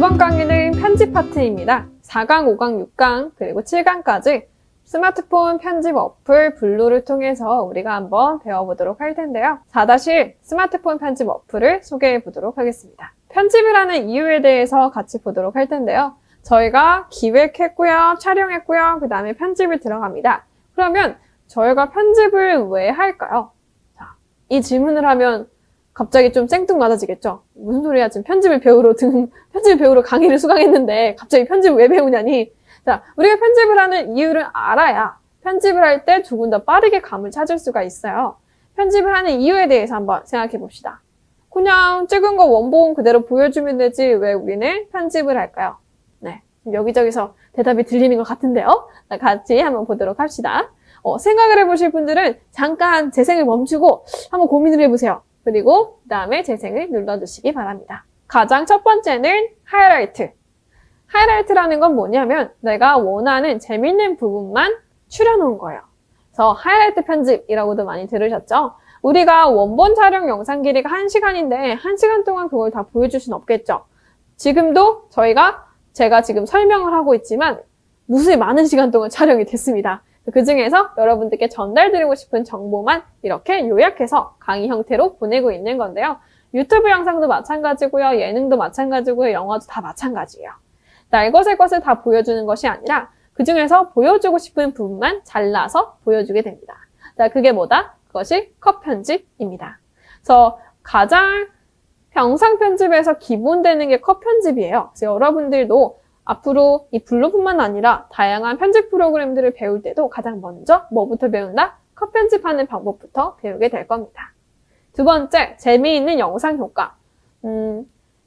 이번 강의는 편집 파트입니다. 4강, 5강, 6강, 그리고 7강까지 스마트폰 편집 어플 블루를 통해서 우리가 한번 배워보도록 할 텐데요. 4-1 스마트폰 편집 어플을 소개해 보도록 하겠습니다. 편집을 하는 이유에 대해서 같이 보도록 할 텐데요. 저희가 기획했고요, 촬영했고요, 그 다음에 편집을 들어갑니다. 그러면 저희가 편집을 왜 할까요? 자, 이 질문을 하면 갑자기 좀 생뚱맞아지겠죠? 무슨 소리야, 지금 편집을 배우러 강의를 수강했는데 갑자기 편집을 왜 배우냐니? 자, 우리가 편집을 하는 이유를 알아야 편집을 할 때 조금 더 빠르게 감을 찾을 수가 있어요. 편집을 하는 이유에 대해서 한번 생각해 봅시다. 그냥 찍은 거 원본 그대로 보여주면 되지 왜 우리는 편집을 할까요? 네, 여기저기서 대답이 들리는 것 같은데요. 자, 같이 한번 보도록 합시다. 생각을 해보실 분들은 잠깐 재생을 멈추고 한번 고민을 해보세요. 그리고 그 다음에 재생을 눌러주시기 바랍니다. 가장 첫 번째는 하이라이트. 하이라이트라는 건 뭐냐면 내가 원하는 재밌는 부분만 추려놓은 거예요. 그래서 하이라이트 편집이라고도 많이 들으셨죠? 우리가 원본 촬영 영상 길이가 1시간인데 1시간 동안 그걸 다 보여줄 수는 없겠죠? 지금도 제가 지금 설명을 하고 있지만 무수히 많은 시간 동안 촬영이 됐습니다. 그 중에서 여러분들께 전달드리고 싶은 정보만 이렇게 요약해서 강의 형태로 보내고 있는 건데요. 유튜브 영상도 마찬가지고요. 예능도 마찬가지고요. 영화도 다 마찬가지예요. 날 것의 것을 다 보여주는 것이 아니라 그 중에서 보여주고 싶은 부분만 잘라서 보여주게 됩니다. 자, 그게 뭐다? 그것이 컷 편집입니다. 그래서 가장 영상 편집에서 기본되는 게 컷 편집이에요. 그래서 여러분들도 앞으로 이 블루뿐만 아니라 다양한 편집 프로그램들을 배울 때도 가장 먼저 뭐부터 배운다? 컷 편집하는 방법부터 배우게 될 겁니다. 두 번째, 재미있는 영상 효과.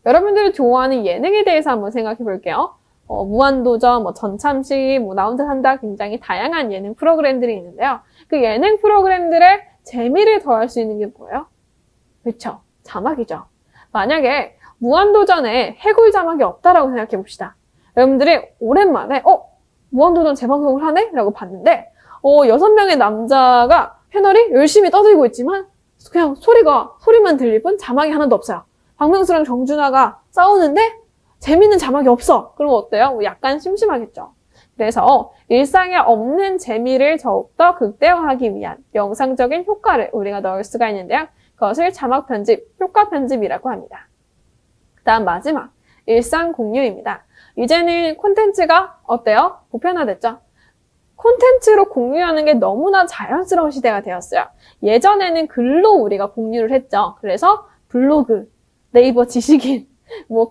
여러분들이 좋아하는 예능에 대해서 한번 생각해 볼게요. 무한도전, 전참시, 나 혼자 산다 굉장히 다양한 예능 프로그램들이 있는데요. 그 예능 프로그램들의 재미를 더할 수 있는 게 뭐예요? 그렇죠. 자막이죠. 만약에 무한도전에 해골 자막이 없다라고 생각해 봅시다. 여러분들이 오랜만에 무한도전 재방송을 하네? 라고 봤는데 6명의 남자가 패널이 열심히 떠들고 있지만 그냥 소리만 들릴 뿐 자막이 하나도 없어요. 박명수랑 정준하가 싸우는데 재밌는 자막이 없어. 그럼 어때요? 약간 심심하겠죠. 그래서 일상에 없는 재미를 더욱더 극대화하기 위한 영상적인 효과를 우리가 넣을 수가 있는데요. 그것을 자막 편집, 효과 편집이라고 합니다. 그 다음 마지막, 일상 공유입니다. 이제는 콘텐츠가 어때요? 보편화됐죠? 콘텐츠로 공유하는 게 너무나 자연스러운 시대가 되었어요. 예전에는 글로 우리가 공유를 했죠. 그래서 블로그, 네이버 지식인,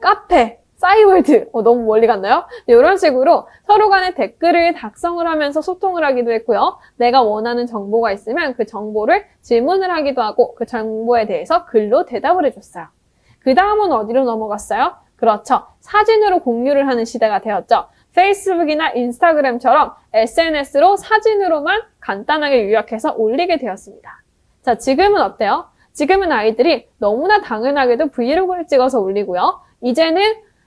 카페, 싸이월드, 너무 멀리 갔나요? 이런 식으로 서로 간에 댓글을 작성을 하면서 소통을 하기도 했고요. 내가 원하는 정보가 있으면 그 정보를 질문을 하기도 하고 그 정보에 대해서 글로 대답을 해줬어요. 그 다음은 어디로 넘어갔어요? 그렇죠. 사진으로 공유를 하는 시대가 되었죠. 페이스북이나 인스타그램처럼 SNS로 사진으로만 간단하게 요약해서 올리게 되었습니다. 자, 지금은 어때요? 지금은 아이들이 너무나 당연하게도 브이로그를 찍어서 올리고요. 이제는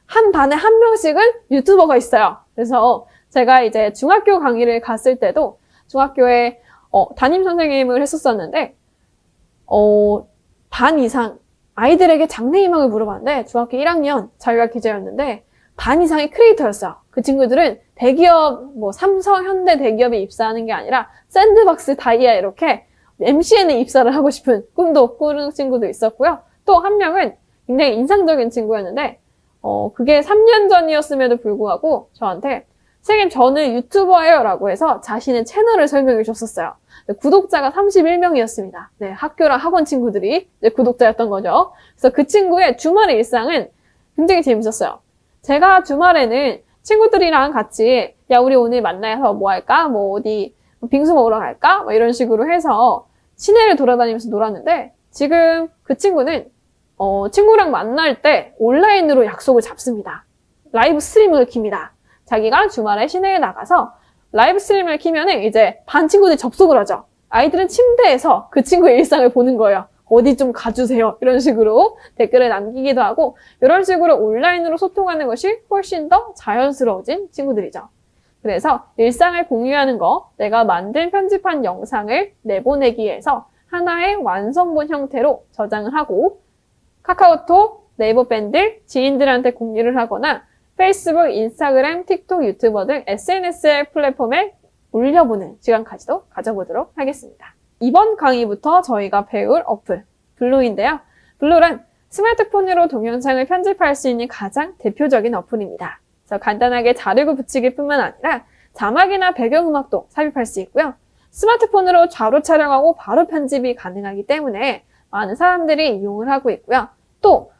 한 반에 한 명씩은 유튜버가 있어요. 그래서 제가 이제 중학교 강의를 갔을 때도 중학교에 담임 선생님을 했었었는데 반 이상 아이들에게 장래희망을 물어봤는데 중학교 1학년 자유학 기자였는데 반 이상이 크리에이터였어요. 그 친구들은 대기업, 삼성, 현대 대기업에 입사하는 게 아니라 샌드박스, 다이아 이렇게 MCN에 입사를 하고 싶은 꿈도 꾸는 친구도 있었고요. 또 한 명은 굉장히 인상적인 친구였는데 그게 3년 전이었음에도 불구하고 저한테 선생님 저는 유튜버예요 라고 해서 자신의 채널을 설명해 줬었어요. 구독자가 31명이었습니다. 네, 학교랑 학원 친구들이 구독자였던 거죠. 그래서 그 친구의 주말의 일상은 굉장히 재밌었어요. 제가 주말에는 친구들이랑 같이 야 우리 오늘 만나서 뭐 할까? 어디 빙수 먹으러 갈까? 이런 식으로 해서 시내를 돌아다니면서 놀았는데 지금 그 친구는 친구랑 만날 때 온라인으로 약속을 잡습니다. 라이브 스트리밍을 킵니다. 자기가 주말에 시내에 나가서 라이브 스트리밍을 키면은 이제 반 친구들이 접속을 하죠. 아이들은 침대에서 그 친구의 일상을 보는 거예요. 어디 좀 가주세요. 이런 식으로 댓글을 남기기도 하고 이런 식으로 온라인으로 소통하는 것이 훨씬 더 자연스러워진 친구들이죠. 그래서 일상을 공유하는 거, 내가 만든 편집한 영상을 내보내기 위해서 하나의 완성본 형태로 저장을 하고 카카오톡, 네이버 밴드, 지인들한테 공유를 하거나 페이스북, 인스타그램, 틱톡, 유튜버 등 SNS 플랫폼에 올려보는 시간까지도 가져보도록 하겠습니다. 이번 강의부터 저희가 배울 어플, 블루인데요. 블루란 스마트폰으로 동영상을 편집할 수 있는 가장 대표적인 어플입니다. 그래서 간단하게 자르고 붙이기 뿐만 아니라 자막이나 배경음악도 삽입할 수 있고요. 스마트폰으로 바로 촬영하고 바로 편집이 가능하기 때문에 많은 사람들이 이용을 하고 있고요. 또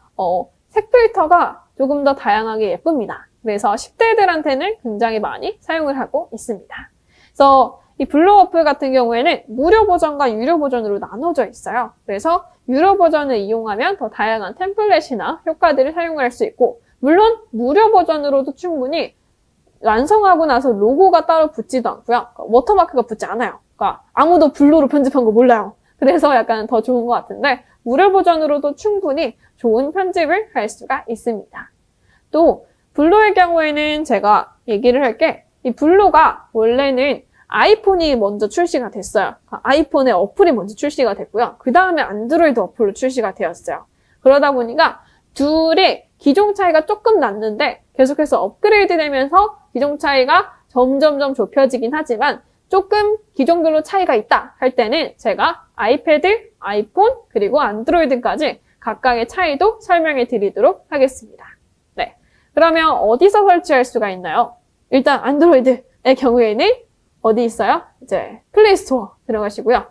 색 필터가 조금 더 다양하게 예쁩니다. 그래서 10대들한테는 굉장히 많이 사용을 하고 있습니다. 그래서 이 블루 어플 같은 경우에는 무료 버전과 유료 버전으로 나눠져 있어요. 그래서 유료 버전을 이용하면 더 다양한 템플릿이나 효과들을 사용할 수 있고, 물론 무료 버전으로도 충분히 완성하고 나서 로고가 따로 붙지도 않고요. 워터마크가 붙지 않아요. 그러니까 아무도 블루로 편집한 거 몰라요. 그래서 약간 더 좋은 것 같은데, 무료 버전으로도 충분히 좋은 편집을 할 수가 있습니다. 또 블루의 경우에는 제가 얘기를 할 게, 이 블루가 원래는 아이폰이 먼저 출시가 됐어요. 아이폰의 어플이 먼저 출시가 됐고요. 그 다음에 안드로이드 어플로 출시가 되었어요. 그러다 보니까 둘의 기종 차이가 조금 났는데 계속해서 업그레이드 되면서 기종 차이가 점점점 좁혀지긴 하지만, 조금 기종별로 차이가 있다 할 때는 제가 아이패드, 아이폰, 그리고 안드로이드까지 각각의 차이도 설명해 드리도록 하겠습니다. 네, 그러면 어디서 설치할 수가 있나요? 일단 안드로이드의 경우에는 어디 있어요? 이제 플레이스토어 들어가시고요.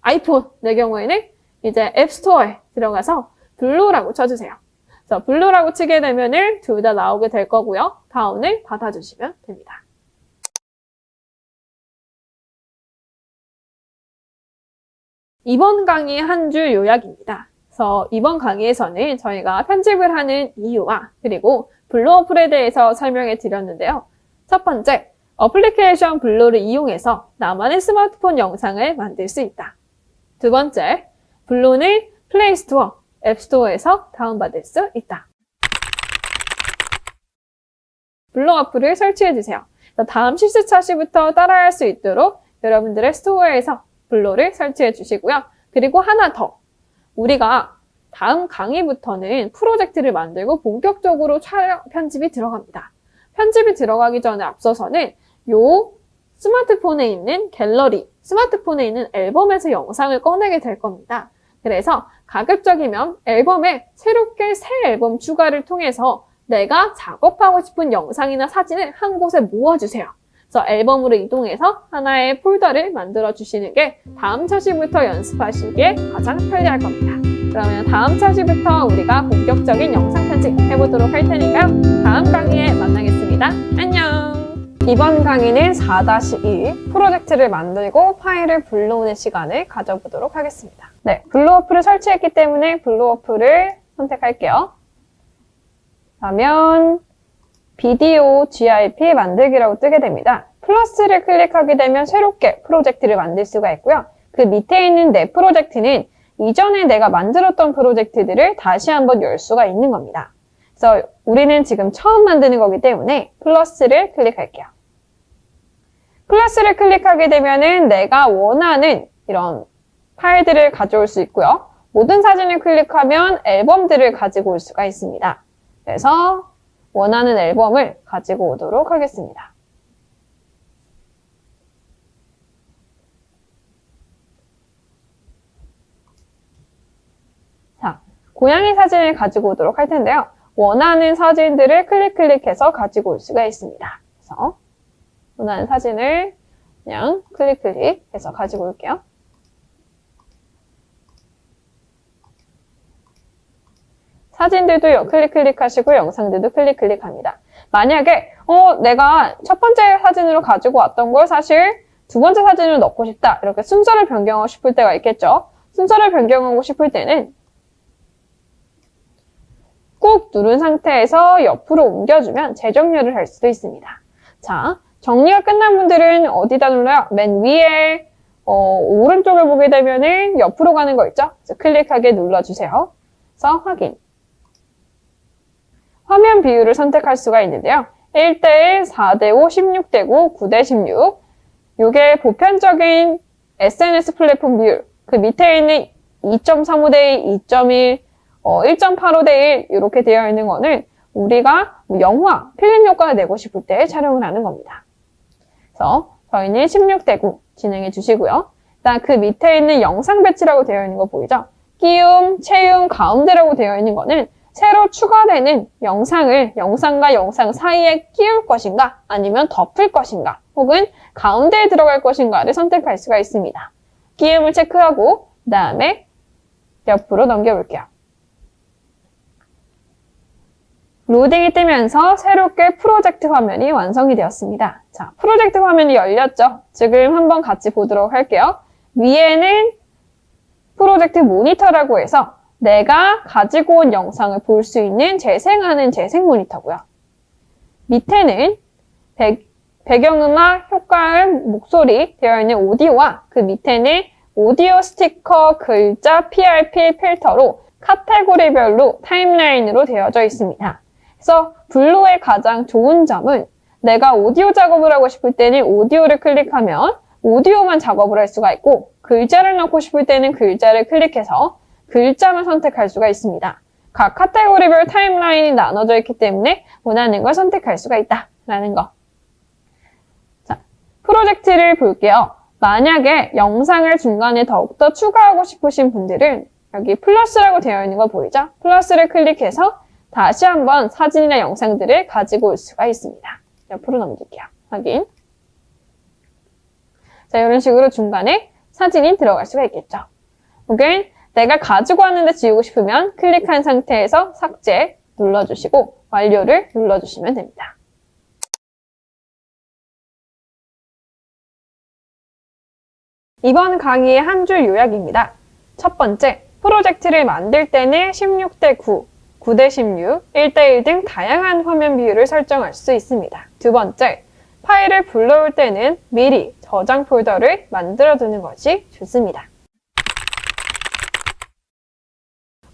아이폰의 경우에는 이제 앱스토어에 들어가서 블루라고 쳐주세요. 그래서 블루라고 치게 되면은 둘 다 나오게 될 거고요. 다운을 받아주시면 됩니다. 이번 강의 한 줄 요약입니다. 그래서 이번 강의에서는 저희가 편집을 하는 이유와 그리고 블루 어플에 대해서 설명해 드렸는데요. 첫 번째, 어플리케이션 블루를 이용해서 나만의 스마트폰 영상을 만들 수 있다. 두 번째, 블루는 플레이스토어, 앱스토어에서 다운받을 수 있다. 블루 어플을 설치해주세요. 다음 실습 시부터 따라할 수 있도록 여러분들의 스토어에서 블루를 설치해 주시고요. 그리고 하나 더, 우리가 다음 강의부터는 프로젝트를 만들고 본격적으로 촬영, 편집이 들어갑니다. 편집이 들어가기 전에 앞서서는 요 스마트폰에 있는 갤러리, 스마트폰에 있는 앨범에서 영상을 꺼내게 될 겁니다. 그래서 가급적이면 앨범에 새롭게 새 앨범 추가를 통해서 내가 작업하고 싶은 영상이나 사진을 한 곳에 모아주세요. 그래서 앨범으로 이동해서 하나의 폴더를 만들어 주시는 게 다음 차시부터 연습하시기에 가장 편리할 겁니다. 그러면 다음 차시부터 우리가 본격적인 영상 편집 해보도록 할 테니까요. 다음 강의에 만나겠습니다. 안녕! 이번 강의는 4-1 프로젝트를 만들고 파일을 불러오는 시간을 가져보도록 하겠습니다. 네, 블루 어플을 설치했기 때문에 블루 어플을 선택할게요. 그러면 비디오 GIP 만들기라고 뜨게 됩니다. 플러스를 클릭하게 되면 새롭게 프로젝트를 만들 수가 있고요. 그 밑에 있는 내 프로젝트는 이전에 내가 만들었던 프로젝트들을 다시 한번 열 수가 있는 겁니다. 그래서 우리는 지금 처음 만드는 거기 때문에 플러스를 클릭할게요. 플러스를 클릭하게 되면은 내가 원하는 이런 파일들을 가져올 수 있고요. 모든 사진을 클릭하면 앨범들을 가지고 올 수가 있습니다. 그래서 원하는 앨범을 가지고 오도록 하겠습니다. 자, 고양이 사진을 가지고 오도록 할 텐데요. 원하는 사진들을 클릭해서 가지고 올 수가 있습니다. 그래서 원하는 사진을 그냥 클릭해서 가지고 올게요. 사진들도 클릭하시고 영상들도 클릭합니다. 만약에 내가 첫 번째 사진으로 가지고 왔던 걸 사실 두 번째 사진으로 넣고 싶다. 이렇게 순서를 변경하고 싶을 때가 있겠죠. 순서를 변경하고 싶을 때는 꾹 누른 상태에서 옆으로 옮겨주면 재정렬을 할 수도 있습니다. 자, 정리가 끝난 분들은 어디다 눌러요? 맨 위에 오른쪽을 보게 되면은 옆으로 가는 거 있죠? 그래서 클릭하게 눌러주세요. 그래서 확인. 화면 비율을 선택할 수가 있는데요. 1:1, 4:5, 16:9, 9:16. 이게 보편적인 SNS 플랫폼 비율. 그 밑에 있는 2.35:2, 2.1, 1.85 대 1 이렇게 되어 있는 거는 우리가 영화, 필름 효과를 내고 싶을 때 촬영을 하는 겁니다. 그래서 저희는 16 대 9 진행해 주시고요. 일단 그 밑에 있는 영상 배치라고 되어 있는 거 보이죠? 끼움, 채움, 가운데라고 되어 있는 거는 새로 추가되는 영상을 영상과 영상 사이에 끼울 것인가 아니면 덮을 것인가 혹은 가운데에 들어갈 것인가를 선택할 수가 있습니다. 끼움을 체크하고 그 다음에 옆으로 넘겨볼게요. 로딩이 뜨면서 새롭게 프로젝트 화면이 완성이 되었습니다. 자, 프로젝트 화면이 열렸죠? 지금 한번 같이 보도록 할게요. 위에는 프로젝트 모니터라고 해서 내가 가지고 온 영상을 볼 수 있는 재생하는 재생 모니터고요. 밑에는 배경음악, 효과음, 목소리 되어 있는 오디오와 그 밑에는 오디오 스티커, 글자, PRP 필터로 카테고리별로 타임라인으로 되어져 있습니다. 그래서 블루의 가장 좋은 점은 내가 오디오 작업을 하고 싶을 때는 오디오를 클릭하면 오디오만 작업을 할 수가 있고 글자를 넣고 싶을 때는 글자를 클릭해서 글자만 선택할 수가 있습니다. 각 카테고리별 타임라인이 나눠져 있기 때문에 원하는 걸 선택할 수가 있다라는 거. 자, 프로젝트를 볼게요. 만약에 영상을 중간에 더욱더 추가하고 싶으신 분들은 여기 플러스라고 되어 있는 거 보이죠? 플러스를 클릭해서 다시 한번 사진이나 영상들을 가지고 올 수가 있습니다. 옆으로 넘길게요. 확인. 자, 이런 식으로 중간에 사진이 들어갈 수가 있겠죠. 혹은 내가 가지고 왔는데 지우고 싶으면 클릭한 상태에서 삭제 눌러주시고 완료를 눌러주시면 됩니다. 이번 강의의 한 줄 요약입니다. 첫 번째, 프로젝트를 만들 때는 16 대 9, 9 대 16, 1 대 1 등 다양한 화면 비율을 설정할 수 있습니다. 두 번째, 파일을 불러올 때는 미리 저장 폴더를 만들어두는 것이 좋습니다.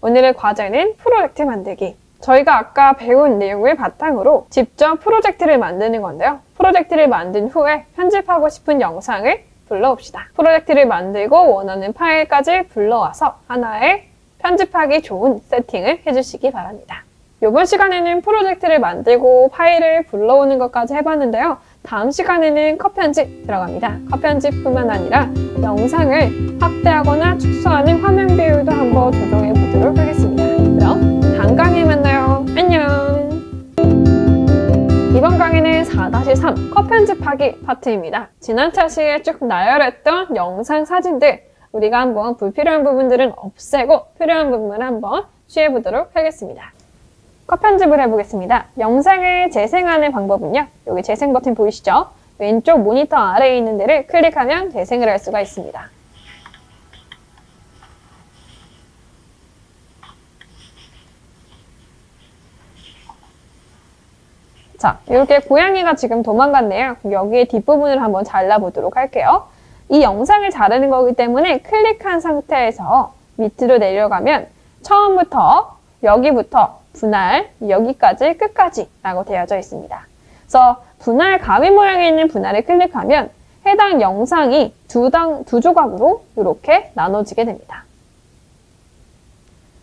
오늘의 과제는 프로젝트 만들기. 저희가 아까 배운 내용을 바탕으로 직접 프로젝트를 만드는 건데요. 프로젝트를 만든 후에 편집하고 싶은 영상을 불러옵시다. 프로젝트를 만들고 원하는 파일까지 불러와서 하나의 편집하기 좋은 세팅을 해주시기 바랍니다. 이번 시간에는 프로젝트를 만들고 파일을 불러오는 것까지 해봤는데요. 다음 시간에는 컷 편집 들어갑니다. 컷 편집뿐만 아니라 영상을 확대하거나 축소하는 화면 비율도 한번 조정해 보도록 하겠습니다. 그럼 다음 강의에 만나요. 안녕! 이번 강의는 4-3 컷 편집하기 파트입니다. 지난 차시에 쭉 나열했던 영상, 사진들 우리가 한번 불필요한 부분들은 없애고 필요한 부분을 한번 취해보도록 하겠습니다. 컷 편집을 해보겠습니다. 영상을 재생하는 방법은요. 여기 재생 버튼 보이시죠? 왼쪽 모니터 아래에 있는 데를 클릭하면 재생을 할 수가 있습니다. 자, 이렇게 고양이가 지금 도망갔네요. 여기에 뒷부분을 한번 잘라보도록 할게요. 이 영상을 자르는 거기 때문에 클릭한 상태에서 밑으로 내려가면 처음부터 여기부터 분할, 여기까지 끝까지 라고 되어져 있습니다. 그래서 분할 가위 모양에 있는 분할을 클릭하면 해당 영상이 두 조각으로 이렇게 나눠지게 됩니다.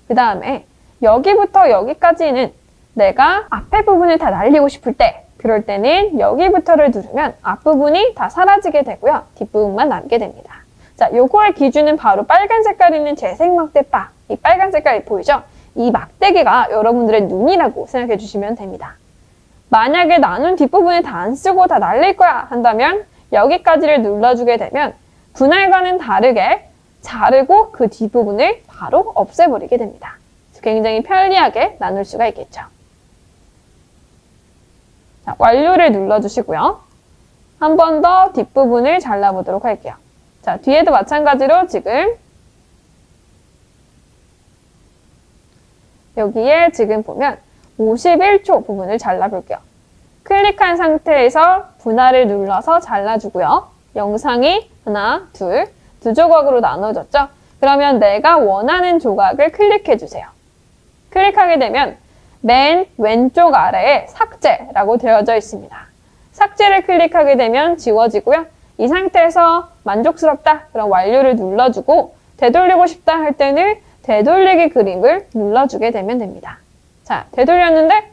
그 다음에 여기부터 여기까지는 내가 앞에 부분을 다 날리고 싶을 때 그럴 때는 여기부터를 누르면 앞부분이 다 사라지게 되고요. 뒷부분만 남게 됩니다. 자, 요거의 기준은 바로 빨간 색깔 있는 재생 막대바. 이 빨간 색깔이 보이죠? 이 막대기가 여러분들의 눈이라고 생각해 주시면 됩니다. 만약에 나눈 뒷부분을 다 안 쓰고 다 날릴 거야 한다면 여기까지를 눌러주게 되면 분할과는 다르게 자르고 그 뒷부분을 바로 없애버리게 됩니다. 굉장히 편리하게 나눌 수가 있겠죠. 자, 완료를 눌러주시고요. 한 번 더 뒷부분을 잘라보도록 할게요. 자, 뒤에도 마찬가지로 지금 여기에 지금 보면 51초 부분을 잘라볼게요. 클릭한 상태에서 분할을 눌러서 잘라주고요. 영상이 하나, 두 조각으로 나눠졌죠? 그러면 내가 원하는 조각을 클릭해주세요. 클릭하게 되면 맨 왼쪽 아래에 삭제라고 되어져 있습니다. 삭제를 클릭하게 되면 지워지고요. 이 상태에서 만족스럽다, 그럼 완료를 눌러주고 되돌리고 싶다 할 때는 되돌리기 그림을 눌러주게 되면 됩니다. 자, 되돌렸는데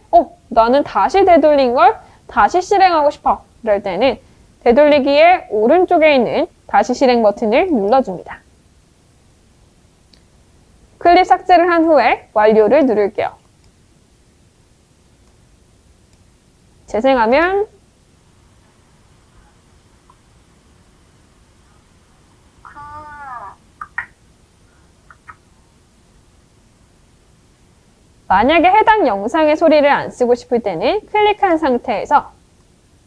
나는 다시 되돌린 걸 다시 실행하고 싶어. 이럴 때는 되돌리기의 오른쪽에 있는 다시 실행 버튼을 눌러줍니다. 클립 삭제를 한 후에 완료를 누를게요. 재생하면 만약에 해당 영상의 소리를 안 쓰고 싶을 때는 클릭한 상태에서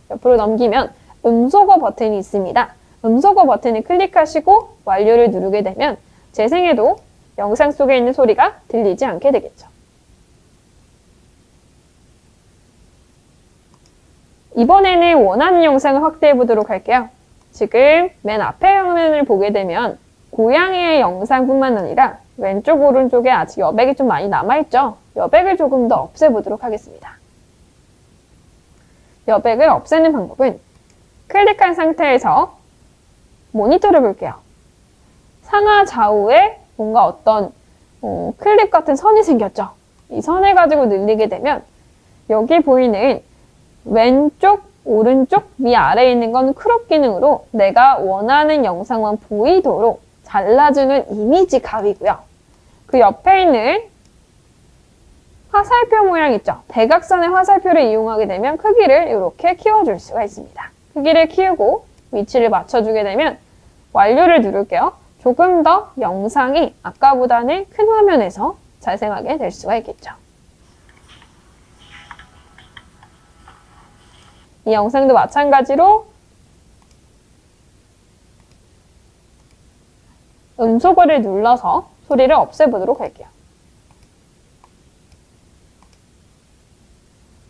옆으로 넘기면 음소거 버튼이 있습니다. 음소거 버튼을 클릭하시고 완료를 누르게 되면 재생해도 영상 속에 있는 소리가 들리지 않게 되겠죠. 이번에는 원하는 영상을 확대해 보도록 할게요. 지금 맨 앞에 화면을 보게 되면 고양이의 영상뿐만 아니라 왼쪽 오른쪽에 아직 여백이 좀 많이 남아있죠? 여백을 조금 더 없애보도록 하겠습니다. 여백을 없애는 방법은 클릭한 상태에서 모니터를 볼게요. 상하 좌우에 뭔가 어떤 클립 같은 선이 생겼죠? 이 선을 가지고 늘리게 되면 여기 보이는 왼쪽, 오른쪽, 위아래에 있는 건 크롭 기능으로 내가 원하는 영상만 보이도록 잘라주는 이미지 가위고요. 그 옆에 있는 화살표 모양 있죠? 대각선의 화살표를 이용하게 되면 크기를 이렇게 키워줄 수가 있습니다. 크기를 키우고 위치를 맞춰주게 되면 완료를 누를게요. 조금 더 영상이 아까보다는 큰 화면에서 자생하게 될 수가 있겠죠. 이 영상도 마찬가지로 음소거를 눌러서 소리를 없애보도록 할게요.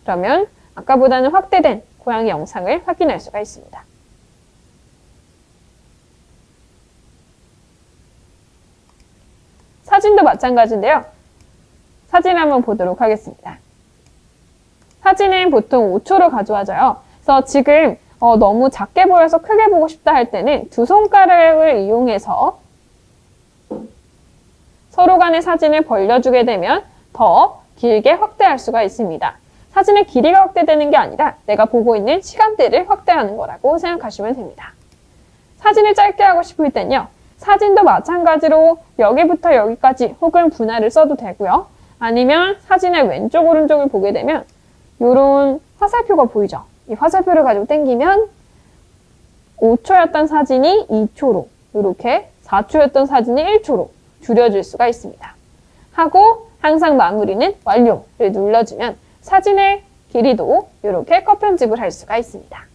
그러면 아까보다는 확대된 고양이 영상을 확인할 수가 있습니다. 사진도 마찬가지인데요. 사진 한번 보도록 하겠습니다. 사진은 보통 5초로 가져와져요. 그래서 지금 너무 작게 보여서 크게 보고 싶다 할 때는 두 손가락을 이용해서 서로 간의 사진을 벌려주게 되면 더 길게 확대할 수가 있습니다. 사진의 길이가 확대되는 게 아니라 내가 보고 있는 시간대를 확대하는 거라고 생각하시면 됩니다. 사진을 짧게 하고 싶을 땐요. 사진도 마찬가지로 여기부터 여기까지 혹은 분할을 써도 되고요. 아니면 사진의 왼쪽 오른쪽을 보게 되면 이런 화살표가 보이죠? 이 화살표를 가지고 당기면 5초였던 사진이 2초로 이렇게 4초였던 사진이 1초로 줄여줄 수가 있습니다. 하고 항상 마무리는 완료를 눌러주면 사진의 길이도 이렇게 컷 편집을 할 수가 있습니다.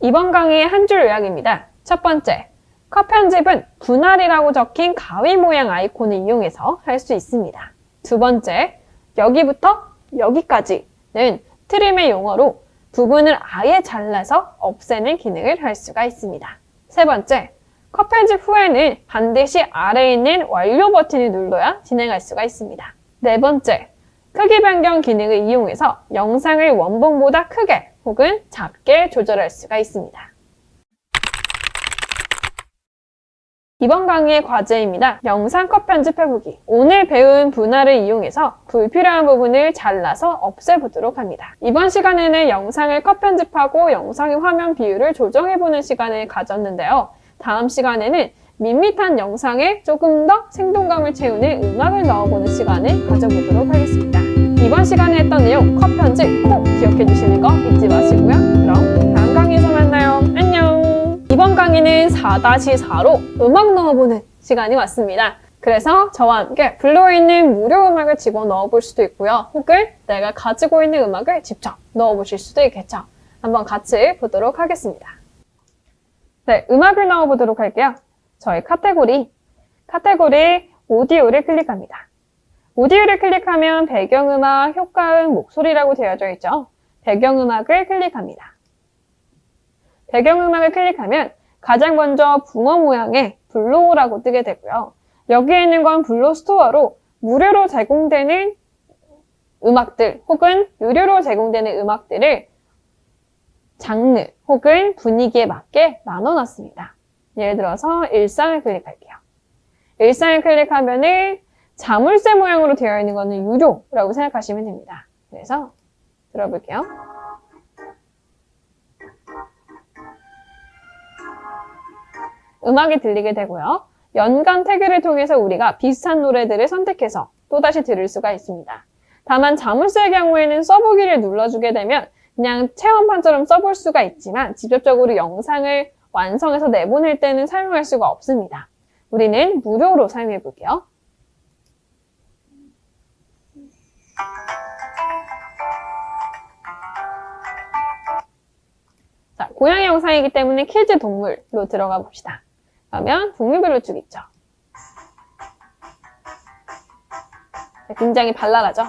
이번 강의의 한 줄 요약입니다. 첫 번째, 컷 편집은 분할이라고 적힌 가위 모양 아이콘을 이용해서 할 수 있습니다. 두 번째, 여기부터 여기까지는 트림의 용어로 부분을 아예 잘라서 없애는 기능을 할 수가 있습니다. 세 번째, 컷 편집 후에는 반드시 아래에 있는 완료 버튼을 눌러야 진행할 수가 있습니다. 네 번째, 크기 변경 기능을 이용해서 영상을 원본보다 크게 혹은 작게 조절할 수가 있습니다. 이번 강의의 과제입니다. 영상 컷 편집해보기. 오늘 배운 분할을 이용해서 불필요한 부분을 잘라서 없애보도록 합니다. 이번 시간에는 영상을 컷 편집하고 영상의 화면 비율을 조정해보는 시간을 가졌는데요. 다음 시간에는 밋밋한 영상에 조금 더 생동감을 채우는 음악을 넣어보는 시간을 가져보도록 하겠습니다. 이번 시간에 했던 내용 컷 편집 꼭 기억해주시는 거 잊지 마시고요. 그럼 다음 강의에서 만나요. 안녕! 이번 강의는 4-4로 음악 넣어보는 시간이 왔습니다. 그래서 저와 함께 블로그에 있는 무료 음악을 집어넣어 볼 수도 있고요. 혹은 내가 가지고 있는 음악을 직접 넣어보실 수도 있겠죠. 한번 같이 보도록 하겠습니다. 네, 음악을 넣어보도록 할게요. 저희 카테고리 오디오를 클릭합니다. 오디오를 클릭하면 배경음악, 효과음, 목소리라고 되어져 있죠. 배경음악을 클릭합니다. 배경음악을 클릭하면 가장 먼저 붕어 모양의 블로우라고 뜨게 되고요. 여기에 있는 건 블로 스토어로 무료로 제공되는 음악들 혹은 유료로 제공되는 음악들을 장르 혹은 분위기에 맞게 나눠놨습니다. 예를 들어서 일상을 클릭할게요. 일상을 클릭하면은 자물쇠 모양으로 되어 있는 거는 유료라고 생각하시면 됩니다. 그래서 들어볼게요. 음악이 들리게 되고요. 연관 태그를 통해서 우리가 비슷한 노래들을 선택해서 또다시 들을 수가 있습니다. 다만 자물쇠의 경우에는 써보기를 눌러주게 되면 그냥 체험판처럼 써볼 수가 있지만 직접적으로 영상을 완성해서 내보낼 때는 사용할 수가 없습니다. 우리는 무료로 사용해 볼게요. 자, 고양이 영상이기 때문에 키즈 동물로 들어가 봅시다. 그러면 동물별로 쭉 있죠. 굉장히 발랄하죠?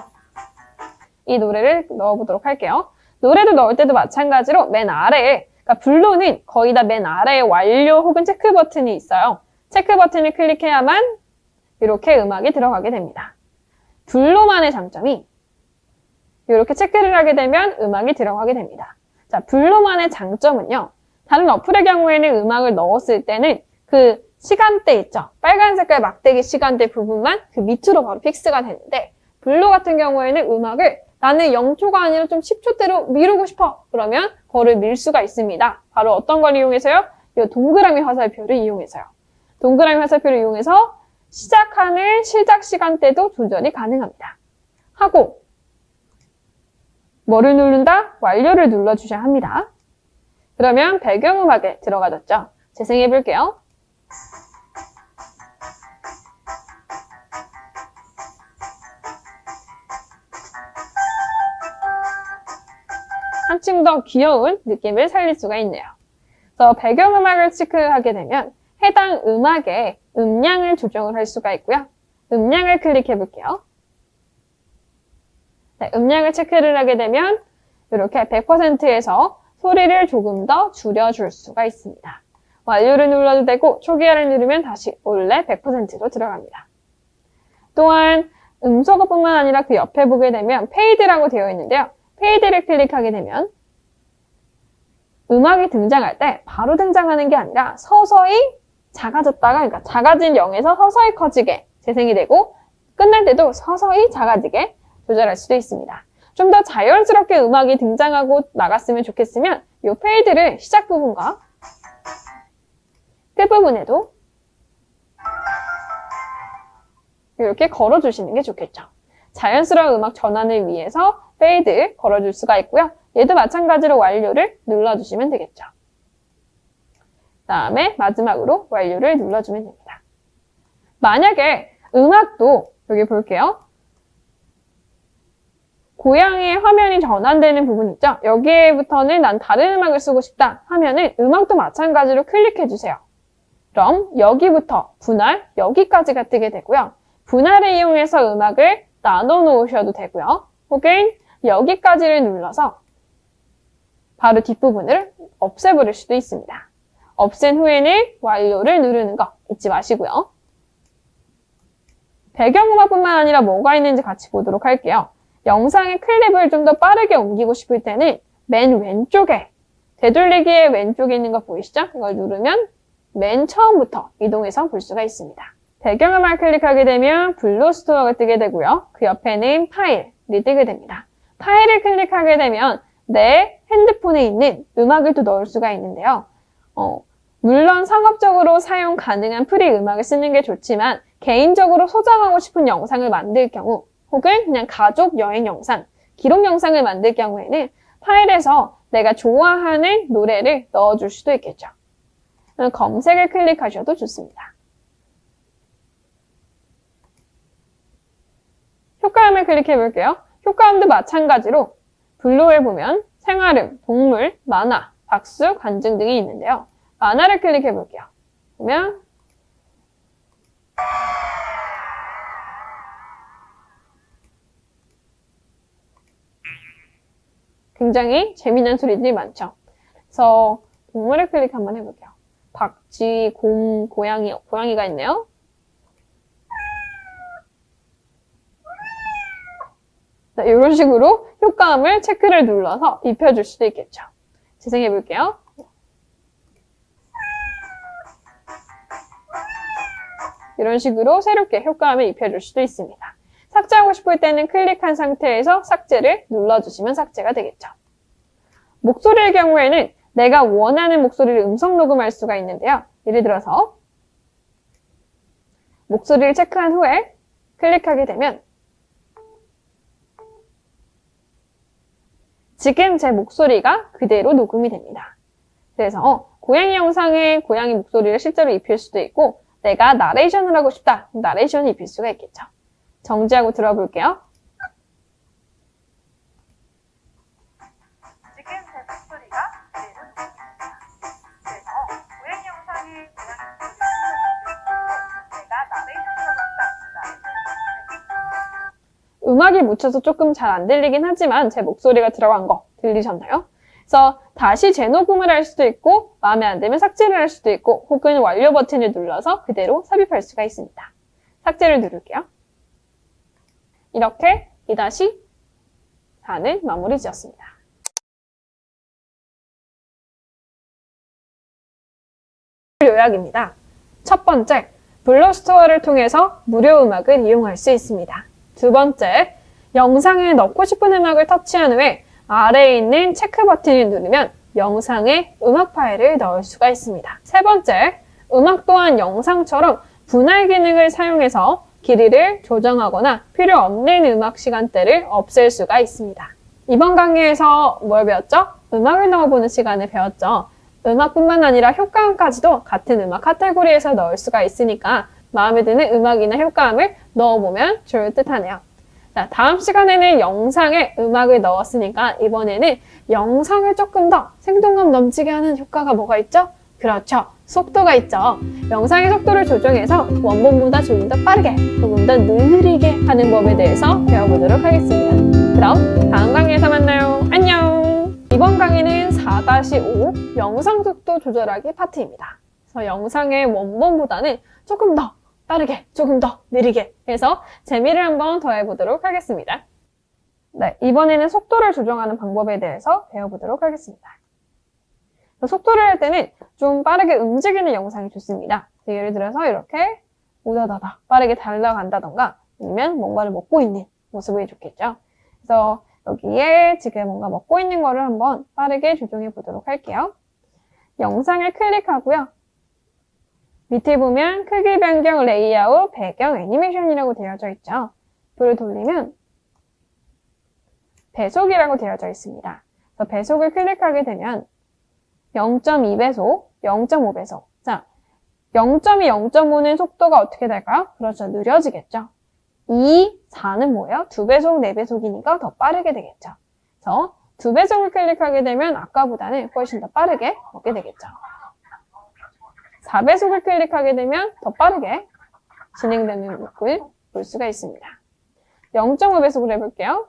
이 노래를 넣어보도록 할게요. 노래도 넣을 때도 마찬가지로 맨 아래에, 그러니까 블루는 거의 다 맨 아래에 완료 혹은 체크 버튼이 있어요. 체크 버튼을 클릭해야만 이렇게 음악이 들어가게 됩니다. 블루만의 장점이 이렇게 체크를 하게 되면 음악이 들어가게 됩니다. 자, 블루만의 장점은요. 다른 어플의 경우에는 음악을 넣었을 때는 그 시간대 있죠. 빨간 색깔 막대기 시간대 부분만 그 밑으로 바로 픽스가 되는데 블루 같은 경우에는 음악을 나는 0초가 아니라 좀 10초대로 미루고 싶어. 그러면 그거를 밀 수가 있습니다. 바로 어떤 걸 이용해서요? 이 동그라미 화살표를 이용해서요. 동그라미 화살표를 이용해서 시작하는 시작 시간대도 조절이 가능합니다. 하고 뭐를 누른다? 완료를 눌러주셔야 합니다. 그러면 배경음악에 들어가졌죠? 재생해 볼게요. 한층 더 귀여운 느낌을 살릴 수가 있네요. 그래서 배경음악을 체크하게 되면 해당 음악의 음량을 조정을 할 수가 있고요. 음량을 클릭해 볼게요. 네, 음량을 체크를 하게 되면 이렇게 100%에서 소리를 조금 더 줄여줄 수가 있습니다. 완료를 눌러도 되고 초기화를 누르면 다시 원래 100%로 들어갑니다. 또한 음소거뿐만 아니라 그 옆에 보게 되면 페이드라고 되어 있는데요. 페이드를 클릭하게 되면 음악이 등장할 때 바로 등장하는 게 아니라 서서히 작아졌다가 그러니까 작아진 0에서 서서히 커지게 재생이 되고 끝날 때도 서서히 작아지게 조절할 수도 있습니다. 좀 더 자연스럽게 음악이 등장하고 나갔으면 좋겠으면 이 페이드를 시작 부분과 끝부분에도 이렇게 걸어주시는 게 좋겠죠. 자연스러운 음악 전환을 위해서 페이드 걸어줄 수가 있고요. 얘도 마찬가지로 완료를 눌러주시면 되겠죠. 다음에 마지막으로 완료를 눌러주면 됩니다. 만약에 음악도 여기 볼게요. 고양이의 화면이 전환되는 부분 있죠? 여기에부터는 난 다른 음악을 쓰고 싶다 하면은 음악도 마찬가지로 클릭해주세요. 그럼 여기부터 분할, 여기까지가 뜨게 되고요. 분할을 이용해서 음악을 나눠 놓으셔도 되고요. 혹은 여기까지를 눌러서 바로 뒷부분을 없애버릴 수도 있습니다. 없앤 후에는 완료를 누르는 거 잊지 마시고요. 배경음악뿐만 아니라 뭐가 있는지 같이 보도록 할게요. 영상의 클립을 좀 더 빠르게 옮기고 싶을 때는 맨 왼쪽에 되돌리기의 왼쪽에 있는 거 보이시죠? 이걸 누르면 맨 처음부터 이동해서 볼 수가 있습니다. 배경음악 클릭하게 되면 블루 스토어가 뜨게 되고요. 그 옆에는 파일이 뜨게 됩니다. 파일을 클릭하게 되면 내 핸드폰에 있는 음악을 또 넣을 수가 있는데요. 물론 상업적으로 사용 가능한 프리 음악을 쓰는 게 좋지만 개인적으로 소장하고 싶은 영상을 만들 경우 혹은 그냥 가족 여행 영상, 기록 영상을 만들 경우에는 파일에서 내가 좋아하는 노래를 넣어줄 수도 있겠죠. 검색을 클릭하셔도 좋습니다. 효과음을 클릭해 볼게요. 효과음도 마찬가지로 블루에 보면 생활음, 동물, 만화, 박수, 간증 등이 있는데요. 만화를 클릭해 볼게요. 보면 굉장히 재미난 소리들이 많죠. 그래서 동물을 클릭 한번 해볼게요. 박쥐, 곰, 고양이가 있네요. 네, 이런 식으로 효과음을 체크를 눌러서 입혀줄 수도 있겠죠. 재생해 볼게요. 이런 식으로 새롭게 효과음을 입혀줄 수도 있습니다. 삭제하고 싶을 때는 클릭한 상태에서 삭제를 눌러주시면 삭제가 되겠죠. 목소리의 경우에는 내가 원하는 목소리를 음성 녹음할 수가 있는데요. 예를 들어서 목소리를 체크한 후에 클릭하게 되면 지금 제 목소리가 그대로 녹음이 됩니다. 그래서 고양이 영상에 고양이 목소리를 실제로 입힐 수도 있고 내가 나레이션을 하고 싶다. 나레이션을 입힐 수가 있겠죠. 정지하고 들어볼게요. 지금 제 목소리가 그대로 들립니다. 그래서 고양이 영상에 고양이 목소리를 실제로 입힐 내가 나레이션을 하고 싶다. 음악이 묻혀서 조금 잘 안 들리긴 하지만 제 목소리가 들어간 거 들리셨나요? 그래서 다시 재녹음을 할 수도 있고 마음에 안 들면 삭제를 할 수도 있고 혹은 완료 버튼을 눌러서 그대로 삽입할 수가 있습니다. 삭제를 누를게요. 이렇게 2-4는 마무리 지었습니다. 요약입니다. 첫 번째, 블루스토어를 통해서 무료 음악을 이용할 수 있습니다. 두 번째, 영상에 넣고 싶은 음악을 터치한 후에 아래에 있는 체크 버튼을 누르면 영상에 음악 파일을 넣을 수가 있습니다. 세 번째, 음악 또한 영상처럼 분할 기능을 사용해서 길이를 조정하거나 필요 없는 음악 시간대를 없앨 수가 있습니다. 이번 강의에서 뭘 배웠죠? 음악을 넣어보는 시간을 배웠죠. 음악뿐만 아니라 효과음까지도 같은 음악 카테고리에서 넣을 수가 있으니까 마음에 드는 음악이나 효과음을 넣어보면 좋을 듯 하네요. 자, 다음 시간에는 영상에 음악을 넣었으니까 이번에는 영상을 조금 더 생동감 넘치게 하는 효과가 뭐가 있죠? 그렇죠. 속도가 있죠. 영상의 속도를 조정해서 원본보다 조금 더 빠르게, 조금 더 느리게 하는 법에 대해서 배워보도록 하겠습니다. 그럼 다음 강의에서 만나요. 안녕! 이번 강의는 4-5 영상 속도 조절하기 파트입니다. 그래서 영상의 원본보다는 조금 더 빠르게, 조금 더 느리게 해서 재미를 한번 더해보도록 하겠습니다. 네, 이번에는 속도를 조정하는 방법에 대해서 배워보도록 하겠습니다. 속도를 할 때는 좀 빠르게 움직이는 영상이 좋습니다. 예를 들어서 이렇게 우다다다 빠르게 달려간다던가 아니면 뭔가를 먹고 있는 모습이 좋겠죠. 그래서 여기에 지금 뭔가 먹고 있는 거를 한번 빠르게 조정해 보도록 할게요. 영상을 클릭하고요. 밑에 보면 크기 변경, 레이아웃, 배경, 애니메이션이라고 되어져 있죠. 불을 돌리면 배속이라고 되어져 있습니다. 그래서 배속을 클릭하게 되면 0.2배속, 0.5배속. 자, 0.2, 0.5는 속도가 어떻게 될까요? 그렇죠. 느려지겠죠. 2, 4는 뭐예요? 2배속, 4배속이니까 더 빠르게 되겠죠. 그래서 2배속을 클릭하게 되면 아까보다는 훨씬 더 빠르게 먹게 되겠죠. 4배속을 클릭하게 되면 더 빠르게 진행되는 것을 볼 수가 있습니다. 0.5배속으로 해볼게요.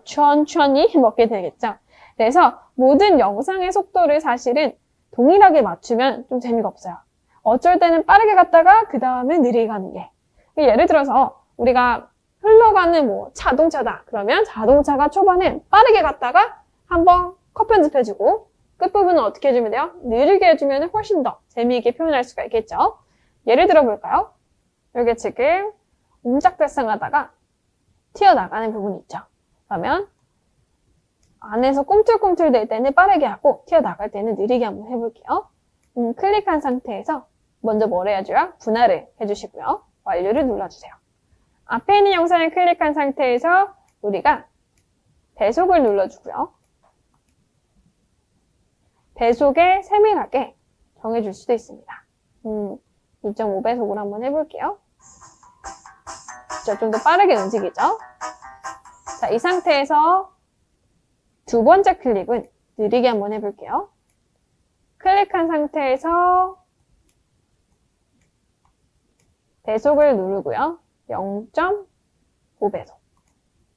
천천히 먹게 되겠죠. 그래서 모든 영상의 속도를 사실은 동일하게 맞추면 좀 재미가 없어요. 어쩔 때는 빠르게 갔다가 그 다음에 느리게 가는 게. 예를 들어서 우리가 흘러가는 뭐 자동차다. 그러면 자동차가 초반엔 빠르게 갔다가 한번 컷 편집해주고 끝부분은 어떻게 해주면 돼요? 느리게 해주면 훨씬 더 재미있게 표현할 수가 있겠죠. 예를 들어 볼까요? 여기 지금 옴짝달싹하다가 튀어나가는 부분이 있죠. 그러면 안에서 꿈틀꿈틀 될 때는 빠르게 하고 튀어나갈 때는 느리게 한번 해볼게요. 클릭한 상태에서 먼저 뭘 해야죠? 분할을 해주시고요. 완료를 눌러주세요. 앞에 있는 영상을 클릭한 상태에서 우리가 배속을 눌러주고요. 배속에 세밀하게 정해줄 수도 있습니다. 2.5배속으로 한번 해볼게요. 좀 더 빠르게 움직이죠? 자, 이 상태에서 두 번째 클릭은 느리게 한번 해볼게요. 클릭한 상태에서 배속을 누르고요. 0.5배속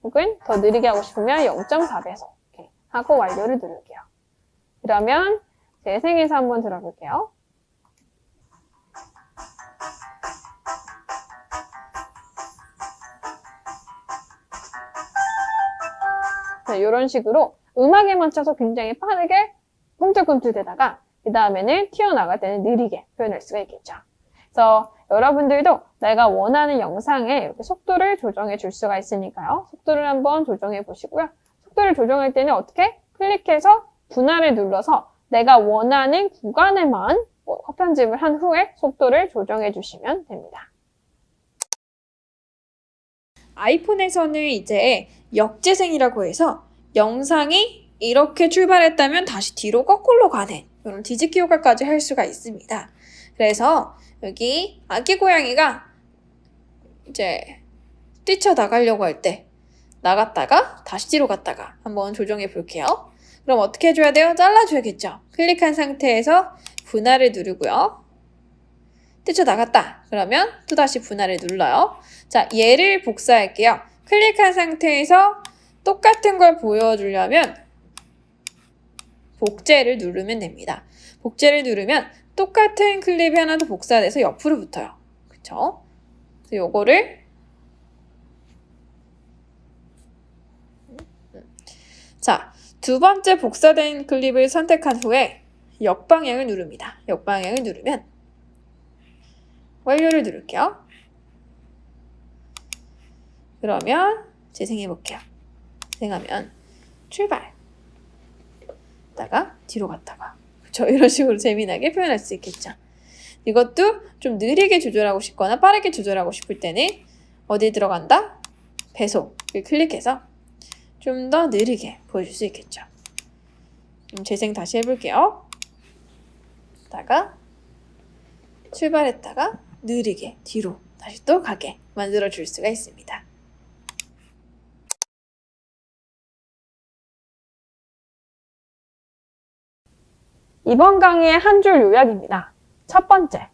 혹은 더 느리게 하고 싶으면 0.4배속 이렇게 하고 완료를 누를게요. 그러면 재생해서 한번 들어볼게요. 자, 이런 식으로 음악에 맞춰서 굉장히 빠르게 꿈틀꿈틀대다가 그 다음에는 튀어나갈 때는 느리게 표현할 수가 있겠죠. 그래서 여러분들도 내가 원하는 영상에 이렇게 속도를 조정해 줄 수가 있으니까요. 속도를 한번 조정해 보시고요. 속도를 조정할 때는 어떻게? 클릭해서 분할을 눌러서 내가 원하는 구간에만 컷 편집을 한 후에 속도를 조정해 주시면 됩니다. 아이폰에서는 이제 역재생이라고 해서 영상이 이렇게 출발했다면 다시 뒤로 거꾸로 가는 이런 뒤집기 효과까지 할 수가 있습니다. 그래서 여기 아기 고양이가 이제 뛰쳐나가려고 할 때 나갔다가 다시 뒤로 갔다가 한번 조정해 볼게요. 그럼 어떻게 해줘야 돼요? 잘라줘야겠죠. 클릭한 상태에서 분할을 누르고요. 뛰쳐나갔다. 그러면 또다시 분할을 눌러요. 자, 얘를 복사할게요. 클릭한 상태에서 똑같은 걸 보여주려면 복제를 누르면 됩니다. 복제를 누르면 똑같은 클립이 하나 더 복사돼서 옆으로 붙어요. 그쵸? 그래서 요거를 자, 두 번째 복사된 클립을 선택한 후에 역방향을 누릅니다. 역방향을 누르면 완료를 누를게요. 그러면 재생해 볼게요. 재생하면 출발. 갔다가 뒤로 갔다가. 그렇죠? 이런 식으로 재미나게 표현할 수 있겠죠. 이것도 좀 느리게 조절하고 싶거나 빠르게 조절하고 싶을 때는 어디 들어간다? 배속을 클릭해서 좀 더 느리게 보여줄 수 있겠죠. 재생 다시 해볼게요. 다가 출발했다가 느리게 뒤로 다시 또 가게 만들어줄 수가 있습니다. 이번 강의의 한 줄 요약입니다. 첫 번째,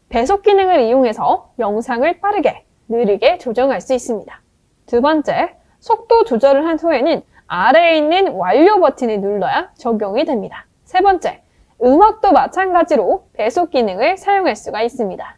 배속 기능을 이용해서 영상을 빠르게, 느리게 조정할 수 있습니다. 두 번째, 속도 조절을 한 후에는 아래에 있는 완료 버튼을 눌러야 적용이 됩니다. 세 번째, 음악도 마찬가지로 배속 기능을 사용할 수가 있습니다.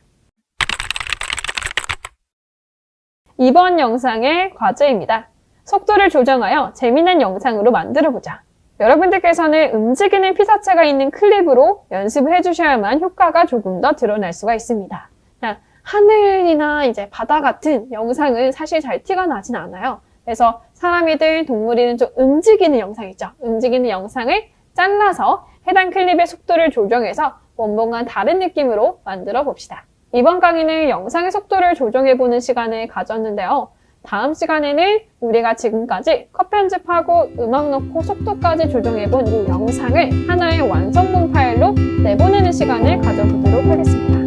이번 영상의 과제입니다. 속도를 조정하여 재미난 영상으로 만들어보자. 여러분들께서는 움직이는 피사체가 있는 클립으로 연습을 해주셔야만 효과가 조금 더 드러날 수가 있습니다. 그냥 하늘이나 이제 바다 같은 영상은 사실 잘 티가 나진 않아요. 그래서 사람이든 동물이든 좀 움직이는 영상 있죠. 움직이는 영상을 잘라서 해당 클립의 속도를 조정해서 원본과 다른 느낌으로 만들어 봅시다. 이번 강의는 영상의 속도를 조정해보는 시간을 가졌는데요. 다음 시간에는 우리가 지금까지 컷 편집하고 음악 넣고 속도까지 조정해본 이 영상을 하나의 완성본 파일로 내보내는 시간을 가져보도록 하겠습니다.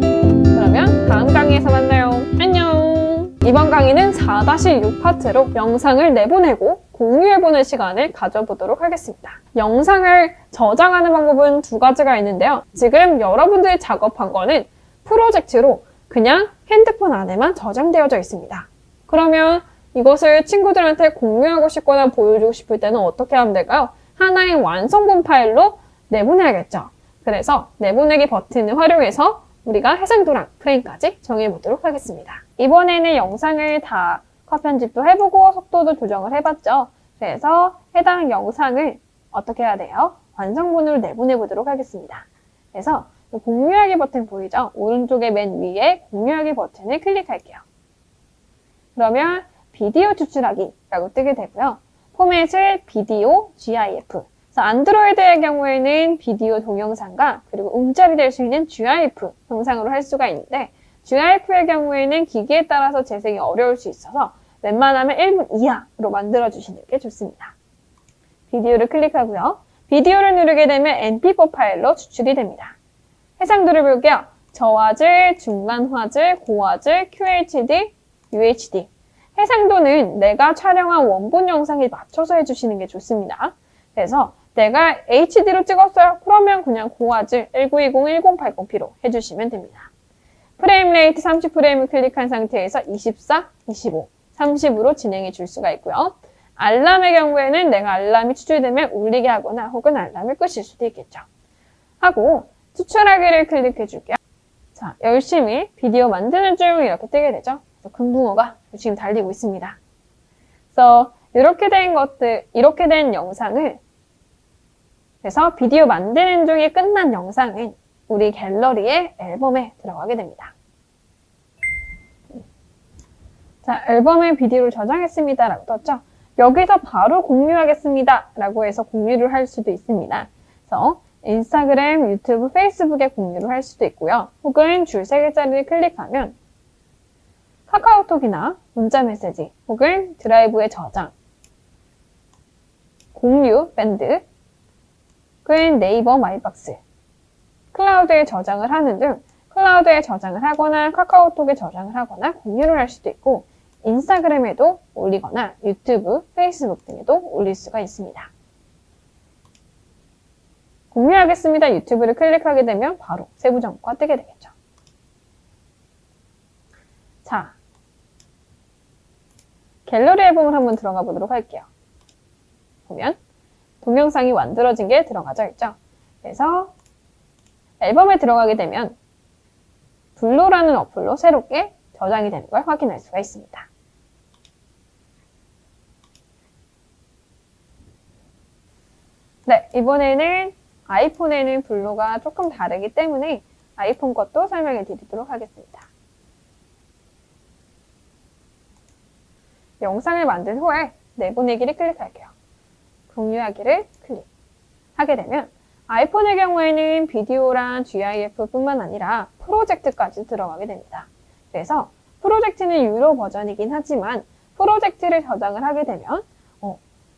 그러면 다음 강의에서 만나요. 안녕! 이번 강의는 4-6 파트로 영상을 내보내고 공유해보는 시간을 가져보도록 하겠습니다. 영상을 저장하는 방법은 두 가지가 있는데요. 지금 여러분들이 작업한 거는 프로젝트로 그냥 핸드폰 안에만 저장되어져 있습니다. 그러면 이것을 친구들한테 공유하고 싶거나 보여주고 싶을 때는 어떻게 하면 될까요? 하나의 완성본 파일로 내보내야겠죠. 그래서 내보내기 버튼을 활용해서 우리가 해상도랑 프레임까지 정해보도록 하겠습니다. 이번에는 영상을 다 컷 편집도 해보고 속도도 조정을 해봤죠. 그래서 해당 영상을 어떻게 해야 돼요? 완성본으로 내보내보도록 하겠습니다. 그래서 공유하기 버튼 보이죠? 오른쪽에 맨 위에 공유하기 버튼을 클릭할게요. 그러면 비디오 추출하기라고 뜨게 되고요. 포맷을 비디오 GIF. 그래서 안드로이드의 경우에는 비디오 동영상과 그리고 음짤이 될 수 있는 GIF 영상으로 할 수가 있는데 GIF의 경우에는 기기에 따라서 재생이 어려울 수 있어서 웬만하면 1분 이하로 만들어주시는 게 좋습니다. 비디오를 클릭하고요. 비디오를 누르게 되면 MP4 파일로 추출이 됩니다. 해상도를 볼게요. 저화질, 중간화질, 고화질, QHD, UHD. 해상도는 내가 촬영한 원본 영상에 맞춰서 해주시는 게 좋습니다. 그래서 내가 HD로 찍었어요. 그러면 그냥 고화질 1920-1080p로 해주시면 됩니다. 프레임 레이트 30프레임을 클릭한 상태에서 24, 25, 30으로 진행해 줄 수가 있고요. 알람의 경우에는 내가 알람이 추출되면 울리게 하거나 혹은 알람을 끄실 수도 있겠죠. 하고 추출하기를 클릭해 줄게요. 자, 열심히 비디오 만드는 중 이렇게 뜨게 되죠. 그래서 금붕어가 지금 달리고 있습니다. 그래서 이렇게 된 영상을 그래서 비디오 만드는 중에 끝난 영상은 우리 갤러리의 앨범에 들어가게 됩니다. 자, 앨범에 비디오를 저장했습니다 라고 떴죠? 여기서 바로 공유하겠습니다 라고 해서 공유를 할 수도 있습니다. 그래서 인스타그램, 유튜브, 페이스북에 공유를 할 수도 있고요. 혹은 줄 3개짜리를 클릭하면 카카오톡이나 문자메시지 혹은 드라이브에 저장, 공유, 밴드, 혹은 네이버 마이박스, 클라우드에 저장을 하는 등 클라우드에 저장을 하거나 카카오톡에 저장을 하거나 공유를 할 수도 있고 인스타그램에도 올리거나 유튜브, 페이스북 등에도 올릴 수가 있습니다. 공유하겠습니다. 유튜브를 클릭하게 되면 바로 세부 정보가 뜨게 되겠죠. 자, 갤러리 앨범을 한번 들어가 보도록 할게요. 보면 동영상이 만들어진 게 들어가져 있죠. 그래서 앨범에 들어가게 되면 블루라는 어플로 새롭게 저장이 되는 걸 확인할 수가 있습니다. 네, 이번에는 아이폰에는 블루가 조금 다르기 때문에 아이폰 것도 설명해 드리도록 하겠습니다. 영상을 만든 후에 내보내기를 클릭할게요. 공유하기를 클릭하게 되면 아이폰의 경우에는 비디오랑 GIF 뿐만 아니라 프로젝트까지 들어가게 됩니다. 그래서 프로젝트는 유료 버전이긴 하지만 프로젝트를 저장을 하게 되면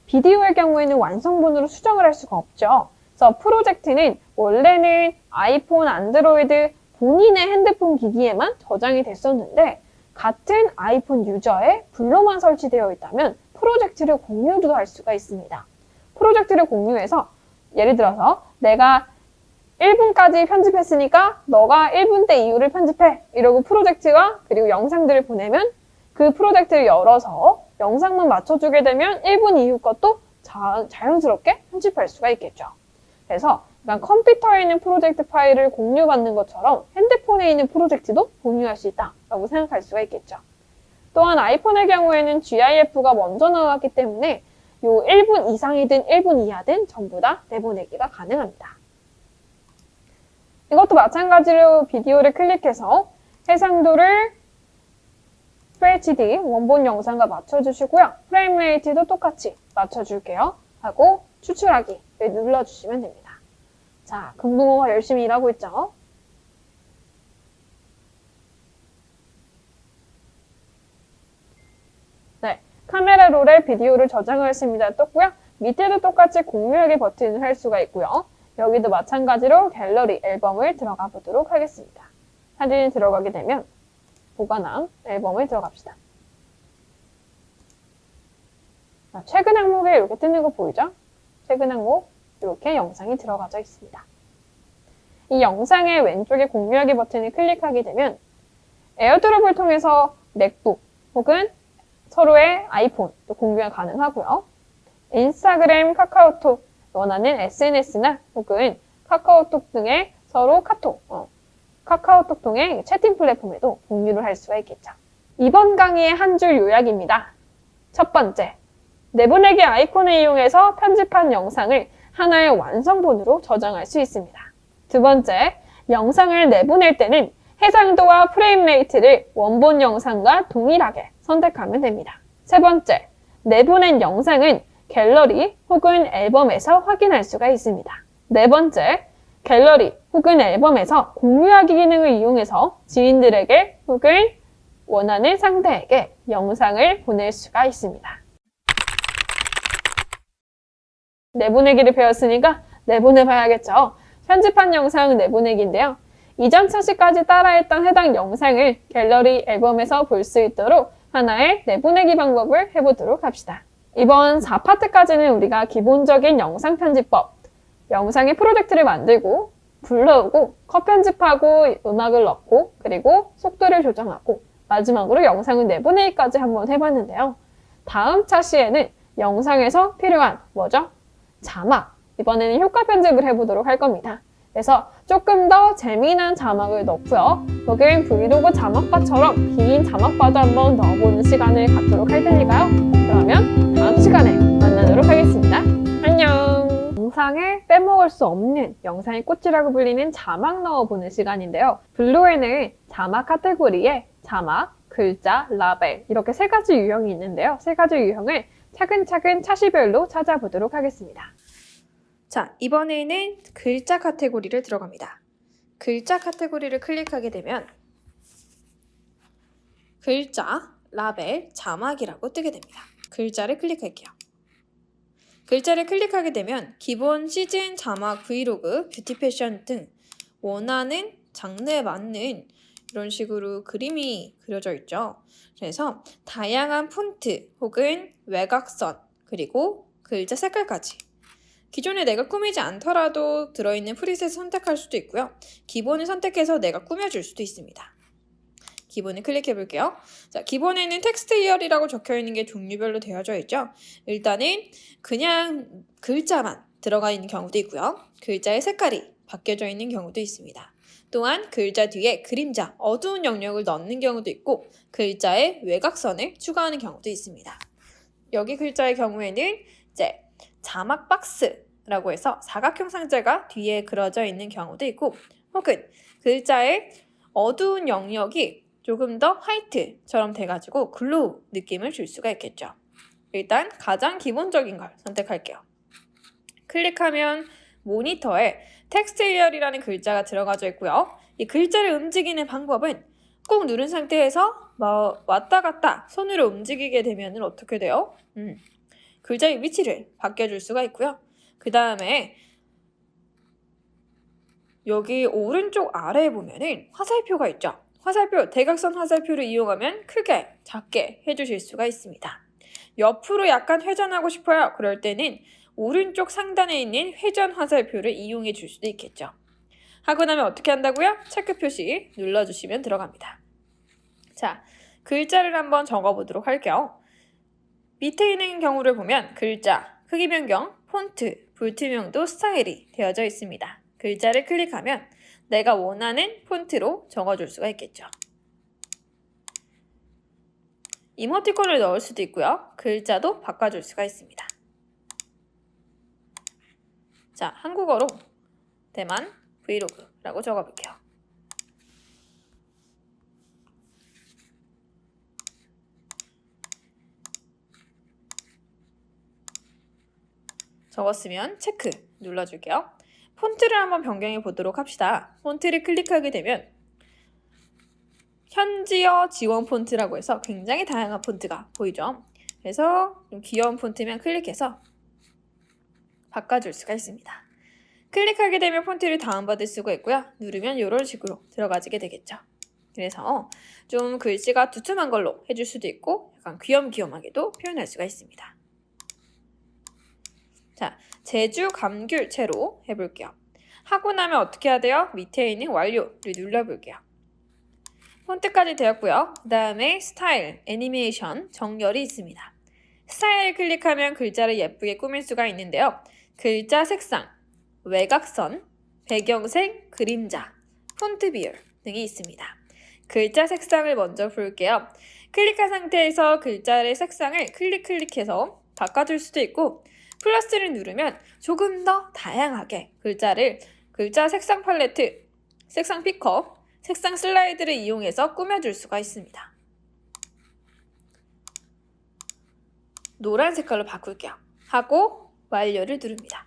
비디오의 경우에는 완성본으로 수정을 할 수가 없죠. 그래서 프로젝트는 원래는 아이폰, 안드로이드 본인의 핸드폰 기기에만 저장이 됐었는데 같은 아이폰 유저의 블루만 설치되어 있다면 프로젝트를 공유도 할 수가 있습니다. 프로젝트를 공유해서 예를 들어서 내가 1분까지 편집했으니까 너가 1분 때 이후를 편집해 이러고 프로젝트와 그리고 영상들을 보내면 그 프로젝트를 열어서 영상만 맞춰주게 되면 1분 이후 것도 자연스럽게 편집할 수가 있겠죠. 그래서 약간 컴퓨터에 있는 프로젝트 파일을 공유받는 것처럼 핸드폰에 있는 프로젝트도 공유할 수 있다라고 생각할 수가 있겠죠. 또한 아이폰의 경우에는 GIF가 먼저 나왔기 때문에 요 1분 이상이든 1분 이하든 전부 다 내보내기가 가능합니다. 이것도 마찬가지로 비디오를 클릭해서 해상도를 FHD 원본 영상과 맞춰주시고요. 프레임 레이트도 똑같이 맞춰줄게요. 하고 추출하기를 눌러주시면 됩니다. 자, 금붕어가 열심히 일하고 있죠? 네, 카메라 롤에 비디오를 저장하였습니다. 떴고요. 밑에도 똑같이 공유하기 버튼을 할 수가 있고요. 여기도 마찬가지로 갤러리 앨범을 들어가 보도록 하겠습니다. 사진이 들어가게 되면 보관함 앨범을 들어갑시다. 자, 최근 항목에 이렇게 뜨는 거 보이죠? 최근 항목 이렇게 영상이 들어가져 있습니다. 이 영상의 왼쪽에 공유하기 버튼을 클릭하게 되면 에어드롭을 통해서 맥북 혹은 서로의 아이폰 또 공유가 가능하고요. 인스타그램, 카카오톡, 원하는 SNS나 혹은 카카오톡 등의 서로 카카오톡 통해 채팅 플랫폼에도 공유를 할 수가 있겠죠. 이번 강의의 한 줄 요약입니다. 첫 번째, 내보내기 아이콘을 이용해서 편집한 영상을 하나의 완성본으로 저장할 수 있습니다. 두 번째, 영상을 내보낼 때는 해상도와 프레임 레이트를 원본 영상과 동일하게 선택하면 됩니다. 세 번째, 내보낸 영상은 갤러리 혹은 앨범에서 확인할 수가 있습니다. 네 번째, 갤러리 혹은 앨범에서 공유하기 기능을 이용해서 지인들에게 혹은 원하는 상대에게 영상을 보낼 수가 있습니다. 내보내기를 배웠으니까 내보내봐야겠죠. 편집한 영상 내보내기인데요. 이전 차시까지 따라했던 해당 영상을 갤러리 앨범에서 볼 수 있도록 하나의 내보내기 방법을 해보도록 합시다. 이번 4파트까지는 우리가 기본적인 영상 편집법, 영상의 프로젝트를 만들고 불러오고 컷 편집하고 음악을 넣고 그리고 속도를 조정하고 마지막으로 영상을 내보내기까지 한번 해봤는데요. 다음 차시에는 영상에서 필요한 뭐죠? 자막. 이번에는 효과 편집을 해보도록 할 겁니다. 그래서 조금 더 재미난 자막을 넣고요. 혹은 브이로그 자막바처럼 긴 자막바도 한번 넣어보는 시간을 갖도록 할 테니까요. 그러면 다음 시간에 만나도록 하겠습니다. 안녕! 영상에 빼먹을 수 없는 영상의 꽃이라고 불리는 자막 넣어보는 시간인데요. 블루에는 자막 카테고리에 자막, 글자, 라벨 이렇게 세 가지 유형이 있는데요. 세 가지 유형을 차근차근 차시별로 찾아보도록 하겠습니다. 자, 이번에는 글자 카테고리를 들어갑니다. 글자 카테고리를 클릭하게 되면 글자, 라벨, 자막이라고 뜨게 됩니다. 글자를 클릭할게요. 글자를 클릭하게 되면 기본 시즌, 자막, 브이로그, 뷰티 패션 등 원하는 장르에 맞는 이런 식으로 그림이 그려져 있죠. 그래서 다양한 폰트 혹은 외곽선 그리고 글자 색깔까지 기존에 내가 꾸미지 않더라도 들어있는 프리셋을 선택할 수도 있고요. 기본을 선택해서 내가 꾸며줄 수도 있습니다. 기본을 클릭해 볼게요. 자, 기본에는 텍스트 이어리라고 적혀 있는 게 종류별로 되어져 있죠. 일단은 그냥 글자만 들어가 있는 경우도 있고요. 글자의 색깔이 바뀌어져 있는 경우도 있습니다. 또한 글자 뒤에 그림자, 어두운 영역을 넣는 경우도 있고 글자의 외곽선을 추가하는 경우도 있습니다. 여기 글자의 경우에는 이제 자막 박스라고 해서 사각형 상자가 뒤에 그려져 있는 경우도 있고 혹은 글자의 어두운 영역이 조금 더 화이트처럼 돼가지고 글로우 느낌을 줄 수가 있겠죠. 일단 가장 기본적인 걸 선택할게요. 클릭하면 모니터에 텍스트 이어리라는 글자가 들어가져 있고요. 이 글자를 움직이는 방법은 꾹 누른 상태에서 왔다 갔다 손으로 움직이게 되면 어떻게 돼요? 글자의 위치를 바꿔줄 수가 있고요. 그 다음에 여기 오른쪽 아래에 보면은 화살표가 있죠. 화살표, 대각선 화살표를 이용하면 크게, 작게 해주실 수가 있습니다. 옆으로 약간 회전하고 싶어요. 그럴 때는 오른쪽 상단에 있는 회전 화살표를 이용해 줄 수도 있겠죠. 하고 나면 어떻게 한다고요? 체크 표시 눌러주시면 들어갑니다. 자, 글자를 한번 적어보도록 할게요. 밑에 있는 경우를 보면 글자, 크기 변경, 폰트, 불투명도, 스타일이 되어져 있습니다. 글자를 클릭하면 내가 원하는 폰트로 적어줄 수가 있겠죠. 이모티콘을 넣을 수도 있고요. 글자도 바꿔줄 수가 있습니다. 자, 한국어로 대만 브이로그라고 적어볼게요. 적었으면 체크 눌러줄게요. 폰트를 한번 변경해 보도록 합시다. 폰트를 클릭하게 되면 현지어 지원 폰트라고 해서 굉장히 다양한 폰트가 보이죠. 그래서 좀 귀여운 폰트면 클릭해서 바꿔줄 수가 있습니다. 클릭하게 되면 폰트를 다운받을 수가 있고요. 누르면 이런 식으로 들어가지게 되겠죠. 그래서 좀 글씨가 두툼한 걸로 해줄 수도 있고 약간 귀염귀염하게도 표현할 수가 있습니다. 자, 제주 감귤채로 해볼게요. 하고 나면 어떻게 해야 돼요? 밑에 있는 완료를 눌러볼게요. 폰트까지 되었고요. 그 다음에 스타일, 애니메이션, 정렬이 있습니다. 스타일을 클릭하면 글자를 예쁘게 꾸밀 수가 있는데요. 글자 색상, 외곽선, 배경색, 그림자, 폰트 비율 등이 있습니다. 글자 색상을 먼저 볼게요. 클릭한 상태에서 글자의 색상을 클릭해서 바꿔줄 수도 있고 플러스를 누르면 조금 더 다양하게 글자 색상 팔레트, 색상 픽업, 색상 슬라이드를 이용해서 꾸며줄 수가 있습니다. 노란 색깔로 바꿀게요. 하고 완료를 누릅니다.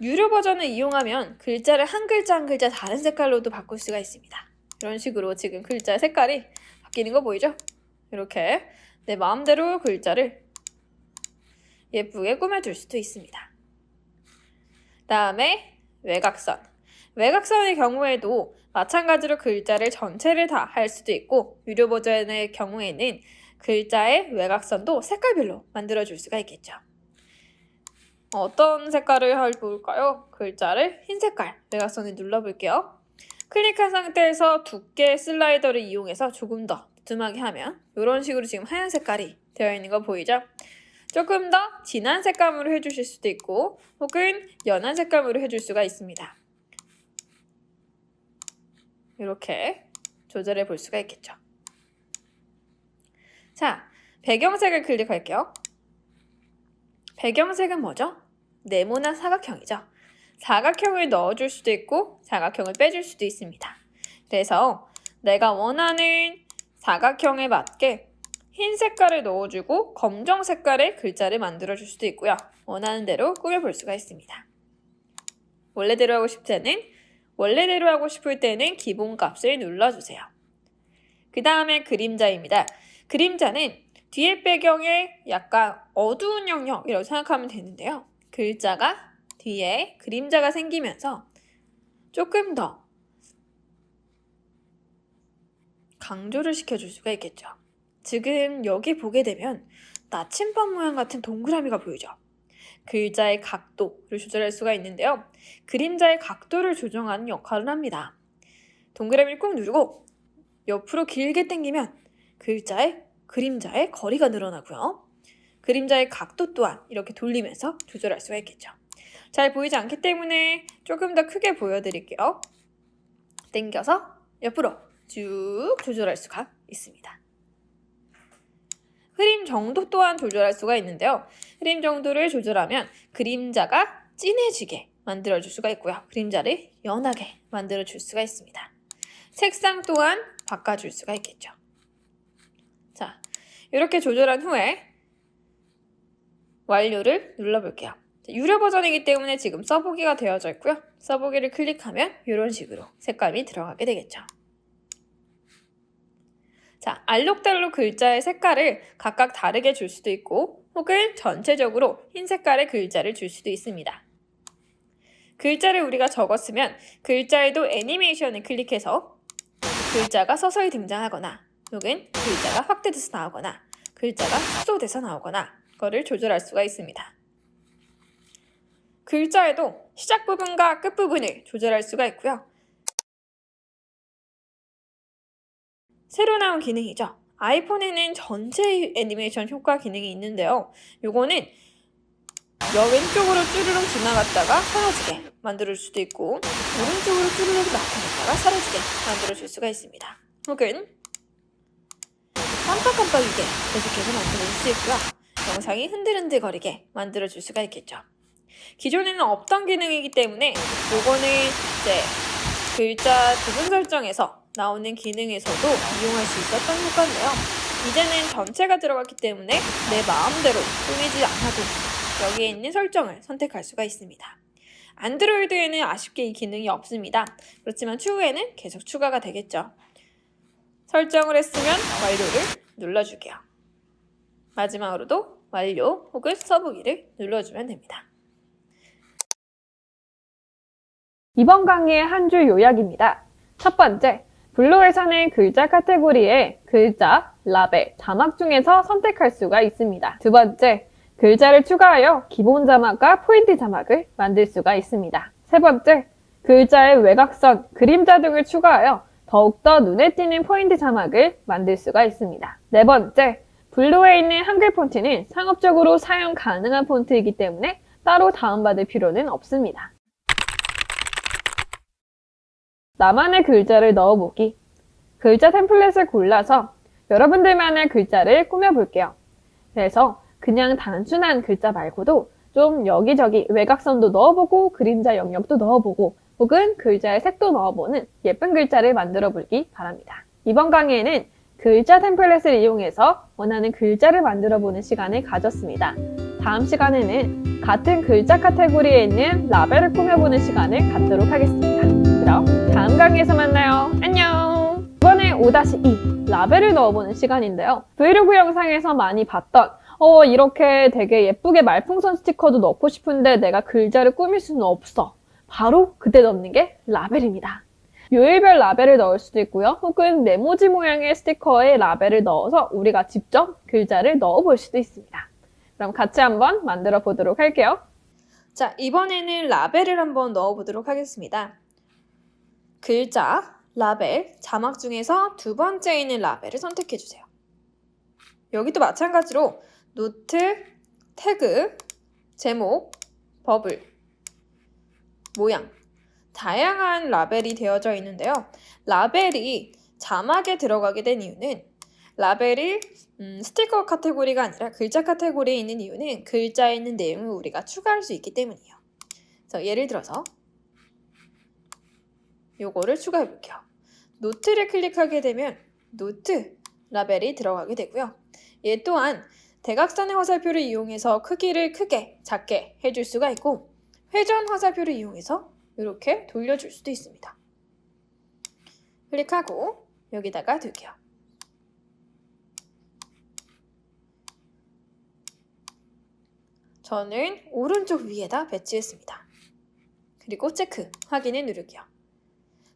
유료 버전을 이용하면 글자를 한 글자 한 글자 다른 색깔로도 바꿀 수가 있습니다. 이런 식으로 지금 글자 색깔이 바뀌는 거 보이죠? 이렇게 내 마음대로 글자를 예쁘게 꾸며줄 수도 있습니다. 다음에 외곽선. 외곽선의 경우에도 마찬가지로 글자를 전체를 다 할 수도 있고 유료 버전의 경우에는 글자의 외곽선도 색깔별로 만들어줄 수가 있겠죠. 어떤 색깔을 해볼까요? 글자를 흰 색깔 외곽선을 눌러볼게요. 클릭한 상태에서 두께 슬라이더를 이용해서 조금 더 두툼하게 하면 이런 식으로 지금 하얀 색깔이 되어 있는 거 보이죠? 조금 더 진한 색감으로 해주실 수도 있고 혹은 연한 색감으로 해줄 수가 있습니다. 이렇게 조절해 볼 수가 있겠죠. 자, 배경색을 클릭할게요. 배경색은 뭐죠? 네모난 사각형이죠. 사각형을 넣어줄 수도 있고 사각형을 빼줄 수도 있습니다. 그래서 내가 원하는 사각형에 맞게 흰 색깔을 넣어주고 검정 색깔의 글자를 만들어줄 수도 있고요. 원하는 대로 꾸며볼 수가 있습니다. 원래대로 하고 싶을 때는 기본값을 눌러주세요. 그 다음에 그림자입니다. 그림자는 뒤에 배경에 약간 어두운 영역이라고 생각하면 되는데요. 글자가 뒤에 그림자가 생기면서 조금 더 강조를 시켜줄 수가 있겠죠. 지금 여기 보게 되면 나침반 모양 같은 동그라미가 보이죠. 글자의 각도를 조절할 수가 있는데요. 그림자의 각도를 조정하는 역할을 합니다. 동그라미를 꾹 누르고 옆으로 길게 당기면 그림자의 거리가 늘어나고요. 그림자의 각도 또한 이렇게 돌리면서 조절할 수가 있겠죠. 잘 보이지 않기 때문에 조금 더 크게 보여드릴게요. 당겨서 옆으로 쭉 조절할 수가 있습니다. 흐림 정도 또한 조절할 수가 있는데요. 흐림 정도를 조절하면 그림자가 진해지게 만들어줄 수가 있고요. 그림자를 연하게 만들어줄 수가 있습니다. 색상 또한 바꿔줄 수가 있겠죠. 자, 이렇게 조절한 후에 완료를 눌러볼게요. 유료 버전이기 때문에 지금 써보기가 되어져 있고요. 써보기를 클릭하면 이런 식으로 색감이 들어가게 되겠죠. 자, 알록달록 글자의 색깔을 각각 다르게 줄 수도 있고 혹은 전체적으로 흰 색깔의 글자를 줄 수도 있습니다. 글자를 우리가 적었으면 글자에도 애니메이션을 클릭해서 글자가 서서히 등장하거나 혹은 글자가 확대돼서 나오거나 글자가 축소돼서 나오거나 그거를 조절할 수가 있습니다. 글자에도 시작 부분과 끝 부분을 조절할 수가 있고요. 새로 나온 기능이죠. 아이폰에는 전체 애니메이션 효과 기능이 있는데요. 요거는 왼쪽으로 쭈르륵 지나갔다가 사라지게 만들어줄 수도 있고 오른쪽으로 쭈르륵 나타났다가 사라지게 만들어줄 수가 있습니다. 혹은 깜빡깜빡이게 계속해서 만들어줄 수 있고요. 영상이 흔들흔들거리게 만들어줄 수가 있겠죠. 기존에는 없던 기능이기 때문에 요거는 이제 글자 부분 설정에서 나오는 기능에서도 이용할 수 있었던 효과인데요. 이제는 전체가 들어갔기 때문에 내 마음대로 꾸미지 않아도 여기에 있는 설정을 선택할 수가 있습니다. 안드로이드에는 아쉽게 이 기능이 없습니다. 그렇지만 추후에는 계속 추가가 되겠죠. 설정을 했으면 완료를 눌러줄게요. 마지막으로도 완료 혹은 써보기를 눌러주면 됩니다. 이번 강의의 한 줄 요약입니다. 첫 번째, 블로에서는 글자 카테고리에 글자, 라벨, 자막 중에서 선택할 수가 있습니다. 두 번째, 글자를 추가하여 기본 자막과 포인트 자막을 만들 수가 있습니다. 세 번째, 글자의 외곽선, 그림자 등을 추가하여 더욱더 눈에 띄는 포인트 자막을 만들 수가 있습니다. 네 번째, 블로에 있는 한글 폰트는 상업적으로 사용 가능한 폰트이기 때문에 따로 다운받을 필요는 없습니다. 나만의 글자를 넣어보기. 글자 템플릿을 골라서 여러분들만의 글자를 꾸며볼게요. 그래서 그냥 단순한 글자 말고도 좀 여기저기 외곽선도 넣어보고 그림자 영역도 넣어보고 혹은 글자의 색도 넣어보는 예쁜 글자를 만들어 보기 바랍니다. 이번 강의에는 글자 템플릿을 이용해서 원하는 글자를 만들어 보는 시간을 가졌습니다. 다음 시간에는 같은 글자 카테고리에 있는 라벨을 꾸며보는 시간을 갖도록 하겠습니다. 그럼 다음 강의에서 만나요. 안녕! 이번에 5-2 라벨을 넣어보는 시간인데요. 브이로그 영상에서 많이 봤던 이렇게 되게 예쁘게 말풍선 스티커도 넣고 싶은데 내가 글자를 꾸밀 수는 없어. 바로 그때 넣는 게 라벨입니다. 요일별 라벨을 넣을 수도 있고요. 혹은 메모지 모양의 스티커에 라벨을 넣어서 우리가 직접 글자를 넣어볼 수도 있습니다. 그럼 같이 한번 만들어 보도록 할게요. 자, 이번에는 라벨을 한번 넣어보도록 하겠습니다. 글자, 라벨, 자막 중에서 두 번째 있는 라벨을 선택해주세요. 여기도 마찬가지로 노트, 태그, 제목, 버블, 모양 다양한 라벨이 되어져 있는데요. 라벨이 자막에 들어가게 된 이유는 라벨이 스티커 카테고리가 아니라 글자 카테고리에 있는 이유는 글자에 있는 내용을 우리가 추가할 수 있기 때문이에요. 그래서 예를 들어서 요거를 추가해 볼게요. 노트를 클릭하게 되면 노트 라벨이 들어가게 되고요. 얘 또한 대각선의 화살표를 이용해서 크기를 크게, 작게 해줄 수가 있고 회전 화살표를 이용해서 이렇게 돌려줄 수도 있습니다. 클릭하고 여기다가 두게요. 저는 오른쪽 위에다 배치했습니다. 그리고 체크, 확인을 누르게요.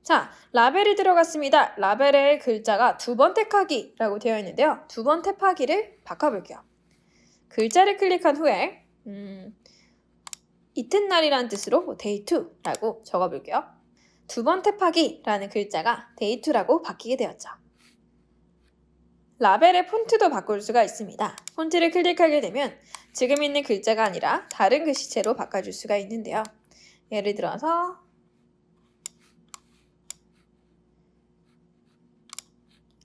자, 라벨이 들어갔습니다. 라벨의 글자가 두 번 탭하기라고 되어 있는데요. 두 번 탭하기를 바꿔볼게요. 글자를 클릭한 후에 이튿날이라는 뜻으로 day2라고 적어볼게요. 두 번 탭하기라는 글자가 day2라고 바뀌게 되었죠. 라벨의 폰트도 바꿀 수가 있습니다. 폰트를 클릭하게 되면 지금 있는 글자가 아니라 다른 글씨체로 바꿔줄 수가 있는데요. 예를 들어서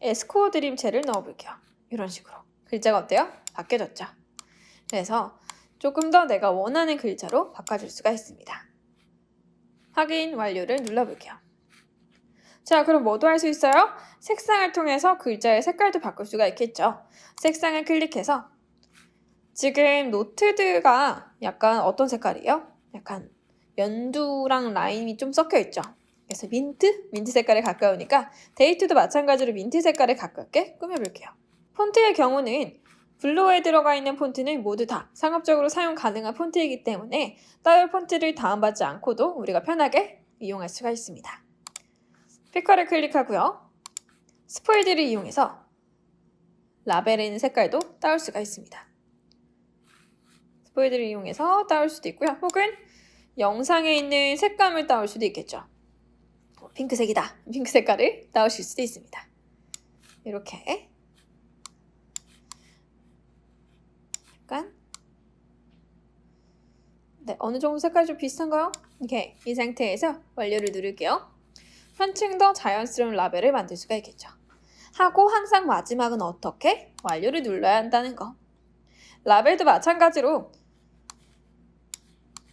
에스코어 드림체를 넣어볼게요. 이런 식으로. 글자가 어때요? 바뀌어졌죠? 그래서 조금 더 내가 원하는 글자로 바꿔줄 수가 있습니다. 확인 완료를 눌러볼게요. 자, 그럼 뭐도 할 수 있어요? 색상을 통해서 글자의 색깔도 바꿀 수가 있겠죠. 색상을 클릭해서 지금 노트드가 약간 어떤 색깔이에요? 약간 연두랑 라인이 좀 섞여 있죠. 그래서 민트 색깔에 가까우니까 데이트도 마찬가지로 민트 색깔에 가깝게 꾸며볼게요. 폰트의 경우는 블로에 들어가 있는 폰트는 모두 다 상업적으로 사용 가능한 폰트이기 때문에 따로 폰트를 다운받지 않고도 우리가 편하게 이용할 수가 있습니다. 피커를 클릭하고요. 스포이드를 이용해서 라벨에 있는 색깔도 따올 수가 있습니다. 스포이드를 이용해서 따올 수도 있고요. 혹은 영상에 있는 색감을 따올 수도 있겠죠. 핑크색이다. 핑크 색깔을 따오실 수도 있습니다. 이렇게 약간 네, 어느 정도 색깔이 좀 비슷한가요? 오케이, 이 상태에서 완료를 누를게요. 한층 더 자연스러운 라벨을 만들 수가 있겠죠. 하고 항상 마지막은 어떻게? 완료를 눌러야 한다는 거. 라벨도 마찬가지로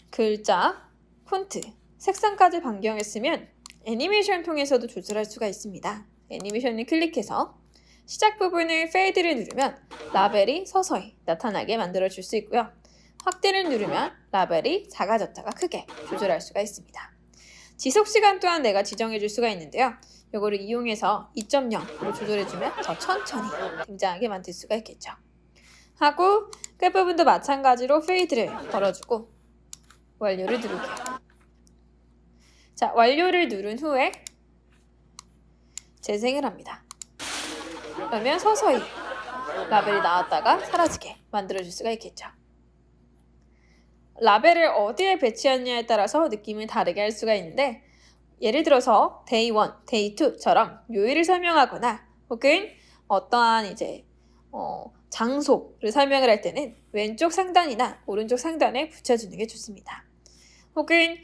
글자, 폰트, 색상까지 변경했으면 애니메이션 통해서도 조절할 수가 있습니다. 애니메이션을 클릭해서 시작 부분을 페이드를 누르면 라벨이 서서히 나타나게 만들어줄 수 있고요. 확대를 누르면 라벨이 작아졌다가 크게 조절할 수가 있습니다. 지속시간 또한 내가 지정해줄 수가 있는데요. 이거를 이용해서 2.0으로 조절해주면 더 천천히 등장하게 만들 수가 있겠죠. 하고 끝부분도 마찬가지로 페이드를 걸어주고 완료를 누르게요. 자, 완료를 누른 후에 재생을 합니다. 그러면 서서히 라벨이 나왔다가 사라지게 만들어줄 수가 있겠죠. 라벨을 어디에 배치하느냐에 따라서 느낌을 다르게 할 수가 있는데 예를 들어서 day 1, day 2처럼 요일을 설명하거나 혹은 어떠한 이제 장소를 설명을 할 때는 왼쪽 상단이나 오른쪽 상단에 붙여주는 게 좋습니다. 혹은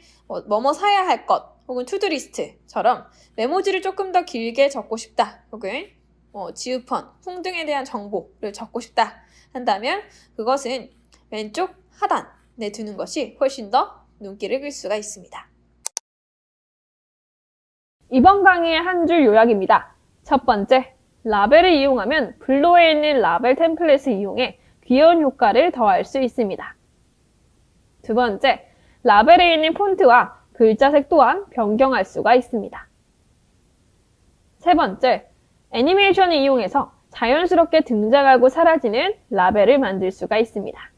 뭐뭐 사야 할 것 혹은 투두리스트처럼 메모지를 조금 더 길게 적고 싶다 혹은 지우펀, 풍등에 대한 정보를 적고 싶다 한다면 그것은 왼쪽 하단에 두는 것이 훨씬 더 눈길을 끌 수가 있습니다. 이번 강의의 한 줄 요약입니다. 첫 번째, 라벨을 이용하면 블로에 있는 라벨 템플릿을 이용해 귀여운 효과를 더할 수 있습니다. 두 번째, 라벨에 있는 폰트와 글자색 또한 변경할 수가 있습니다. 세 번째, 애니메이션을 이용해서 자연스럽게 등장하고 사라지는 라벨을 만들 수가 있습니다.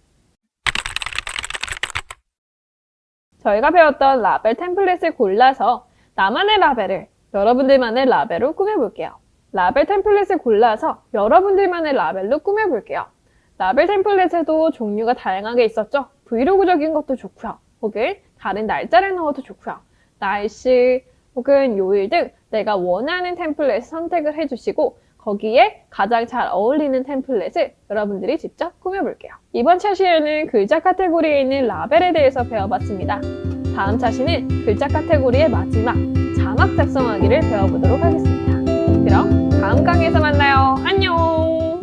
저희가 배웠던 라벨 템플릿을 골라서 나만의 라벨을 여러분들만의 라벨로 꾸며볼게요. 라벨 템플릿을 골라서 여러분들만의 라벨로 꾸며볼게요. 라벨 템플릿에도 종류가 다양하게 있었죠. 브이로그적인 것도 좋고요. 혹은 다른 날짜를 넣어도 좋고요. 날씨 혹은 요일 등 내가 원하는 템플릿 선택을 해주시고 거기에 가장 잘 어울리는 템플릿을 여러분들이 직접 꾸며볼게요. 이번 차시에는 글자 카테고리에 있는 라벨에 대해서 배워봤습니다. 다음 차시는 글자 카테고리의 마지막 자막 작성하기를 배워보도록 하겠습니다. 그럼 다음 강의에서 만나요. 안녕!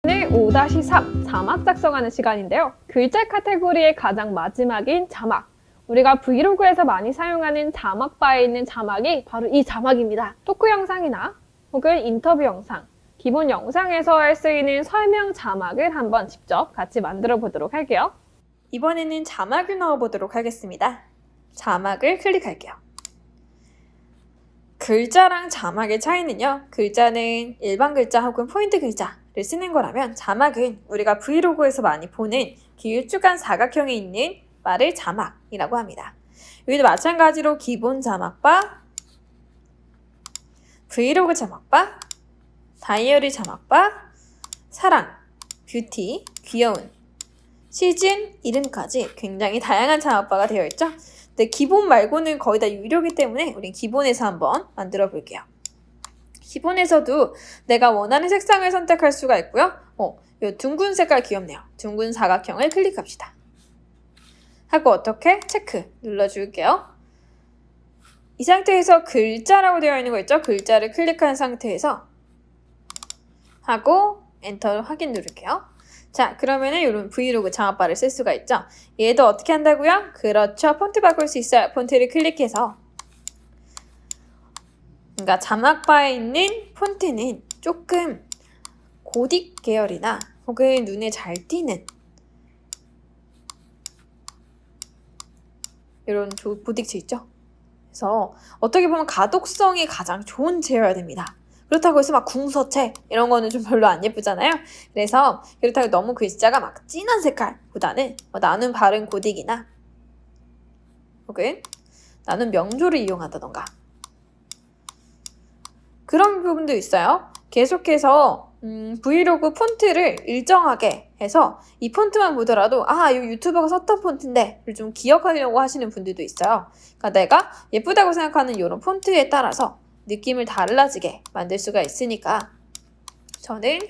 오늘 5-3 자막 작성하는 시간인데요. 글자 카테고리의 가장 마지막인 자막. 우리가 브이로그에서 많이 사용하는 자막바에 있는 자막이 바로 이 자막입니다. 토크 영상이나 혹은 인터뷰 영상, 기본 영상에서 쓰이는 설명 자막을 한번 직접 같이 만들어 보도록 할게요. 이번에는 자막을 넣어보도록 하겠습니다. 자막을 클릭할게요. 글자랑 자막의 차이는요. 글자는 일반 글자 혹은 포인트 글자를 쓰는 거라면 자막은 우리가 브이로그에서 많이 보는 길쭉한 사각형이 있는 바를 자막이라고 합니다. 여기도 마찬가지로 기본 자막바, 브이로그 자막바, 다이어리 자막바, 사랑, 뷰티, 귀여운, 시즌, 이름까지 굉장히 다양한 자막바가 되어 있죠. 근데 기본 말고는 거의 다 유료이기 때문에 우린 기본에서 한번 만들어 볼게요. 기본에서도 내가 원하는 색상을 선택할 수가 있고요. 이 둥근 색깔 귀엽네요. 둥근 사각형을 클릭합시다. 하고 어떻게? 체크 눌러줄게요. 이 상태에서 글자라고 되어 있는 거 있죠? 글자를 클릭한 상태에서 하고 엔터 확인 누를게요. 자, 그러면은 이런 브이로그 자막바를 쓸 수가 있죠. 얘도 어떻게 한다고요? 그렇죠. 폰트 바꿀 수 있어요. 폰트를 클릭해서 그러니까 자막바에 있는 폰트는 조금 고딕 계열이나 혹은 눈에 잘 띄는 이런 고딕체 있죠. 그래서 어떻게 보면 가독성이 가장 좋은 제어야 됩니다. 그렇다고 해서 막 궁서체 이런 거는 좀 별로 안 예쁘잖아요. 그래서 그렇다고 너무 글자가 막 진한 색깔보다는 나눈 바른 고딕이나 혹은 나눈 명조를 이용한다던가 그런 부분도 있어요. 계속해서 브이로그 폰트를 일정하게 해서 이 폰트만 보더라도 이 유튜버가 썼던 폰트인데를 좀 기억하려고 하시는 분들도 있어요. 그러니까 내가 예쁘다고 생각하는 이런 폰트에 따라서 느낌을 달라지게 만들 수가 있으니까 저는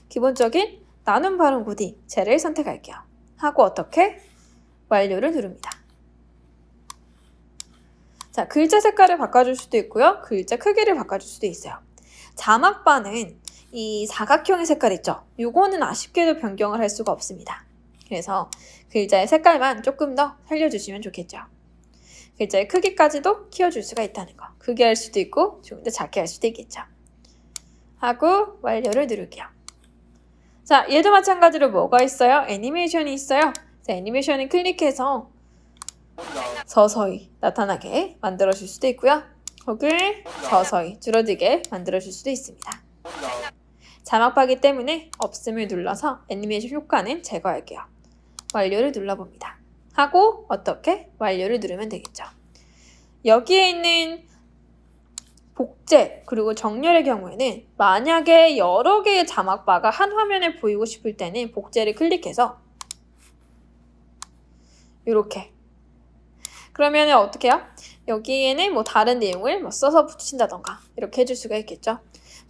기본적인 나눈 바른 고딕체를 선택할게요. 하고 어떻게? 완료를 누릅니다. 자, 글자 색깔을 바꿔줄 수도 있고요. 글자 크기를 바꿔줄 수도 있어요. 자막바는 이 사각형의 색깔 있죠? 요거는 아쉽게도 변경을 할 수가 없습니다. 그래서 글자의 색깔만 조금 더 살려주시면 좋겠죠. 글자의 크기까지도 키워줄 수가 있다는 거. 크게 할 수도 있고 조금 더 작게 할 수도 있겠죠. 하고 완료를 누를게요. 자, 얘도 마찬가지로 뭐가 있어요? 애니메이션이 있어요. 자, 애니메이션을 클릭해서 서서히 나타나게 만들어줄 수도 있고요. 혹은 서서히 줄어들게 만들어줄 수도 있습니다. 자막바기 때문에 없음을 눌러서 애니메이션 효과는 제거할게요. 완료를 눌러봅니다. 하고 어떻게? 완료를 누르면 되겠죠. 여기에 있는 복제 그리고 정렬의 경우에는 만약에 여러 개의 자막바가 한 화면에 보이고 싶을 때는 복제를 클릭해서 이렇게 그러면 어떻게 해요? 여기에는 뭐 다른 내용을 써서 붙인다던가 이렇게 해줄 수가 있겠죠.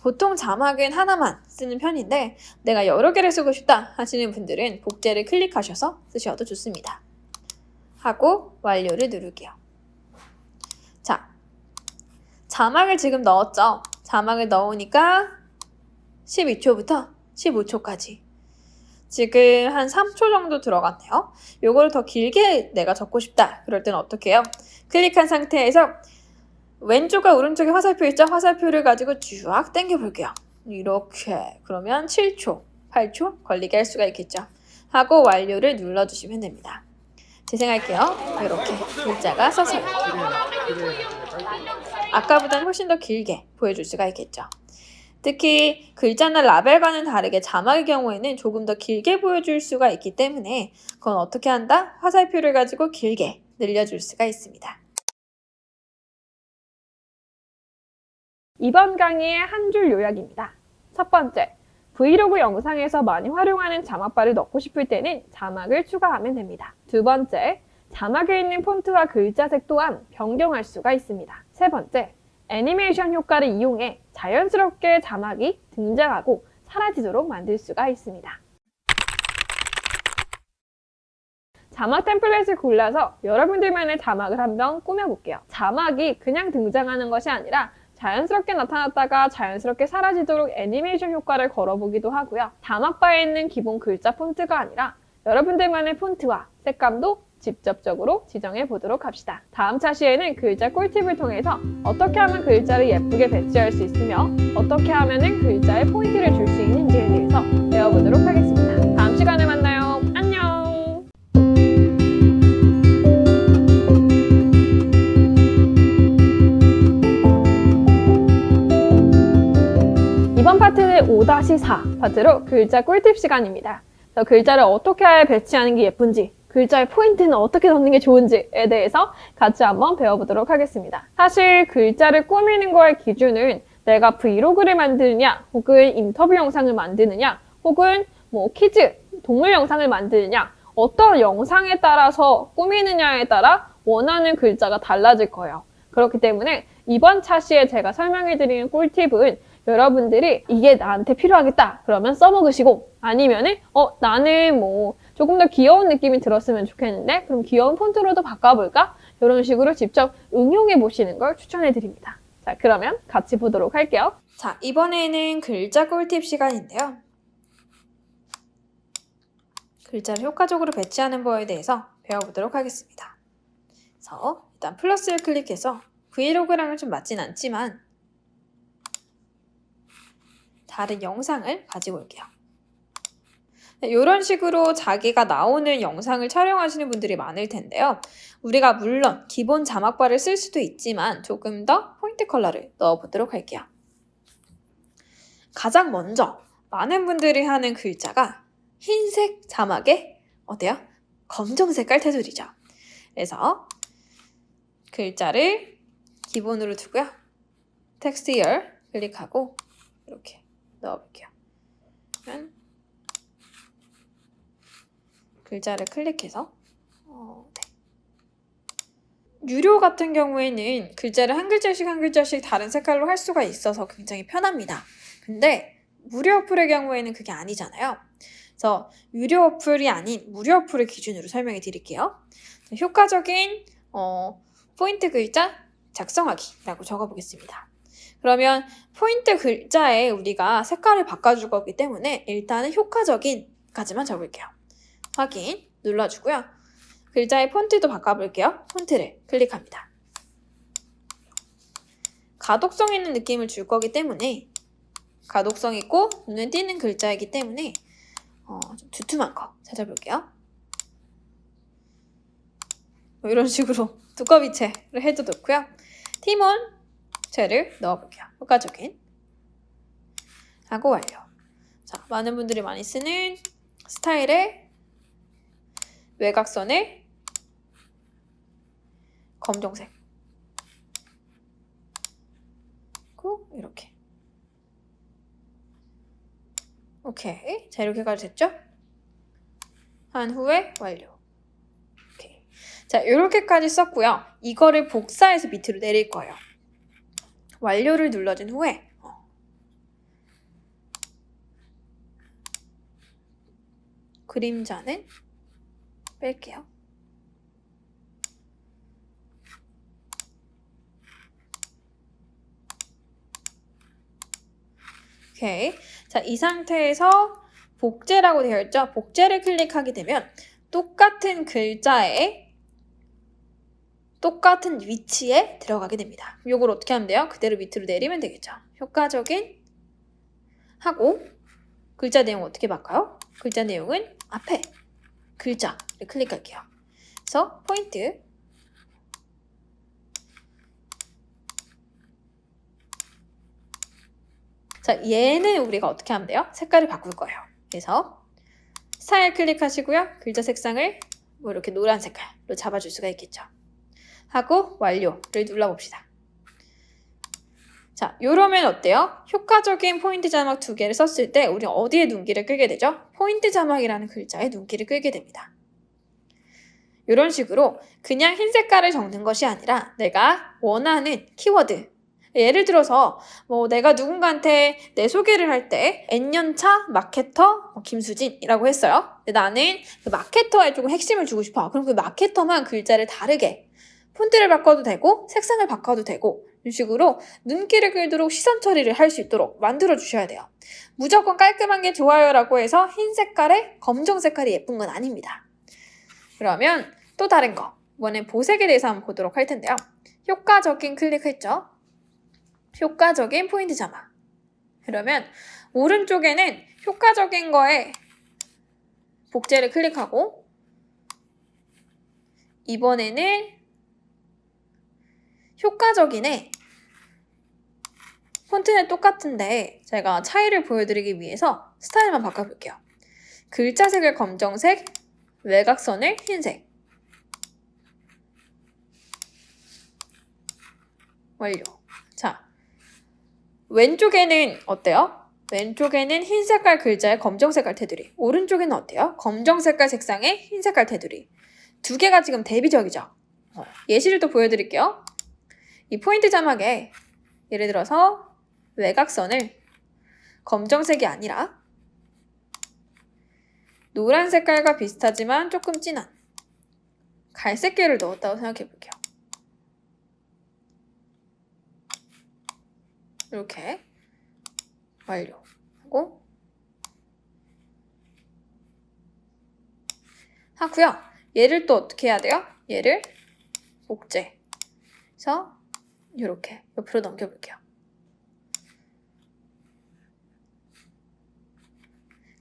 보통 자막은 하나만 쓰는 편인데 내가 여러 개를 쓰고 싶다 하시는 분들은 복제를 클릭하셔서 쓰셔도 좋습니다. 하고 완료를 누를게요. 자, 자막을 지금 넣었죠. 자막을 넣으니까 12초부터 15초까지 지금 한 3초 정도 들어갔네요. 요거를 더 길게 내가 적고 싶다. 그럴 때는 어떻게 해요? 클릭한 상태에서 왼쪽과 오른쪽에 화살표 있죠? 화살표를 가지고 쭉 당겨 볼게요. 이렇게 그러면 7초, 8초 걸리게 할 수가 있겠죠. 하고 완료를 눌러주시면 됩니다. 재생할게요. 이렇게 글자가 서서히 아까보다는 훨씬 더 길게 보여줄 수가 있겠죠. 특히 글자나 라벨과는 다르게 자막의 경우에는 조금 더 길게 보여줄 수가 있기 때문에 그건 어떻게 한다? 화살표를 가지고 길게 늘려줄 수가 있습니다. 이번 강의의 한 줄 요약입니다. 첫 번째, 브이로그 영상에서 많이 활용하는 자막바를 넣고 싶을 때는 자막을 추가하면 됩니다. 두 번째, 자막에 있는 폰트와 글자색 또한 변경할 수가 있습니다. 세 번째, 애니메이션 효과를 이용해 자연스럽게 자막이 등장하고 사라지도록 만들 수가 있습니다. 자막 템플릿을 골라서 여러분들만의 자막을 한번 꾸며볼게요. 자막이 그냥 등장하는 것이 아니라 자연스럽게 나타났다가 자연스럽게 사라지도록 애니메이션 효과를 걸어보기도 하고요. 자막바에 있는 기본 글자 폰트가 아니라 여러분들만의 폰트와 색감도 직접적으로 지정해 보도록 합시다. 다음 차시에는 글자 꿀팁을 통해서 어떻게 하면 글자를 예쁘게 배치할 수 있으며 어떻게 하면 글자에 포인트를 줄 수 있는지에 대해서 배워보도록 하겠습니다. 다음 시간에 만나요. 안녕! 이번 파트는 5-4 파트로 글자 꿀팁 시간입니다. 글자를 어떻게 배치하는 게 예쁜지, 글자의 포인트는 어떻게 넣는 게 좋은지에 대해서 같이 한번 배워보도록 하겠습니다. 사실 글자를 꾸미는 거의 기준은 내가 브이로그를 만드느냐, 혹은 인터뷰 영상을 만드느냐, 혹은 뭐 퀴즈, 동물 영상을 만드느냐, 어떤 영상에 따라서 꾸미느냐에 따라 원하는 글자가 달라질 거예요. 그렇기 때문에 이번 차시에 제가 설명해드리는 꿀팁은 여러분들이 이게 나한테 필요하겠다 그러면 써먹으시고, 아니면은 나는 뭐 조금 더 귀여운 느낌이 들었으면 좋겠는데 그럼 귀여운 폰트로도 바꿔볼까? 이런 식으로 직접 응용해 보시는 걸 추천해 드립니다. 자, 그러면 같이 보도록 할게요. 자, 이번에는 글자 꿀팁 시간인데요. 글자를 효과적으로 배치하는 법에 대해서 배워보도록 하겠습니다. 그래서 일단 플러스를 클릭해서 브이로그랑은 좀 맞진 않지만 다른 영상을 가지고 올게요. 이런 식으로 자기가 나오는 영상을 촬영하시는 분들이 많을 텐데요. 우리가 물론 기본 자막바를 쓸 수도 있지만 조금 더 포인트 컬러를 넣어보도록 할게요. 가장 먼저 많은 분들이 하는 글자가 흰색 자막에 어때요? 검정 색깔 테두리죠. 그래서 글자를 기본으로 두고요. 텍스트 here 클릭하고 이렇게 넣어볼게요. 그러면 글자를 클릭해서 유료 같은 경우에는 글자를 한 글자씩 다른 색깔로 할 수가 있어서 굉장히 편합니다. 근데 무료 어플의 경우에는 그게 아니잖아요. 그래서 유료 어플이 아닌 무료 어플을 기준으로 설명해 드릴게요. 효과적인 포인트 글자 작성하기라고 적어보겠습니다. 그러면 포인트 글자에 우리가 색깔을 바꿔줄 거기 때문에 일단은 효과적인까지만 적을게요. 확인 눌러주고요. 글자의 폰트도 바꿔볼게요. 폰트를 클릭합니다. 가독성 있는 느낌을 줄 거기 때문에 가독성 있고 눈에 띄는 글자이기 때문에 좀 두툼한 거 찾아볼게요. 이런 식으로 두꺼비체를 해도 좋고요. 티몬 채를 넣어볼게요. 효과적인 하고 완료. 자, 많은 분들이 많이 쓰는 스타일의 외곽선을 검정색 그리고 이렇게 오케이. 자, 이렇게까지 됐죠? 한 후에 완료. 오케이. 자, 이렇게까지 썼고요. 이거를 복사해서 밑으로 내릴 거예요. 완료를 눌러준 후에 그림자는 뺄게요. 오케이. 자, 이 상태에서 복제라고 되어 있죠? 복제를 클릭하게 되면 똑같은 글자에 똑같은 위치에 들어가게 됩니다. 이걸 어떻게 하면 돼요? 그대로 밑으로 내리면 되겠죠. 효과적인 하고 글자 내용 어떻게 바꿔요? 글자 내용은 앞에 글자를 클릭할게요. 그래서 포인트 자, 얘는 우리가 어떻게 하면 돼요? 색깔을 바꿀 거예요. 그래서 스타일 클릭하시고요. 글자 색상을 뭐 이렇게 노란 색깔로 잡아줄 수가 있겠죠. 하고 완료를 눌러봅시다. 자, 요러면 어때요? 효과적인 포인트 자막 2개를 썼을 때 우리 어디에 눈길을 끌게 되죠? 포인트 자막이라는 글자에 눈길을 끌게 됩니다. 이런 식으로 그냥 흰 색깔을 적는 것이 아니라 내가 원하는 키워드 예를 들어서 뭐 내가 누군가한테 내 소개를 할 때 N년차 마케터 김수진이라고 했어요. 근데 나는 그 마케터에 조금 핵심을 주고 싶어. 그럼 그 마케터만 글자를 다르게 폰트를 바꿔도 되고 색상을 바꿔도 되고 이런 식으로 눈길을 끌도록 시선 처리를 할 수 있도록 만들어 주셔야 돼요. 무조건 깔끔한 게 좋아요라고 해서 흰 색깔에 검정 색깔이 예쁜 건 아닙니다. 그러면 또 다른 거. 이번엔 보색에 대해서 한번 보도록 할 텐데요. 효과적인 클릭했죠? 효과적인 포인트 자막. 그러면 오른쪽에는 효과적인 거에 복제를 클릭하고 이번에는 효과적인에 폰트는 똑같은데 제가 차이를 보여드리기 위해서 스타일만 바꿔볼게요. 글자색을 검정색, 외곽선을 흰색. 완료. 자, 왼쪽에는 어때요? 왼쪽에는 흰 색깔 글자에 검정 색깔 테두리. 오른쪽에는 어때요? 검정 색깔 색상에 흰 색깔 테두리. 두 개가 지금 대비적이죠? 예시를 또 보여드릴게요. 이 포인트 자막에 예를 들어서 외곽선을 검정색이 아니라 노란 색깔과 비슷하지만 조금 진한 갈색계를 넣었다고 생각해 볼게요. 이렇게 완료하고 하고요. 얘를 또 어떻게 해야 돼요? 얘를 복제해서 이렇게 옆으로 넘겨볼게요.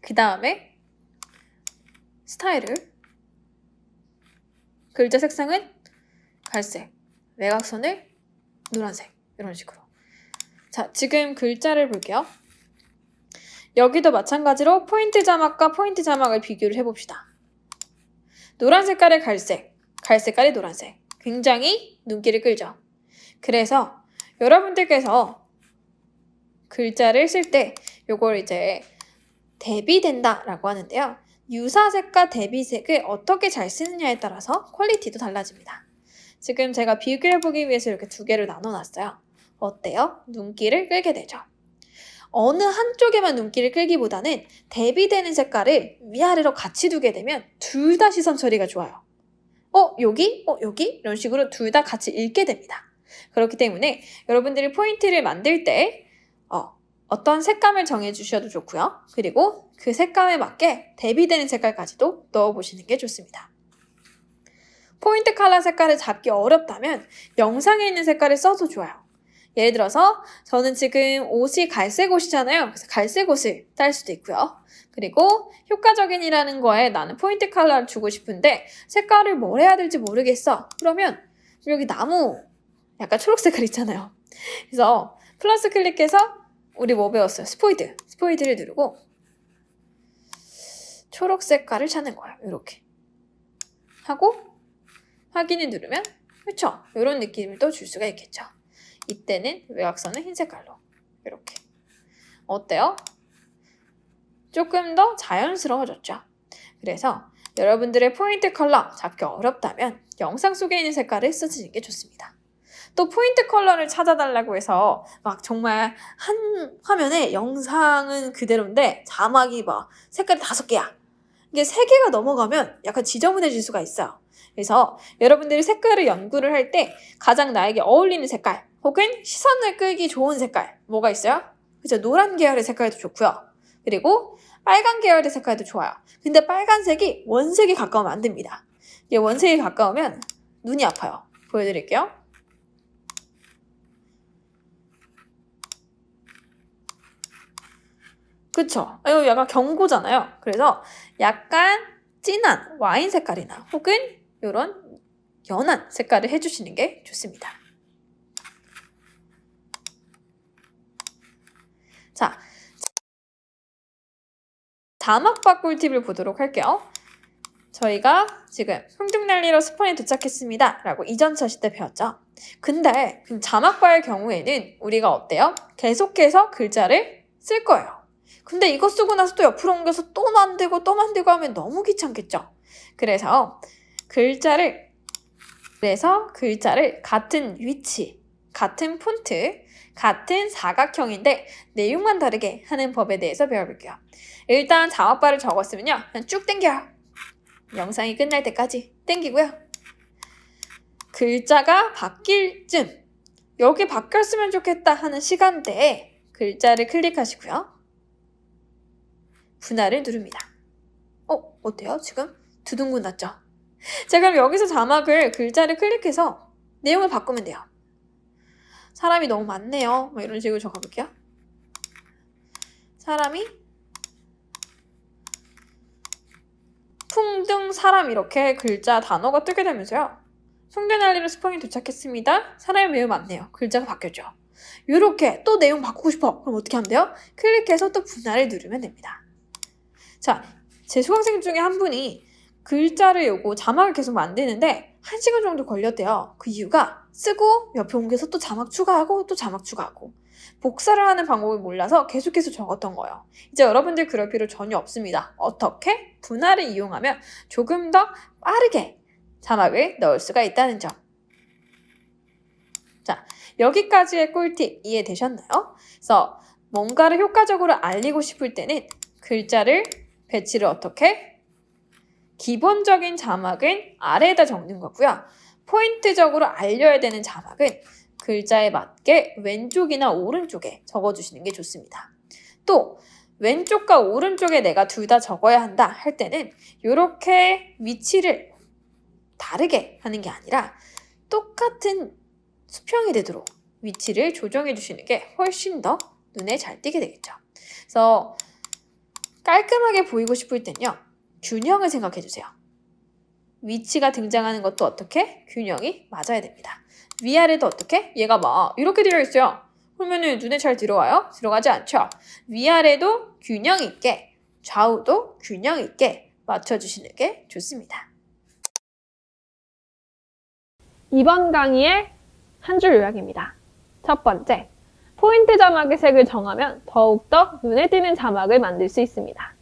그 다음에 스타일을 글자 색상은 갈색, 외곽선을 노란색 이런 식으로. 자, 지금 글자를 볼게요. 여기도 마찬가지로 포인트 자막과 포인트 자막을 비교를 해봅시다. 노란 색깔의 갈색, 갈색깔의 노란색. 굉장히 눈길을 끌죠. 그래서 여러분들께서 글자를 쓸 때 요걸 이제 대비된다라고 하는데요. 유사색과 대비색을 어떻게 잘 쓰느냐에 따라서 퀄리티도 달라집니다. 지금 제가 비교해보기 위해서 이렇게 두 개를 나눠놨어요. 어때요? 눈길을 끌게 되죠. 어느 한쪽에만 눈길을 끌기보다는 대비되는 색깔을 위아래로 같이 두게 되면 둘 다 시선 처리가 좋아요. 여기? 여기? 이런 식으로 둘 다 같이 읽게 됩니다. 그렇기 때문에 여러분들이 포인트를 만들 때 어떤 색감을 정해주셔도 좋고요. 그리고 그 색감에 맞게 대비되는 색깔까지도 넣어보시는 게 좋습니다. 포인트 컬러 색깔을 잡기 어렵다면 영상에 있는 색깔을 써도 좋아요. 예를 들어서 저는 지금 옷이 갈색 옷이잖아요. 그래서 갈색 옷을 딸 수도 있고요. 그리고 효과적인이라는 거에 나는 포인트 컬러를 주고 싶은데 색깔을 뭘 해야 될지 모르겠어. 그러면 여기 나무 약간 초록 색깔 있잖아요. 그래서 플러스 클릭해서 우리 뭐 배웠어요? 스포이드. 스포이드를 누르고 초록 색깔을 찾는 거예요. 이렇게 하고 확인을 누르면 그렇죠? 이런 느낌을 또 줄 수가 있겠죠. 이때는 외곽선은 흰 색깔로 이렇게. 어때요? 조금 더 자연스러워졌죠? 그래서 여러분들의 포인트 컬러 잡기 어렵다면 영상 속에 있는 색깔을 쓰시는 게 좋습니다. 또 포인트 컬러를 찾아달라고 해서 막 정말 한 화면에 영상은 그대로인데 자막이 막 색깔이 5개야. 이게 3개가 넘어가면 약간 지저분해질 수가 있어요. 그래서 여러분들이 색깔을 연구를 할 때 가장 나에게 어울리는 색깔 혹은 시선을 끌기 좋은 색깔 뭐가 있어요? 그죠? 노란 계열의 색깔도 좋고요. 그리고 빨간 계열의 색깔도 좋아요. 근데 빨간색이 원색에 가까우면 안 됩니다. 이게 원색에 가까우면 눈이 아파요. 보여드릴게요. 그쵸? 이거 약간 경고잖아요. 그래서 약간 진한 와인 색깔이나 혹은 이런 연한 색깔을 해주시는 게 좋습니다. 자, 자막 바꿀 팁을 보도록 할게요. 저희가 지금 흥중난리로 스폰에 도착했습니다 라고 이전 차시 때 배웠죠. 근데 자막바의 경우에는 우리가 어때요? 계속해서 글자를 쓸 거예요. 근데 이거 쓰고 나서 또 옆으로 옮겨서 또 만들고 하면 너무 귀찮겠죠. 그래서 글자를 같은 위치, 같은 폰트, 같은 사각형인데 내용만 다르게 하는 법에 대해서 배워볼게요. 일단 자막바를 적었으면요. 그냥 쭉 당겨요. 영상이 끝날 때까지 당기고요. 글자가 바뀔 쯤, 여기 바뀌었으면 좋겠다 하는 시간대에 글자를 클릭하시고요. 분할을 누릅니다. 어때요? 지금 두둥근 났죠? 자, 그럼 여기서 자막을 글자를 클릭해서 내용을 바꾸면 돼요. 사람이 너무 많네요. 뭐 이런 식으로 적어볼게요. 사람이 풍등 사람 이렇게 글자 단어가 뜨게 되면서요. 송대난리로 스폰이 도착했습니다. 사람이 매우 많네요. 글자가 바뀌었죠. 이렇게 또 내용 바꾸고 싶어. 그럼 어떻게 하면 돼요? 클릭해서 또 분할을 누르면 됩니다. 자, 제 수강생 중에 한 분이 글자를 요거 자막을 계속 만드는데 1시간 정도 걸렸대요. 그 이유가 쓰고 옆에 옮겨서 또 자막 추가하고 또 자막 추가하고 복사를 하는 방법을 몰라서 계속해서 적었던 거예요. 이제 여러분들 그럴 필요 전혀 없습니다. 어떻게? 분할을 이용하면 조금 더 빠르게 자막을 넣을 수가 있다는 점. 자, 여기까지의 꿀팁 이해되셨나요? 그래서 뭔가를 효과적으로 알리고 싶을 때는 글자를 배치를 어떻게? 기본적인 자막은 아래에다 적는 거고요. 포인트적으로 알려야 되는 자막은 글자에 맞게 왼쪽이나 오른쪽에 적어주시는 게 좋습니다. 또 왼쪽과 오른쪽에 내가 둘 다 적어야 한다 할 때는 이렇게 위치를 다르게 하는 게 아니라 똑같은 수평이 되도록 위치를 조정해 주시는 게 훨씬 더 눈에 잘 띄게 되겠죠. 그래서 깔끔하게 보이고 싶을 땐요. 균형을 생각해 주세요. 위치가 등장하는 것도 어떻게? 균형이 맞아야 됩니다. 위아래도 어떻게? 얘가 막 이렇게 되어 있어요. 그러면은 눈에 잘 들어와요? 들어가지 않죠? 위아래도 균형 있게, 좌우도 균형 있게 맞춰주시는 게 좋습니다. 이번 강의의 한 줄 요약입니다. 첫 번째, 포인트 자막의 색을 정하면 더욱더 눈에 띄는 자막을 만들 수 있습니다.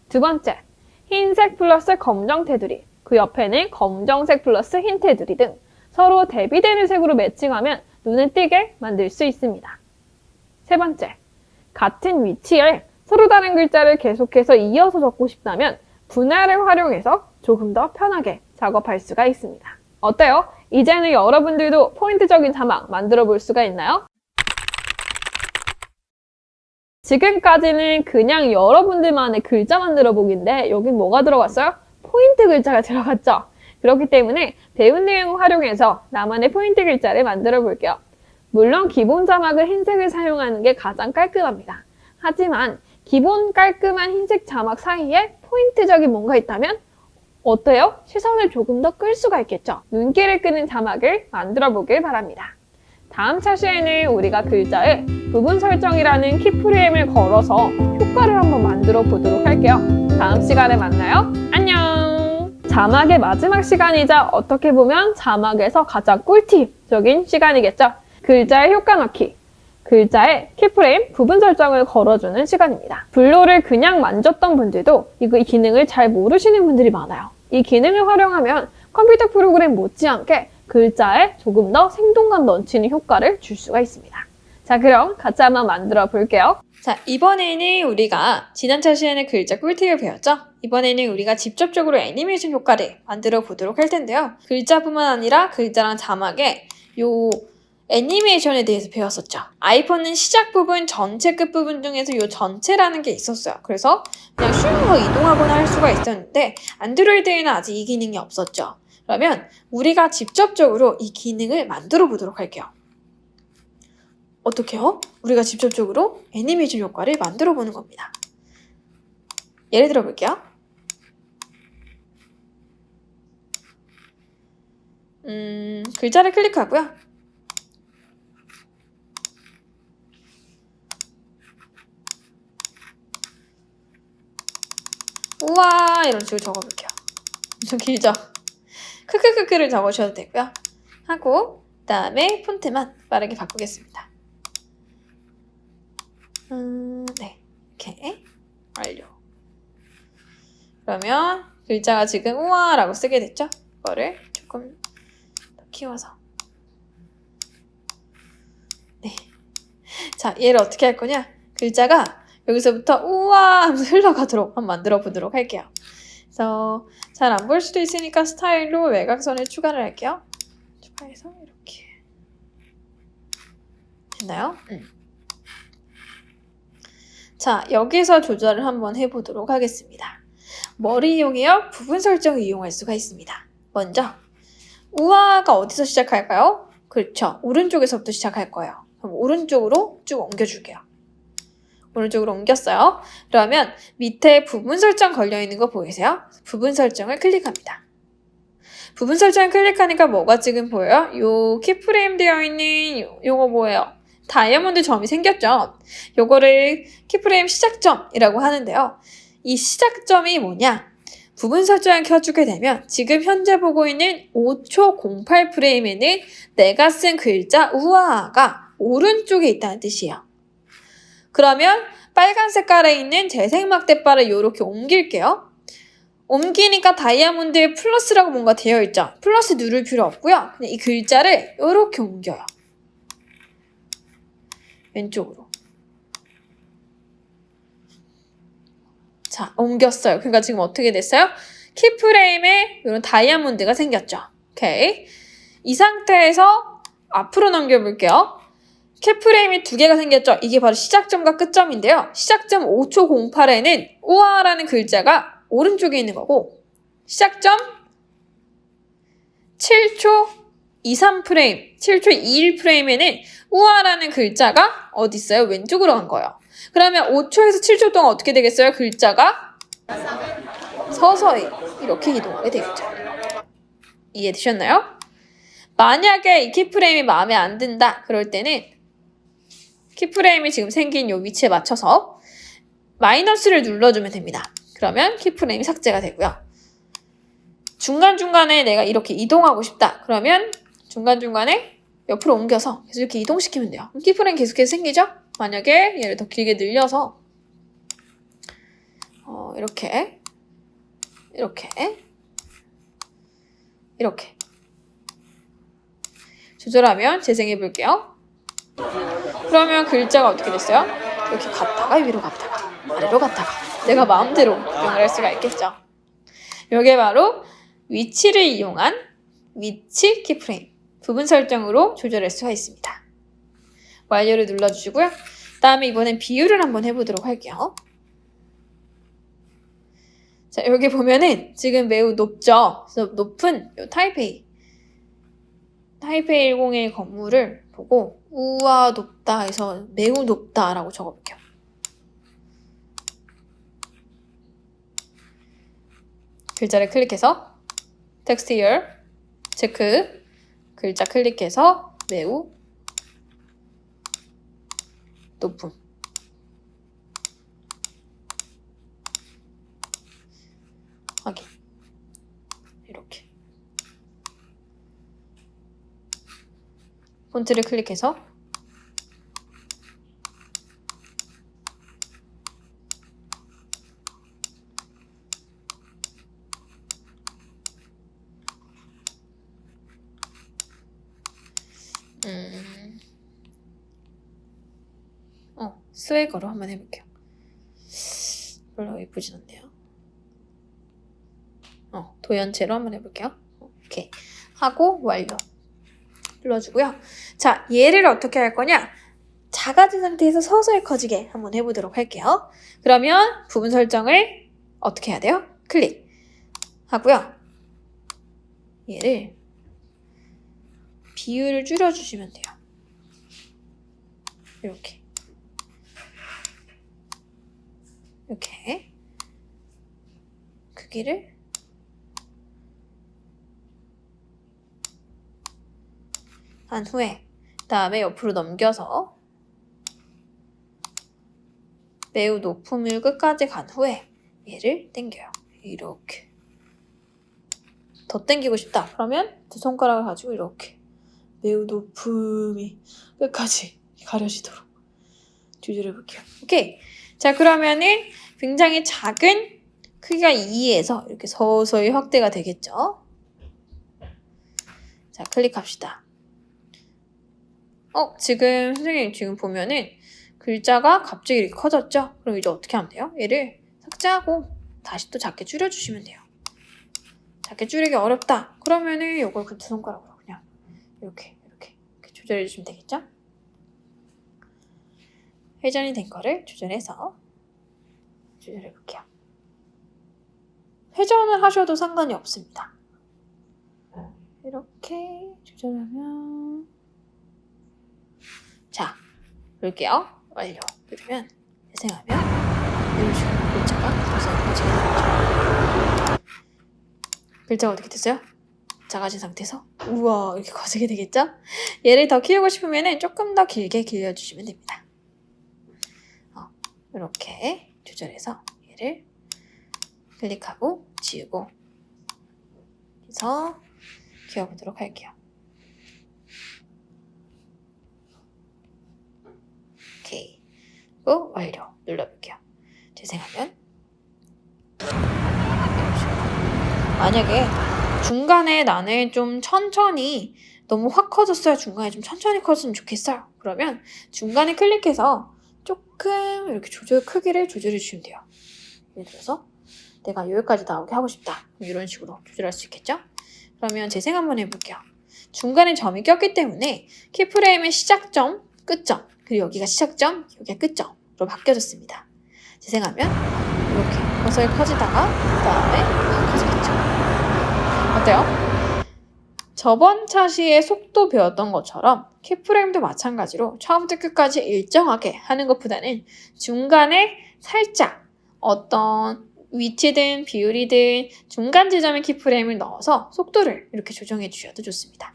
두 번째, 흰색 플러스 검정 테두리, 그 옆에는 검정색 플러스 흰 테두리 등 서로 대비되는 색으로 매칭하면 눈에 띄게 만들 수 있습니다. 세 번째, 같은 위치에 서로 다른 글자를 계속해서 이어서 적고 싶다면 분할을 활용해서 조금 더 편하게 작업할 수가 있습니다. 어때요? 이제는 여러분들도 포인트적인 자막 만들어 볼 수가 있나요? 지금까지는 그냥 여러분들만의 글자 만들어 보기인데 여긴 뭐가 들어갔어요? 포인트 글자가 들어갔죠? 그렇기 때문에 배운 내용을 활용해서 나만의 포인트 글자를 만들어 볼게요. 물론 기본 자막을 흰색을 사용하는 게 가장 깔끔합니다. 하지만 기본 깔끔한 흰색 자막 사이에 포인트적인 뭔가 있다면 어때요? 시선을 조금 더 끌 수가 있겠죠? 눈길을 끄는 자막을 만들어 보길 바랍니다. 다음 차시에는 우리가 글자에 부분 설정이라는 키프레임을 걸어서 효과를 한번 만들어 보도록 할게요. 다음 시간에 만나요. 안녕! 자막의 마지막 시간이자 어떻게 보면 자막에서 가장 꿀팁적인 시간이겠죠? 글자의 효과 넣기. 글자에 키프레임, 부분 설정을 걸어주는 시간입니다. 블로를 그냥 만졌던 분들도 이 기능을 잘 모르시는 분들이 많아요. 이 기능을 활용하면 컴퓨터 프로그램 못지않게 글자에 조금 더 생동감 넘치는 효과를 줄 수가 있습니다. 자, 그럼 같이 한번 만들어 볼게요. 자, 이번에는 우리가 지난 차시에는 글자 꿀팁을 배웠죠? 이번에는 우리가 직접적으로 애니메이션 효과를 만들어 보도록 할 텐데요. 글자뿐만 아니라 글자랑 자막에 요 애니메이션에 대해서 배웠었죠. 아이폰은 시작 부분, 전체 끝부분 중에서 요 전체라는 게 있었어요. 그래서 그냥 슝 이동하거나 할 수가 있었는데 안드로이드에는 아직 이 기능이 없었죠. 그러면 우리가 직접적으로 이 기능을 만들어 보도록 할게요. 어떻게요? 우리가 직접적으로 애니메이션 효과를 만들어 보는 겁니다. 예를 들어 볼게요. 글자를 클릭하고요. 우와 이런 식으로 적어볼게요. 좀 길죠? 크크크크를 적으셔도 되고요. 하고 그다음에 폰트만 빠르게 바꾸겠습니다. 네, 이렇게 완료. 그러면 글자가 지금 우와라고 쓰게 됐죠? 이거를 조금 더 키워서 네. 자, 얘를 어떻게 할 거냐? 글자가 여기서부터 우와 하면서 흘러가도록 한번 만들어 보도록 할게요. 그래서 잘 안 보일 수도 있으니까 스타일로 외곽선을 추가를 할게요. 추가해서 이렇게 됐나요? 자, 여기서 조절을 한번 해보도록 하겠습니다. 뭐를 이용해요? 부분 설정을 이용할 수가 있습니다. 먼저 우아가 어디서 시작할까요? 그렇죠. 오른쪽에서부터 시작할 거예요. 그럼 오른쪽으로 쭉 옮겨줄게요. 오른쪽으로 옮겼어요. 그러면 밑에 부분 설정 걸려있는 거 보이세요? 부분 설정을 클릭합니다. 부분 설정을 클릭하니까 뭐가 지금 보여요? 요 키프레임 되어 있는 요거 뭐예요? 다이아몬드 점이 생겼죠? 요거를 키프레임 시작점이라고 하는데요. 이 시작점이 뭐냐? 부분 설정을 켜주게 되면 지금 현재 보고 있는 5초 08프레임에는 내가 쓴 글자 우아가 오른쪽에 있다는 뜻이에요. 그러면 빨간 색깔에 있는 재생 막대바를 이렇게 옮길게요. 옮기니까 다이아몬드에 플러스라고 뭔가 되어 있죠. 플러스 누를 필요 없고요. 그냥 이 글자를 이렇게 옮겨요. 왼쪽으로. 자, 옮겼어요. 그러니까 지금 어떻게 됐어요? 키프레임에 이런 다이아몬드가 생겼죠. 오케이. 이 상태에서 앞으로 넘겨볼게요. 키프레임이 2개가 생겼죠. 이게 바로 시작점과 끝점인데요. 시작점 5초 08에는 우아라는 글자가 오른쪽에 있는 거고 시작점 7초 23프레임, 7초 21프레임에는 우아라는 글자가 어디 있어요? 왼쪽으로 간 거예요. 그러면 5초에서 7초 동안 어떻게 되겠어요? 글자가 서서히 이렇게 이동하게 되겠죠. 이해되셨나요? 만약에 이 키프레임이 마음에 안 든다. 그럴 때는 키프레임이 지금 생긴 이 위치에 맞춰서 마이너스를 눌러주면 됩니다. 그러면 키프레임이 삭제가 되고요. 중간중간에 내가 이렇게 이동하고 싶다. 그러면 중간중간에 옆으로 옮겨서 계속 이렇게 이동시키면 돼요. 키프레임 계속해서 생기죠? 만약에 얘를 더 길게 늘려서 이렇게 조절하면 재생해 볼게요. 그러면 글자가 어떻게 됐어요? 이렇게 갔다가 위로 갔다가 아래로 갔다가 내가 마음대로 변경을 할 수가 있겠죠. 이게 바로 위치를 이용한 위치 키프레임 부분 설정으로 조절할 수가 있습니다. 완료를 눌러주시고요. 다음에 이번엔 비율을 한번 해보도록 할게요. 자, 여기 보면은 지금 매우 높죠? 그래서 높은 요 타이페이 10의 건물을 보고 우와 높다 해서 매우 높다라고 적어볼게요. 글자를 클릭해서 텍스트 here 체크 글자 클릭해서 매우 높음 확인 이렇게 폰트를 클릭해서 스웨거로 한번 해볼게요. 별로 예쁘진 않네요. 도연체로 한번 해볼게요. 오케이. 하고 완료. 눌러주고요. 자, 얘를 어떻게 할 거냐? 작아진 상태에서 서서히 커지게 한번 해보도록 할게요. 그러면 부분 설정을 어떻게 해야 돼요? 클릭 하고요. 얘를 비율을 줄여주시면 돼요. 이렇게 크기를 한 후에 다음에 옆으로 넘겨서 매우 높음을 끝까지 간 후에 얘를 당겨요. 이렇게 더 당기고 싶다. 그러면 2손가락을 가지고 이렇게 매우 높음이 끝까지 가려지도록 조절해 볼게요. 오케이. 자, 그러면은 굉장히 작은 크기가 2에서 이렇게 서서히 확대가 되겠죠. 자, 클릭합시다. 지금 선생님 지금 보면은 글자가 갑자기 이렇게 커졌죠? 그럼 이제 어떻게 하면 돼요? 얘를 삭제하고 다시 또 작게 줄여주시면 돼요. 작게 줄이기 어렵다. 그러면은 이걸 그 2손가락으로 그냥 이렇게 조절해 주시면 되겠죠? 회전이 된 거를 조절해서 조절해 볼게요. 회전을 하셔도 상관이 없습니다. 이렇게 조절하면 자, 누를게요. 완료. 누르면 재생하면 이런 식으로 글자가 거지게 되겠죠. 글자가 어떻게 됐어요? 작아진 상태에서 우와 이렇게 거지게 되겠죠? 얘를 더 키우고 싶으면 조금 더 길게 길려주시면 됩니다. 이렇게 조절해서 얘를 클릭하고 지우고 해서 키워보도록 할게요. 오케이. 그리고 완료 눌러볼게요. 재생하면 만약에 중간에 나는 좀 천천히 너무 확 커졌어요. 중간에 좀 천천히 커졌으면 좋겠어요. 그러면 중간에 클릭해서 조금 이렇게 크기를 조절해 주시면 돼요. 예를 들어서 내가 여기까지 나오게 하고 싶다. 이런 식으로 조절할 수 있겠죠? 그러면 재생 한번 해볼게요. 중간에 점이 꼈기 때문에 키프레임의 시작점, 끝점, 그리고 여기가 시작점, 여기가 끝점으로 바뀌어졌습니다. 재생하면 이렇게 서서히 커지다가 그 다음에 확 커지겠죠. 어때요? 저번 차시의 속도 배웠던 것처럼 키프레임도 마찬가지로 처음부터 끝까지 일정하게 하는 것보다는 중간에 살짝 어떤 위치든 비율이든 중간 지점에 키프레임을 넣어서 속도를 이렇게 조정해 주셔도 좋습니다.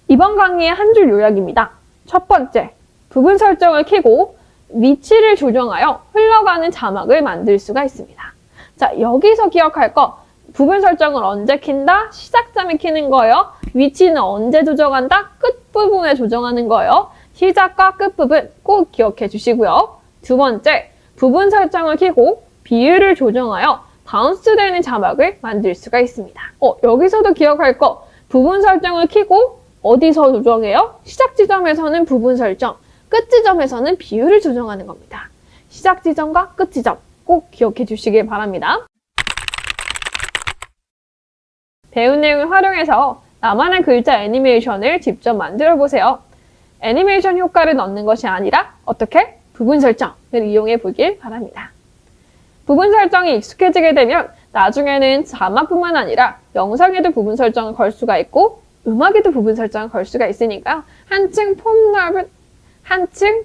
이번 강의의 한 줄 요약입니다. 첫 번째, 부분 설정을 켜고 위치를 조정하여 흘러가는 자막을 만들 수가 있습니다. 자, 여기서 기억할 거, 부분 설정을 언제 킨다? 시작점에 키는 거예요. 위치는 언제 조정한다? 끝부분에 조정하는 거예요. 시작과 끝부분 꼭 기억해 주시고요. 두 번째, 부분 설정을 켜고 비율을 조정하여 바운스되는 자막을 만들 수가 있습니다. 여기서도 기억할 거, 부분 설정을 켜고 어디서 조정해요? 시작 지점에서는 부분 설정, 끝 지점에서는 비율을 조정하는 겁니다. 시작 지점과 끝 지점 꼭 기억해 주시길 바랍니다. 배운 내용을 활용해서 나만의 글자 애니메이션을 직접 만들어 보세요. 애니메이션 효과를 넣는 것이 아니라 어떻게? 부분 설정을 이용해 보길 바랍니다. 부분 설정이 익숙해지게 되면 나중에는 자막뿐만 아니라 영상에도 부분 설정을 걸 수가 있고 음악에도 부분 설정을 걸 수가 있으니까요. 한층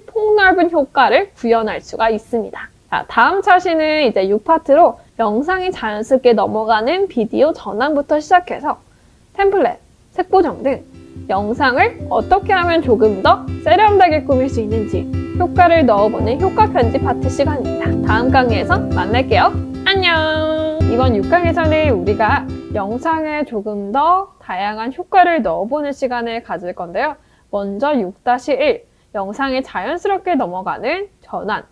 폭넓은 효과를 구현할 수가 있습니다. 자, 다음 차시는 이제 6파트로 영상이 자연스럽게 넘어가는 비디오 전환부터 시작해서 템플릿, 색보정 등 영상을 어떻게 하면 조금 더 세련되게 꾸밀 수 있는지 효과를 넣어보는 효과 편집 파트 시간입니다. 다음 강의에서 만날게요. 안녕! 이번 6강에서는 우리가 영상에 조금 더 다양한 효과를 넣어보는 시간을 가질 건데요. 먼저 6-1, 영상에 자연스럽게 넘어가는 전환.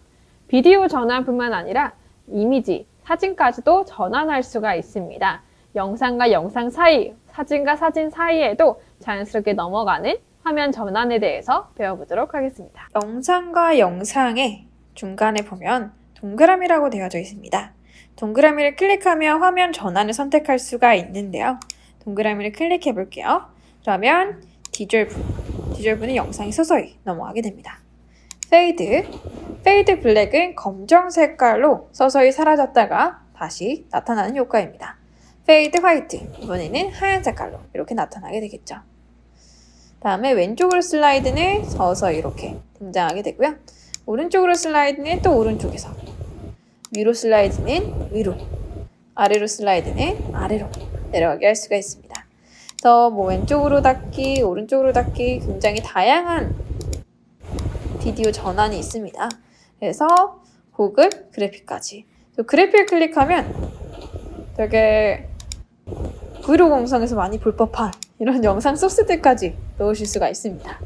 비디오 전환뿐만 아니라 이미지, 사진까지도 전환할 수가 있습니다. 영상과 영상 사이, 사진과 사진 사이에도 자연스럽게 넘어가는 화면 전환에 대해서 배워보도록 하겠습니다. 영상과 영상의 중간에 보면 동그라미라고 되어져 있습니다. 동그라미를 클릭하면 화면 전환을 선택할 수가 있는데요. 동그라미를 클릭해 볼게요. 그러면 디졸브는 영상이 서서히 넘어가게 됩니다. 페이드 블랙은 검정 색깔로 서서히 사라졌다가 다시 나타나는 효과입니다. 페이드 화이트, 이번에는 하얀 색깔로 이렇게 나타나게 되겠죠. 다음에 왼쪽으로 슬라이드는 서서히 이렇게 등장하게 되고요. 오른쪽으로 슬라이드는 또 오른쪽에서, 위로 슬라이드는 위로, 아래로 슬라이드는 아래로 내려가게 할 수가 있습니다. 더 왼쪽으로 닫기, 오른쪽으로 닫기 굉장히 다양한 비디오 전환이 있습니다. 그래서 고급 그래픽까지. 그래픽 클릭하면 되게 브이로그 영상에서 많이 볼 법한 이런 영상 소스들까지 넣으실 수가 있습니다.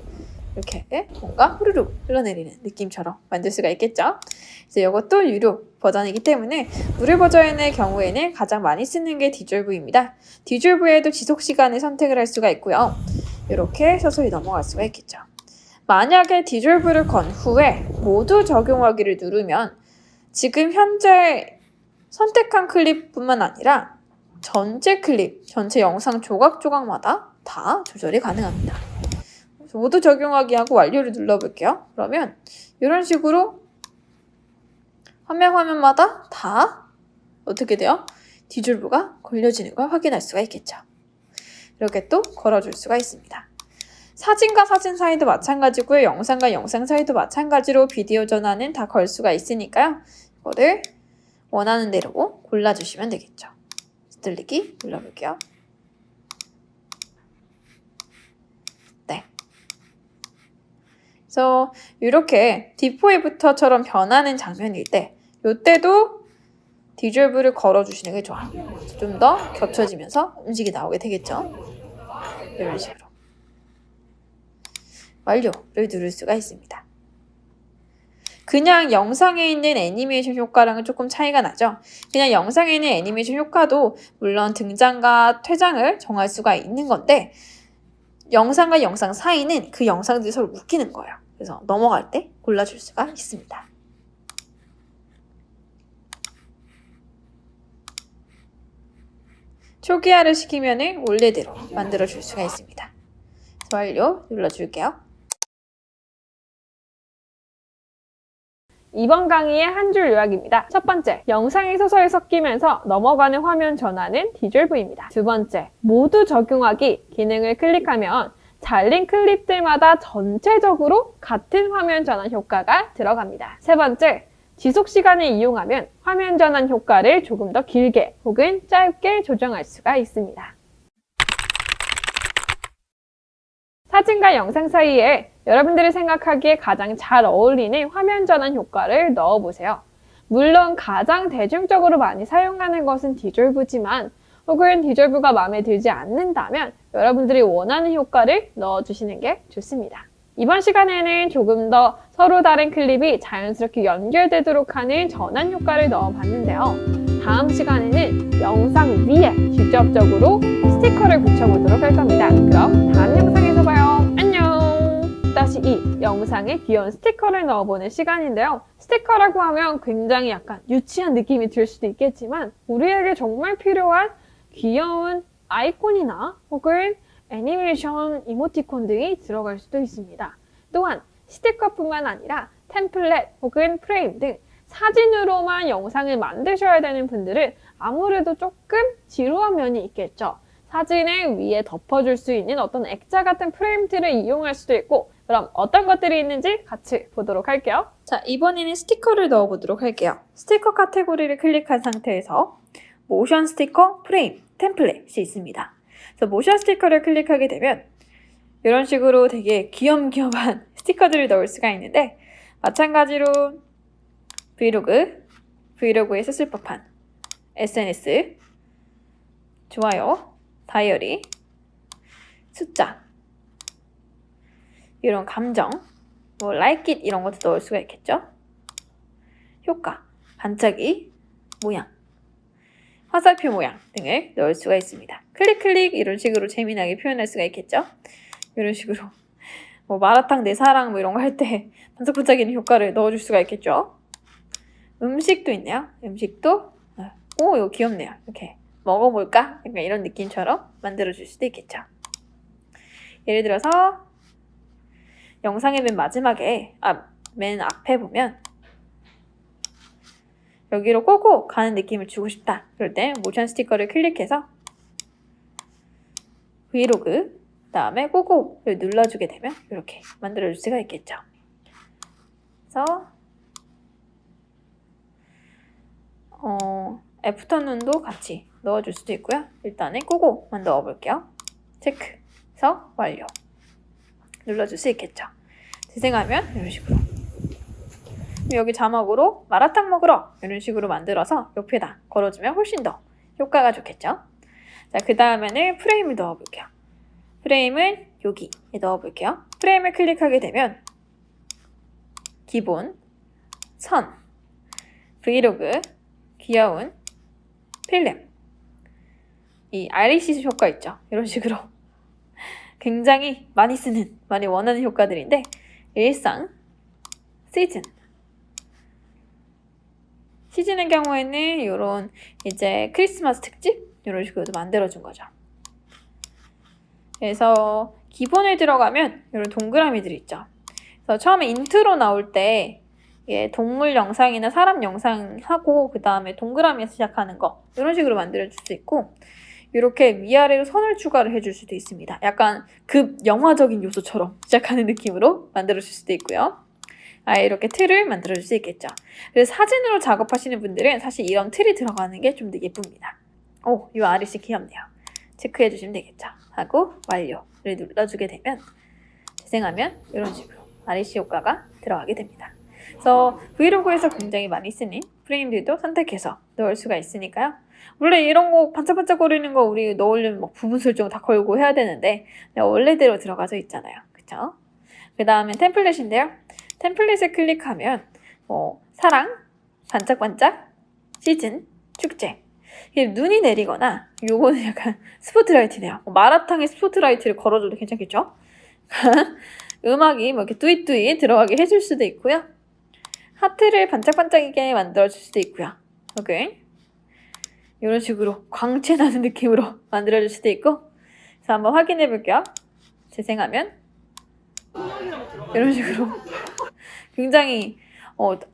이렇게 뭔가 후루룩 흘러내리는 느낌처럼 만들 수가 있겠죠. 이제 이것도 유료 버전이기 때문에 무료 버전의 경우에는 가장 많이 쓰는 게 디졸브입니다. 디졸브에도 지속 시간을 선택을 할 수가 있고요. 이렇게 서서히 넘어갈 수가 있겠죠. 만약에 디졸브를 건 후에 모두 적용하기를 누르면 지금 현재 선택한 클립뿐만 아니라 전체 클립, 전체 영상 조각조각마다 다 조절이 가능합니다. 모두 적용하기 하고 완료를 눌러볼게요. 그러면 이런 식으로 화면마다 다 어떻게 돼요? 뒤줄부가 걸려지는 걸 확인할 수가 있겠죠. 이렇게 또 걸어줄 수가 있습니다. 사진과 사진 사이도 마찬가지고요. 영상과 영상 사이도 마찬가지로 비디오 전환은 다 걸 수가 있으니까요. 이거를 원하는 대로 골라주시면 되겠죠. 스들리기 눌러볼게요. 네. 그래서 이렇게 디포이부터처럼 변하는 장면일 때 이때도 디졸브를 걸어주시는 게 좋아요. 좀 더 겹쳐지면서 음식이 나오게 되겠죠. 이런 식으로. 완료를 누를 수가 있습니다. 그냥 영상에 있는 애니메이션 효과랑은 조금 차이가 나죠. 그냥 영상에 있는 애니메이션 효과도 물론 등장과 퇴장을 정할 수가 있는 건데 영상과 영상 사이는 그 영상들이 서로 묶이는 거예요. 그래서 넘어갈 때 골라줄 수가 있습니다. 초기화를 시키면 원래대로 만들어줄 수가 있습니다. 완료 눌러줄게요. 이번 강의의 한 줄 요약입니다. 첫 번째, 영상이 서서히 섞이면서 넘어가는 화면 전환은 디졸브입니다. 두 번째, 모두 적용하기 기능을 클릭하면 잘린 클립들마다 전체적으로 같은 화면 전환 효과가 들어갑니다. 세 번째, 지속 시간을 이용하면 화면 전환 효과를 조금 더 길게 혹은 짧게 조정할 수가 있습니다. 사진과 영상 사이에 여러분들이 생각하기에 가장 잘 어울리는 화면 전환 효과를 넣어보세요. 물론 가장 대중적으로 많이 사용하는 것은 디졸브지만 혹은 디졸브가 마음에 들지 않는다면 여러분들이 원하는 효과를 넣어주시는 게 좋습니다. 이번 시간에는 조금 더 서로 다른 클립이 자연스럽게 연결되도록 하는 전환 효과를 넣어봤는데요. 다음 시간에는 영상 위에 직접적으로 스티커를 붙여보도록 할 겁니다. 그럼 다음 영상에서 봐요. 안녕! 다시 이 영상에 귀여운 스티커를 넣어보는 시간인데요. 스티커라고 하면 굉장히 약간 유치한 느낌이 들 수도 있겠지만 우리에게 정말 필요한 귀여운 아이콘이나 혹은 애니메이션, 이모티콘 등이 들어갈 수도 있습니다. 또한 스티커뿐만 아니라 템플릿 혹은 프레임 등 사진으로만 영상을 만드셔야 되는 분들은 아무래도 조금 지루한 면이 있겠죠. 사진을 위에 덮어줄 수 있는 어떤 액자 같은 프레임들을 이용할 수도 있고 그럼 어떤 것들이 있는지 같이 보도록 할게요. 자, 이번에는 스티커를 넣어보도록 할게요. 스티커 카테고리를 클릭한 상태에서 모션 스티커, 프레임, 템플릿이 있습니다. 그래서 모션 스티커를 클릭하게 되면 이런 식으로 되게 귀염귀염한 스티커들을 넣을 수가 있는데 마찬가지로 브이로그에 썼을 법한 SNS, 좋아요, 다이어리, 숫자, 이런 감정, 뭐 like it 이런 것도 넣을 수가 있겠죠. 효과, 반짝이, 모양, 화살표 모양 등을 넣을 수가 있습니다. 클릭 이런 식으로 재미나게 표현할 수가 있겠죠. 이런 식으로 뭐 마라탕 내 사랑 뭐 이런 거 할 때 반짝반짝이는 효과를 넣어줄 수가 있겠죠. 음식도 있네요. 음식도 오 이거 귀엽네요. 이렇게 먹어볼까? 약간 이런 느낌처럼 만들어줄 수도 있겠죠. 예를 들어서 영상의 맨 마지막에 맨 앞에 보면 여기로 꼬고 가는 느낌을 주고 싶다. 그럴 때 모션 스티커를 클릭해서 브이로그 다음에 꼬고를 눌러주게 되면 이렇게 만들어줄 수가 있겠죠. 그래서 애프터눈도 같이 넣어줄 수도 있고요. 일단은 꼬고만 넣어볼게요. 체크해서 완료. 눌러줄 수 있겠죠. 재생하면 이런 식으로. 여기 자막으로 마라탕 먹으러 이런 식으로 만들어서 옆에다 걸어주면 훨씬 더 효과가 좋겠죠. 자, 그 다음에는 프레임을 넣어볼게요. 프레임은 여기에 넣어볼게요. 프레임을 클릭하게 되면 기본, 선, 브이로그, 귀여운, 필름, 이 REC 효과 있죠. 이런 식으로 굉장히 많이 쓰는, 많이 원하는 효과들인데 일상, 시즌의 경우에는 이런 이제 크리스마스 특집 이런 식으로도 만들어준 거죠. 그래서 기본에 들어가면 이런 동그라미들이 있죠. 그래서 처음에 인트로 나올 때 예, 동물 영상이나 사람 영상하고 그 다음에 동그라미에서 시작하는 거 이런 식으로 만들어줄 수 있고 이렇게 위아래로 선을 추가를 해줄 수도 있습니다. 약간 급 영화적인 요소처럼 시작하는 느낌으로 만들어줄 수도 있고요. 이렇게 틀을 만들어줄 수 있겠죠. 그래서 사진으로 작업하시는 분들은 사실 이런 틀이 들어가는 게 좀 더 예쁩니다. 이 아리씨 귀엽네요. 체크해 주시면 되겠죠. 하고 완료를 눌러주게 되면 재생하면 이런 식으로 아리씨 효과가 들어가게 됩니다. 그래서 브이로그에서 굉장히 많이 쓰는 프레임들도 선택해서 넣을 수가 있으니까요. 원래 이런 거 반짝반짝거리는 거 우리 넣으려면 막 부분 설정 다 걸고 해야 되는데 원래대로 들어가져 있잖아요. 그쵸? 그 다음에 템플릿인데요. 템플릿을 클릭하면 사랑, 반짝반짝, 시즌, 축제 눈이 내리거나 요거는 약간 스포트라이트네요. 마라탕에 스포트라이트를 걸어줘도 괜찮겠죠? 음악이 뭐 이렇게 뚜잇뚜잇 들어가게 해줄 수도 있고요. 하트를 반짝반짝이게 만들어줄 수도 있고요. 오케이. 이런 식으로 광채 나는 느낌으로 만들어줄 수도 있고. 그래서 한번 확인해 볼게요. 재생하면 이런 식으로 굉장히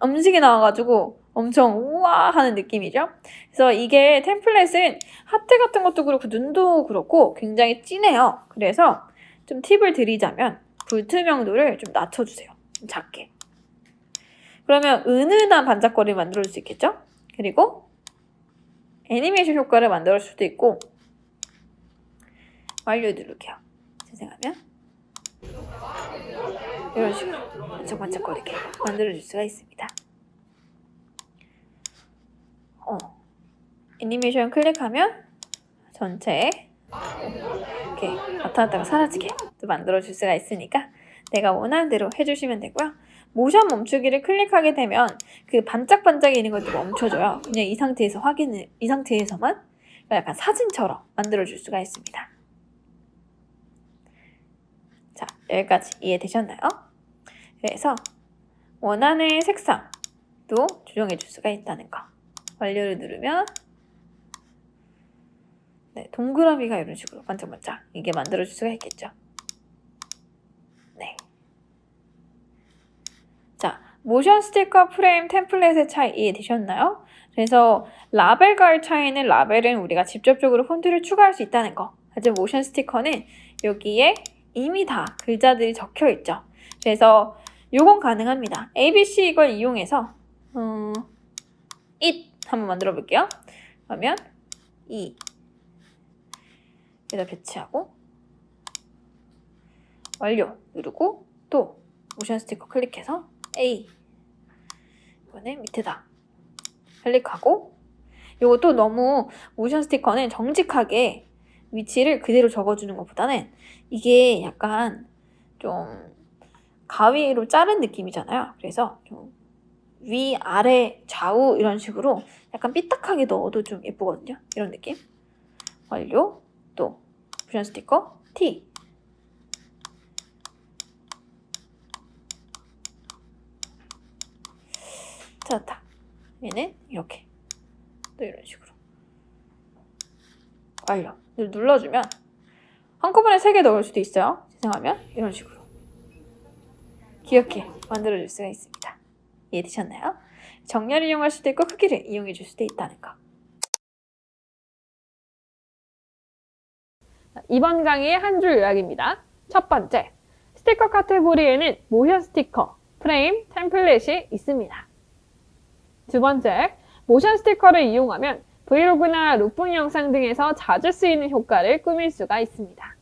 음식이 나와가지고 엄청 우와 하는 느낌이죠. 그래서 이게 템플릿은 하트 같은 것도 그렇고 눈도 그렇고 굉장히 진해요. 그래서 좀 팁을 드리자면 불투명도를 좀 낮춰주세요. 좀 작게. 그러면 은은한 반짝거리를 만들어줄 수 있겠죠? 그리고 애니메이션 효과를 만들어줄 수도 있고 완료 누를게요. 재생하면 이런 식으로 반짝반짝거리게 만들어줄 수가 있습니다. 애니메이션 클릭하면 전체에 이렇게 나타났다가 사라지게 또 만들어줄 수가 있으니까 내가 원하는 대로 해주시면 되고요. 모션 멈추기를 클릭하게 되면 그 반짝반짝이는 것도 멈춰져요. 그냥 이 상태에서만 약간 사진처럼 만들어줄 수가 있습니다. 자, 여기까지 이해되셨나요? 그래서 원하는 색상도 조정해 줄 수가 있다는 거. 완료를 누르면 동그라미가 이런 식으로 반짝반짝 이게 만들어줄 수가 있겠죠. 네. 자, 모션 스티커 프레임 템플릿의 차이 이해되셨나요? 그래서 라벨과의 차이는 라벨은 우리가 직접적으로 폰트를 추가할 수 있다는 거. 하지만 모션 스티커는 여기에 이미 다 글자들이 적혀 있죠. 그래서 요건 가능합니다. ABC 이걸 이용해서 it 한번 만들어 볼게요. 그러면 E 여기다 배치하고 완료 누르고 또 모션 스티커 클릭해서 A 이번엔 밑에다 클릭하고 이것도 너무 모션 스티커는 정직하게 위치를 그대로 적어주는 것보다는 이게 약간 좀 가위로 자른 느낌이잖아요. 그래서 좀 위, 아래, 좌우 이런 식으로 약간 삐딱하게 넣어도 좀 예쁘거든요. 이런 느낌. 완료. 또 모션 스티커 T. 찾았다. 얘는 이렇게. 또 이런 식으로. 완료. 눌러주면 한꺼번에 3개 넣을 수도 있어요. 재생하면 이런 식으로. 귀엽게 만들어줄 수가 있습니다. 이해되셨나요? 정렬을 이용할 수도 있고 크기를 이용해 줄 수도 있다는 거. 이번 강의의 한 줄 요약입니다. 첫 번째, 스티커 카테고리에는 모션 스티커, 프레임, 템플릿이 있습니다. 두 번째, 모션 스티커를 이용하면 브이로그나 룩북 영상 등에서 자주 쓰이는 효과를 꾸밀 수가 있습니다.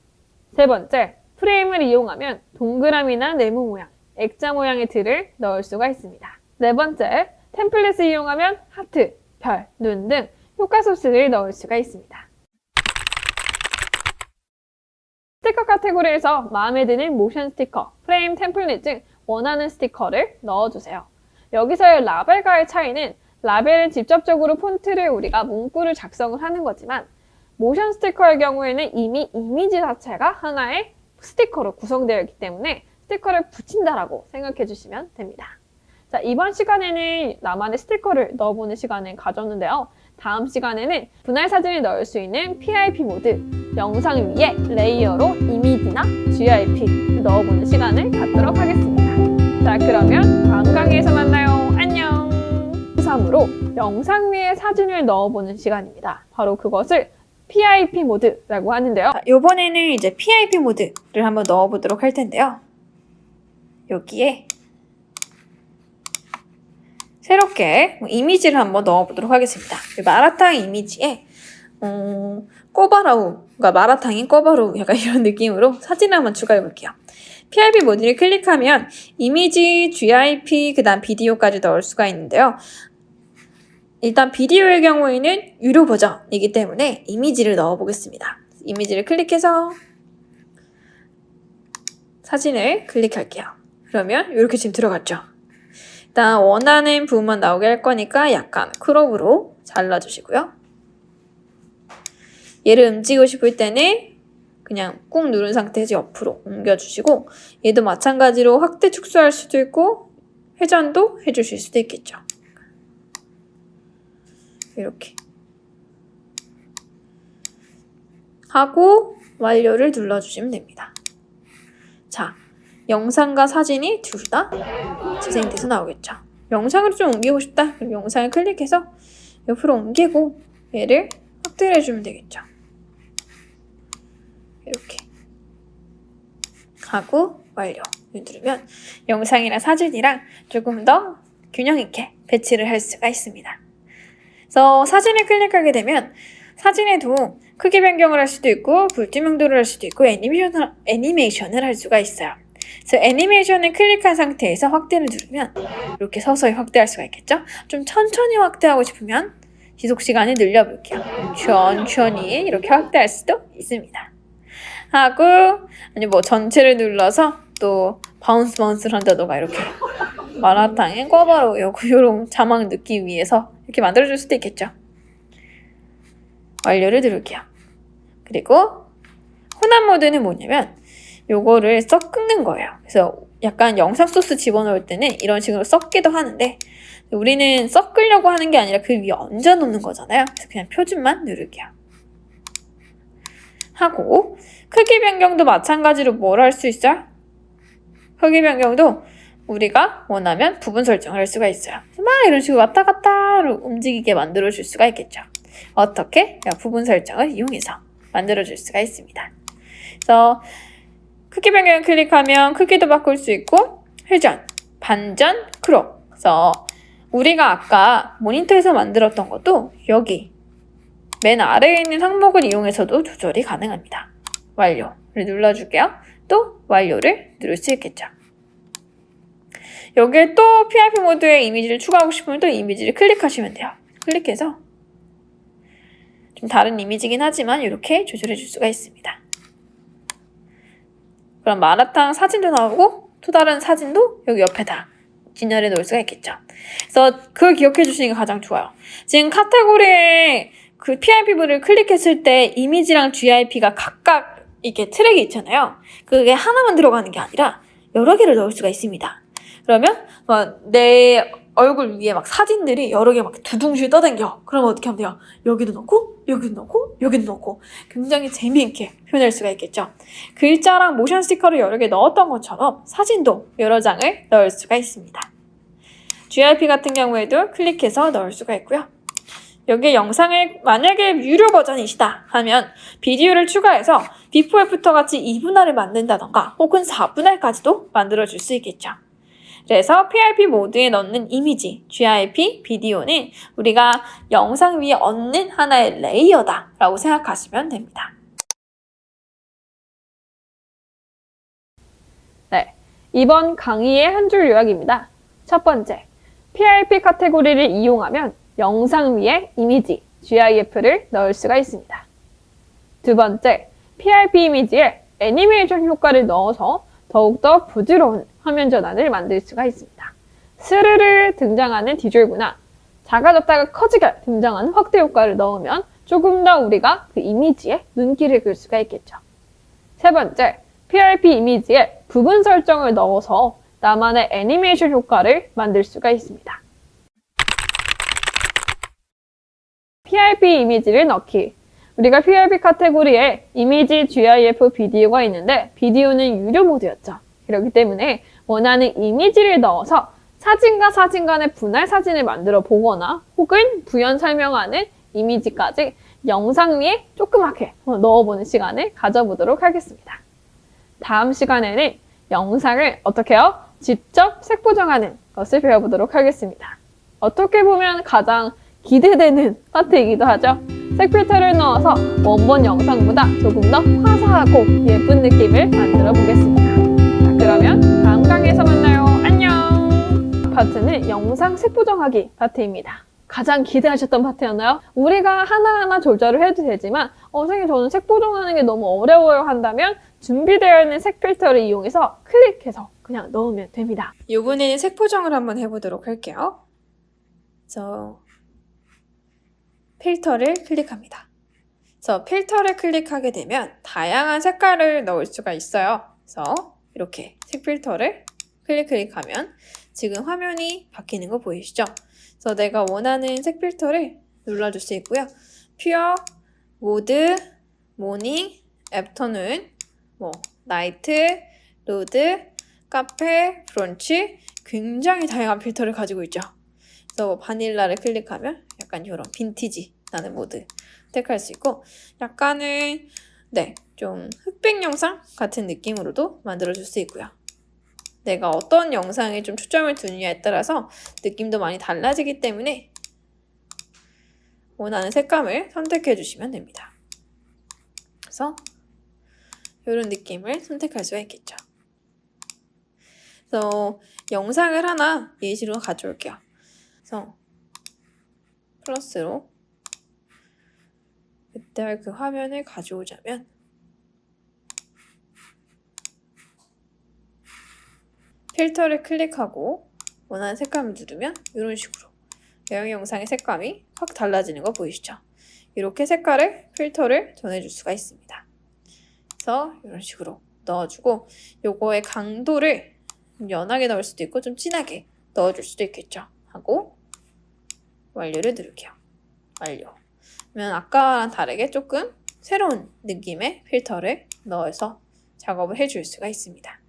세 번째, 프레임을 이용하면 동그라미나 네모 모양, 액자 모양의 틀을 넣을 수가 있습니다. 네 번째, 템플릿을 이용하면 하트, 별, 눈 등 효과 소스를 넣을 수가 있습니다. 스티커 카테고리에서 마음에 드는 모션 스티커, 프레임, 템플릿 중 원하는 스티커를 넣어주세요. 여기서의 라벨과의 차이는 라벨은 직접적으로 폰트를 우리가 문구를 작성을 하는 거지만 모션 스티커의 경우에는 이미 이미지 자체가 하나의 스티커로 구성되어 있기 때문에 스티커를 붙인다라고 생각해 주시면 됩니다. 자, 이번 시간에는 나만의 스티커를 넣어보는 시간을 가졌는데요. 다음 시간에는 분할 사진을 넣을 수 있는 PIP 모드, 영상 위에 레이어로 이미지나 GIF를 넣어보는 시간을 갖도록 하겠습니다. 자, 그러면 다음 강의에서 만나요. 다음으로 영상 위에 사진을 넣어보는 시간입니다. 바로 그것을 PIP 모드라고 하는데요. 이번에는 이제 PIP 모드를 한번 넣어보도록 할 텐데요. 여기에 새롭게 이미지를 한번 넣어보도록 하겠습니다. 마라탕 이미지에 꼬바로우, 그러니까 마라탕인 꼬바로우 약간 이런 느낌으로 사진을 한번 추가해 볼게요. PIP 모드를 클릭하면 이미지, GIP, 그 다음 비디오까지 넣을 수가 있는데요. 일단 비디오의 경우에는 유료 버전이기 때문에 이미지를 넣어 보겠습니다. 이미지를 클릭해서 사진을 클릭할게요. 그러면 이렇게 지금 들어갔죠. 일단 원하는 부분만 나오게 할 거니까 약간 크롭으로 잘라주시고요. 얘를 움직이고 싶을 때는 그냥 꾹 누른 상태에서 옆으로 옮겨주시고, 얘도 마찬가지로 확대 축소할 수도 있고 회전도 해주실 수도 있겠죠. 이렇게 하고 완료를 눌러주시면 됩니다. 자, 영상과 사진이 둘 다 재생돼서 나오겠죠. 영상을 좀 옮기고 싶다. 그럼 영상을 클릭해서 옆으로 옮기고 얘를 확대를 해주면 되겠죠. 이렇게 하고 완료 누르면 영상이랑 사진이랑 조금 더 균형 있게 배치를 할 수가 있습니다. 그래서 사진을 클릭하게 되면 사진에도 크기 변경을 할 수도 있고 불투명도를 할 수도 있고 애니메이션을 할 수가 있어요. 그래서 애니메이션을 클릭한 상태에서 확대를 누르면 이렇게 서서히 확대할 수가 있겠죠? 좀 천천히 확대하고 싶으면 지속 시간을 늘려볼게요. 천천히 이렇게 확대할 수도 있습니다. 하고 아니 뭐 전체를 눌러서 또 바운스를 한다던가 이렇게 마라탕에 꿔바로 요런 자막 넣기 위해서 이렇게 만들어줄 수도 있겠죠. 완료를 누를게요. 그리고 혼합 모드는 뭐냐면 요거를 썩 긁는 거예요. 그래서 약간 영상 소스 집어넣을 때는 이런 식으로 썩기도 하는데 우리는 섞으려고 하는 게 아니라 그 위에 얹어 놓는 거잖아요. 그래서 그냥 표준만 누를게요. 하고 크기 변경도 마찬가지로 뭘 할 수 있어요? 크기 변경도 우리가 원하면 부분 설정을 할 수가 있어요. 막 이런 식으로 왔다 갔다 움직이게 만들어 줄 수가 있겠죠. 어떻게? 부분 설정을 이용해서 만들어 줄 수가 있습니다. 그래서 크기 변경 클릭하면 크기도 바꿀 수 있고 회전, 반전, 크롭. 그래서 우리가 아까 모니터에서 만들었던 것도 여기 맨 아래에 있는 항목을 이용해서도 조절이 가능합니다. 완료를 눌러줄게요. 또 완료를 누를 수 있겠죠. 여기에 또 PIP 모드에 이미지를 추가하고 싶으면 또 이미지를 클릭하시면 돼요. 클릭해서 좀 다른 이미지긴 하지만 이렇게 조절해 줄 수가 있습니다. 그럼 마라탕 사진도 나오고 또 다른 사진도 여기 옆에다 진열해 놓을 수가 있겠죠. 그래서 그걸 기억해 주시는 게 가장 좋아요. 지금 카테고리에 그 PIP를 클릭했을 때 이미지랑 GIP가 각각 이렇게 트랙이 있잖아요. 그게 하나만 들어가는 게 아니라 여러 개를 넣을 수가 있습니다. 그러면 막 내 얼굴 위에 막 사진들이 여러 개 막 두둥실 떠다녀. 그러면 어떻게 하면 돼요? 여기도 넣고 여기도 넣고 여기도 넣고 굉장히 재미있게 표현할 수가 있겠죠. 글자랑 모션 스티커를 여러 개 넣었던 것처럼 사진도 여러 장을 넣을 수가 있습니다. GIP 같은 경우에도 클릭해서 넣을 수가 있고요. 여기에 영상을 만약에 유료 버전이시다 하면 비디오를 추가해서 비포 애프터 같이 2분할을 만든다던가 혹은 4분할까지도 만들어줄 수 있겠죠. 그래서 PIP 모드에 넣는 이미지, GIP, 비디오는 우리가 영상 위에 얹는 하나의 레이어다 라고 생각하시면 됩니다. 네, 이번 강의의 한 줄 요약입니다. 첫 번째, PIP 카테고리를 이용하면 영상 위에 이미지, GIF를 넣을 수가 있습니다. 두 번째, PIP 이미지에 애니메이션 효과를 넣어서 더욱더 부드러운 화면 전환을 만들 수가 있습니다. 스르르 등장하는 디졸브나 작아졌다가 커지게 등장하는 확대 효과를 넣으면 조금 더 우리가 그 이미지에 눈길을 끌 수가 있겠죠. 세 번째, PIP 이미지에 부분 설정을 넣어서 나만의 애니메이션 효과를 만들 수가 있습니다. PIP 이미지를 넣기. 우리가 PIP 카테고리에 이미지, GIF, 비디오가 있는데 비디오는 유료 모드였죠. 그렇기 때문에 원하는 이미지를 넣어서 사진과 사진 간의 분할 사진을 만들어 보거나 혹은 부연 설명하는 이미지까지 영상 위에 조그맣게 넣어보는 시간을 가져보도록 하겠습니다. 다음 시간에는 영상을 어떻게 해요? 직접 색 보정하는 것을 배워보도록 하겠습니다. 어떻게 보면 가장 기대되는 파트이기도 하죠. 색 필터를 넣어서 원본 영상보다 조금 더 화사하고 예쁜 느낌을 만들어 보겠습니다. 자, 그러면 다음 강의에서 만나요. 안녕! 파트는 영상 색 보정하기 파트입니다. 가장 기대하셨던 파트였나요? 우리가 하나하나 조절을 해도 되지만 선생님 저는 색 보정하는 게 너무 어려워요 한다면 준비되어 있는 색 필터를 이용해서 클릭해서 그냥 넣으면 됩니다. 이번에는 색 보정을 한번 해보도록 할게요. 그래서 필터를 클릭합니다. 그래서 필터를 클릭하게 되면 다양한 색깔을 넣을 수가 있어요. 그래서 이렇게 색 필터를 클릭하면 지금 화면이 바뀌는 거 보이시죠? 그래서 내가 원하는 색 필터를 눌러줄 수 있고요. 퓨어, 모드, 모닝, 애프터눈, 나이트, 로드, 카페, 브런치 굉장히 다양한 필터를 가지고 있죠. 그래서 바닐라를 클릭하면 약간 이런 빈티지 나는 모드 택할 수 있고 약간은 좀 흑백 영상 같은 느낌으로도 만들어줄 수 있고요. 내가 어떤 영상에 좀 초점을 두느냐에 따라서 느낌도 많이 달라지기 때문에 원하는 색감을 선택해 주시면 됩니다. 그래서 이런 느낌을 선택할 수가 있겠죠. 그래서 영상을 하나 예시로 가져올게요. 그래서 플러스로 그때 그 화면을 가져오자면 필터를 클릭하고 원하는 색감을 누르면 이런 식으로 여행 영상의 색감이 확 달라지는 거 보이시죠? 이렇게 색깔을 필터를 전해줄 수가 있습니다. 그래서 이런 식으로 넣어주고 요거의 강도를 좀 연하게 넣을 수도 있고 좀 진하게 넣어줄 수도 있겠죠. 하고 완료를 누를게요. 완료. 그러면 아까랑 다르게 조금 새로운 느낌의 필터를 넣어서 작업을 해줄 수가 있습니다.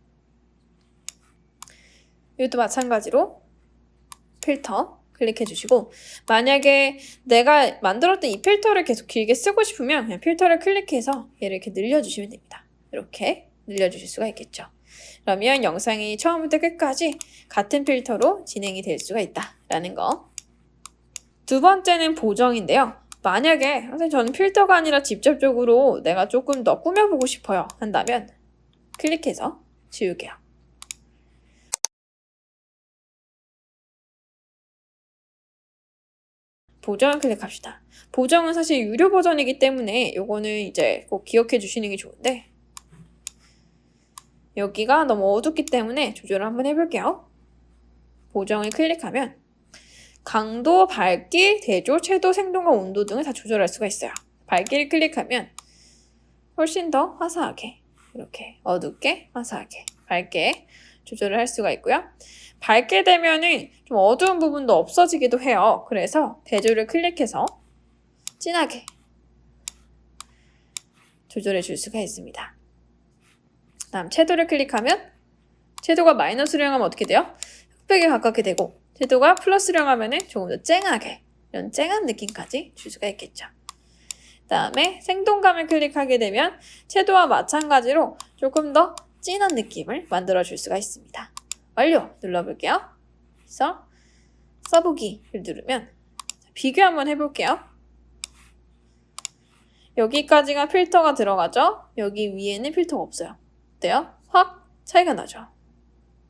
이것도 마찬가지로 필터 클릭해 주시고 만약에 내가 만들었던 이 필터를 계속 길게 쓰고 싶으면 그냥 필터를 클릭해서 얘를 이렇게 늘려주시면 됩니다. 이렇게 늘려주실 수가 있겠죠. 그러면 영상이 처음부터 끝까지 같은 필터로 진행이 될 수가 있다라는 거. 두 번째는 보정인데요. 만약에 선생님 저는 필터가 아니라 직접적으로 내가 조금 더 꾸며보고 싶어요 한다면 클릭해서 지울게요. 보정을 클릭합시다. 보정은 사실 유료 버전이기 때문에 요거는 이제 꼭 기억해 주시는 게 좋은데 여기가 너무 어둡기 때문에 조절을 한번 해볼게요. 보정을 클릭하면 강도, 밝기, 대조, 채도, 생동과 온도 등을 다 조절할 수가 있어요. 밝기를 클릭하면 훨씬 더 화사하게 이렇게 어둡게 화사하게 밝게 조절을 할 수가 있고요. 밝게 되면은 좀 어두운 부분도 없어지기도 해요. 그래서 대조를 클릭해서 진하게 조절해 줄 수가 있습니다. 다음 채도를 클릭하면 채도가 마이너스로 향하면 어떻게 돼요? 흑백에 가깝게 되고 채도가 플러스로 향하면 조금 더 쨍하게 이런 쨍한 느낌까지 줄 수가 있겠죠. 다음에 생동감을 클릭하게 되면 채도와 마찬가지로 조금 더 진한 느낌을 만들어 줄 수가 있습니다. 완료 눌러볼게요. 그래서 써보기를 누르면 비교 한번 해볼게요. 여기까지가 필터가 들어가죠? 여기 위에는 필터가 없어요. 어때요? 확 차이가 나죠?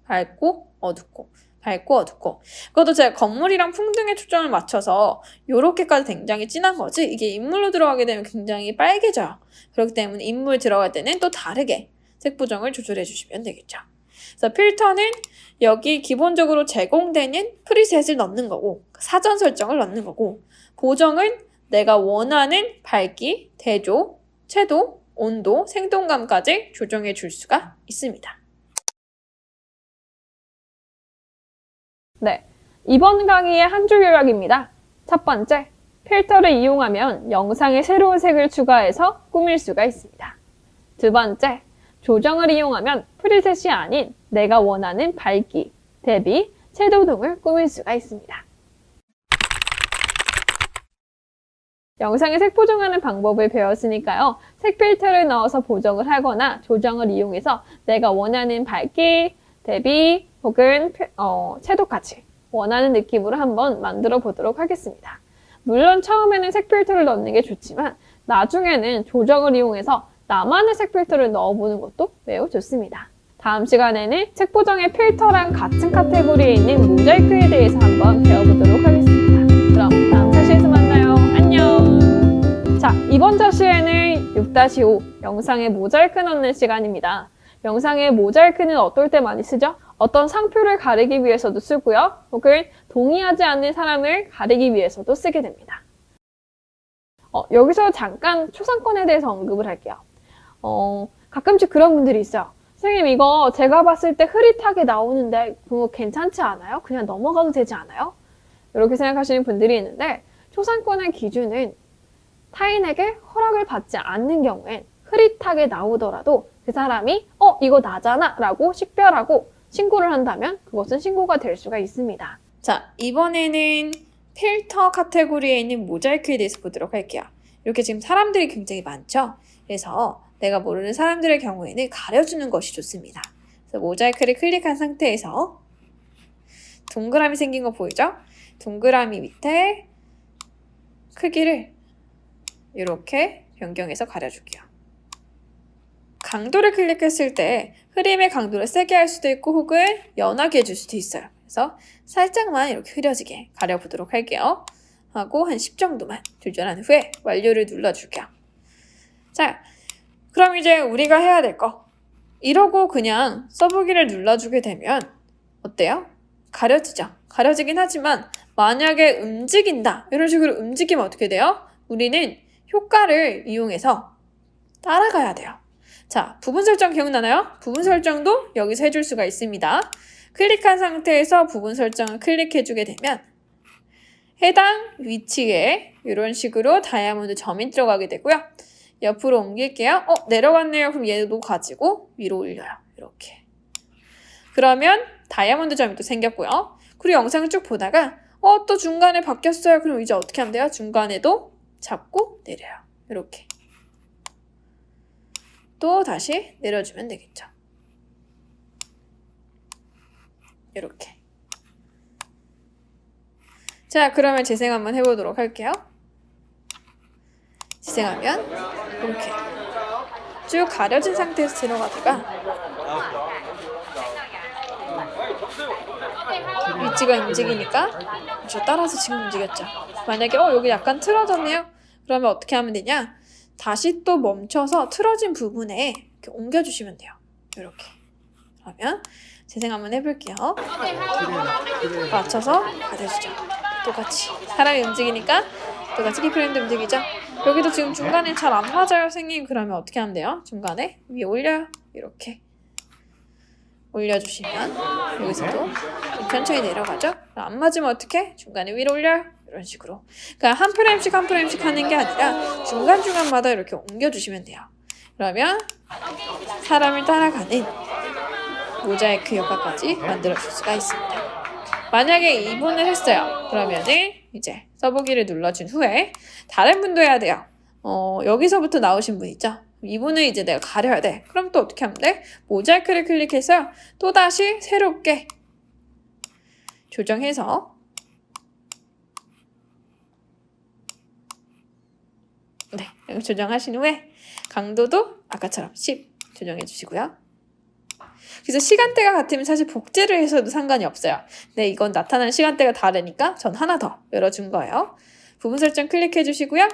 밝고 어둡고 밝고 어둡고 그것도 제가 건물이랑 풍등에 초점을 맞춰서 요렇게까지 굉장히 진한 거지 이게 인물로 들어가게 되면 굉장히 빨개져요. 그렇기 때문에 인물 들어갈 때는 또 다르게 색 보정을 조절해 주시면 되겠죠. 그래서 필터는 여기 기본적으로 제공되는 프리셋을 넣는 거고 사전 설정을 넣는 거고 보정은 내가 원하는 밝기, 대조, 채도, 온도, 생동감까지 조정해 줄 수가 있습니다. 네, 이번 강의의 한 줄 요약입니다. 첫 번째, 필터를 이용하면 영상에 새로운 색을 추가해서 꾸밀 수가 있습니다. 두 번째, 조정을 이용하면 프리셋이 아닌 내가 원하는 밝기, 대비, 섀도우등을 꾸밀 수가 있습니다. 영상에 색 보정하는 방법을 배웠으니까요. 색 필터를 넣어서 보정을 하거나 조정을 이용해서 내가 원하는 밝기, 대비 혹은 채도까지 원하는 느낌으로 한번 만들어 보도록 하겠습니다. 물론 처음에는 색 필터를 넣는 게 좋지만 나중에는 조정을 이용해서 나만의 색 필터를 넣어보는 것도 매우 좋습니다. 다음 시간에는 색 보정의 필터랑 같은 카테고리에 있는 모자이크에 대해서 한번 배워보도록 하겠습니다. 그럼 다음 자시에서 만나요. 안녕! 자, 이번 자시에는 6-5 영상에 모자이크 넣는 시간입니다. 영상에 모자이크는 어떨 때 많이 쓰죠? 어떤 상표를 가리기 위해서도 쓰고요. 혹은 동의하지 않는 사람을 가리기 위해서도 쓰게 됩니다. 여기서 잠깐 초상권에 대해서 언급을 할게요. 가끔씩 그런 분들이 있어요. 선생님, 이거 제가 봤을 때 흐릿하게 나오는데 그거 괜찮지 않아요? 그냥 넘어가도 되지 않아요? 이렇게 생각하시는 분들이 있는데 초상권의 기준은 타인에게 허락을 받지 않는 경우엔 흐릿하게 나오더라도 그 사람이 이거 나잖아 라고 식별하고 신고를 한다면 그것은 신고가 될 수가 있습니다. 자, 이번에는 필터 카테고리에 있는 모자이크에 대해서 보도록 할게요. 이렇게 지금 사람들이 굉장히 많죠? 그래서 내가 모르는 사람들의 경우에는 가려주는 것이 좋습니다. 그래서 모자이크를 클릭한 상태에서 동그라미 생긴 거 보이죠? 동그라미 밑에 크기를 이렇게 변경해서 가려줄게요. 강도를 클릭했을 때 흐림의 강도를 세게 할 수도 있고 혹은 연하게 해줄 수도 있어요. 그래서 살짝만 이렇게 흐려지게 가려보도록 할게요. 하고 한 10 정도만 조절한 후에 완료를 눌러줄게요. 자, 그럼 이제 우리가 해야 될 거. 이러고 그냥 써보기를 눌러주게 되면 어때요? 가려지죠? 가려지긴 하지만 만약에 움직인다. 이런 식으로 움직이면 어떻게 돼요? 우리는 효과를 이용해서 따라가야 돼요. 자, 부분 설정 기억나나요? 부분 설정도 여기서 해줄 수가 있습니다. 클릭한 상태에서 부분 설정을 클릭해주게 되면 해당 위치에 이런 식으로 다이아몬드 점이 들어가게 되고요. 옆으로 옮길게요. 내려갔네요. 그럼 얘도 가지고 위로 올려요. 이렇게. 그러면 다이아몬드 점이 또 생겼고요. 그리고 영상을 쭉 보다가 또 중간에 바뀌었어요. 그럼 이제 어떻게 하면 돼요? 중간에도 잡고 내려요. 이렇게. 또 다시 내려주면 되겠죠. 이렇게. 자, 그러면 재생 한번 해보도록 할게요. 재생하면 이렇게 쭉 가려진 상태에서 들어가다가 위치가 움직이니까 저 따라서 지금 움직였죠. 만약에 여기 약간 틀어졌네요. 그러면 어떻게 하면 되냐? 다시 또 멈춰서 틀어진 부분에 이렇게 옮겨주시면 돼요. 이렇게. 그러면 재생 한번 해볼게요. 맞춰서 가려주죠. 똑같이. 사람이 움직이니까 똑같이 키프레임도 움직이죠. 여기도 지금 중간에 잘 안 맞아요, 선생님. 그러면 어떻게 하면 돼요? 중간에 위에 올려요. 이렇게. 올려주시면 여기서도 천천히 내려가죠. 안 맞으면 어떻게? 중간에 위로 올려요. 이런 식으로. 그러니까 한 프레임씩 한 프레임씩 하는 게 아니라 중간중간마다 이렇게 옮겨주시면 돼요. 그러면 사람을 따라가는 모자이크 효과까지 만들어줄 수가 있습니다. 만약에 2분을 했어요. 그러면은 이제 써보기를 눌러준 후에 다른 분도 해야 돼요. 여기서부터 나오신 분 있죠? 2분을 이제 내가 가려야 돼. 그럼 또 어떻게 하면 돼? 모자이크를 클릭해서 또다시 새롭게 조정해서 네, 조정하신 후에 강도도 아까처럼 10 조정해 주시고요. 그래서 시간대가 같으면 사실 복제를 해서도 상관이 없어요. 네, 이건 나타나는 시간대가 다르니까 전 하나 더 열어준 거예요. 부분 설정 클릭해 주시고요.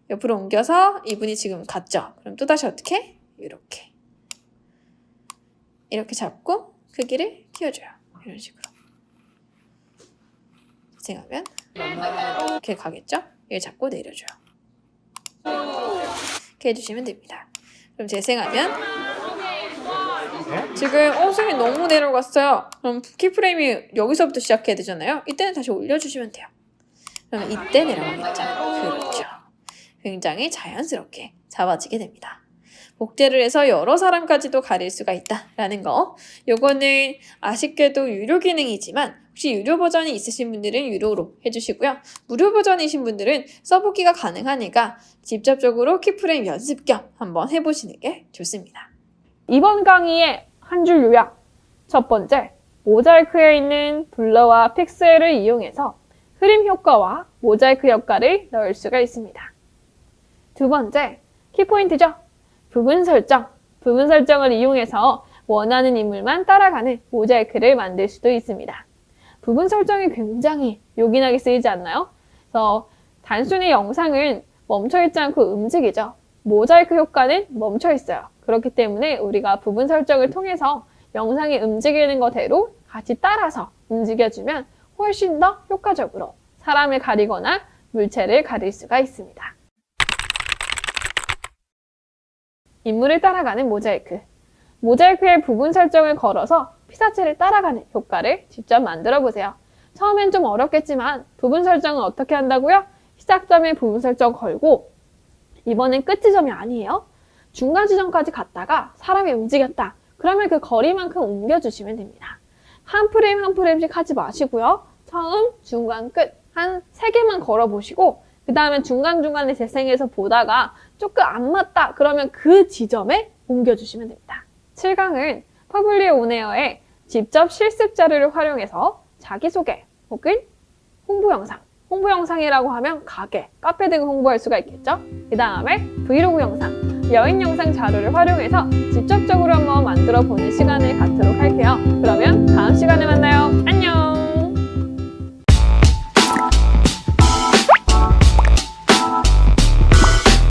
옆으로 옮겨서 이분이 지금 갔죠. 그럼 또다시 어떻게? 이렇게 잡고 크기를 키워줘요. 이런 식으로. 재생하면 이렇게 가겠죠? 이걸 잡고 내려줘요. 이렇게 해주시면 됩니다. 그럼 재생하면 지금 선생님 너무 내려갔어요. 그럼 키프레임이 여기서부터 시작해야 되잖아요. 이때는 다시 올려주시면 돼요. 그러면 이때 내려가겠죠. 그렇죠. 굉장히 자연스럽게 잡아지게 됩니다. 복제를 해서 여러 사람까지도 가릴 수가 있다라는 거. 요거는 아쉽게도 유료 기능이지만 혹시 유료 버전이 있으신 분들은 유료로 해주시고요. 무료 버전이신 분들은 써보기가 가능하니까 직접적으로 키프레임 연습 겸 한번 해보시는 게 좋습니다. 이번 강의의 한 줄 요약. 첫 번째, 모자이크에 있는 블러와 픽셀을 이용해서 흐림 효과와 모자이크 효과를 넣을 수가 있습니다. 두 번째, 키포인트죠. 부분 설정. 부분 설정을 이용해서 원하는 인물만 따라가는 모자이크를 만들 수도 있습니다. 부분 설정이 굉장히 요긴하게 쓰이지 않나요? 그래서 단순히 영상은 멈춰있지 않고 움직이죠. 모자이크 효과는 멈춰있어요. 그렇기 때문에 우리가 부분 설정을 통해서 영상이 움직이는 거대로 같이 따라서 움직여주면 훨씬 더 효과적으로 사람을 가리거나 물체를 가릴 수가 있습니다. 인물을 따라가는 모자이크. 모자이크의 부분 설정을 걸어서 피사체를 따라가는 효과를 직접 만들어 보세요. 처음엔 좀 어렵겠지만 부분 설정은 어떻게 한다고요? 시작점에 부분 설정 걸고 이번엔 끝 지점이 아니에요. 중간 지점까지 갔다가 사람이 움직였다. 그러면 그 거리만큼 옮겨주시면 됩니다. 한 프레임 한 프레임씩 하지 마시고요. 처음, 중간, 끝 한 3개만 걸어보시고 그 다음에 중간중간에 재생해서 보다가 조금 안 맞다 그러면 그 지점에 옮겨주시면 됩니다. 7강은 퍼블리오 온에어의 직접 실습 자료를 활용해서 자기소개 혹은 홍보 영상이라고 하면 가게, 카페 등을 홍보할 수가 있겠죠. 그 다음에 브이로그 영상, 여행 영상 자료를 활용해서 직접적으로 한번 만들어 보는 시간을 갖도록 할게요. 그럼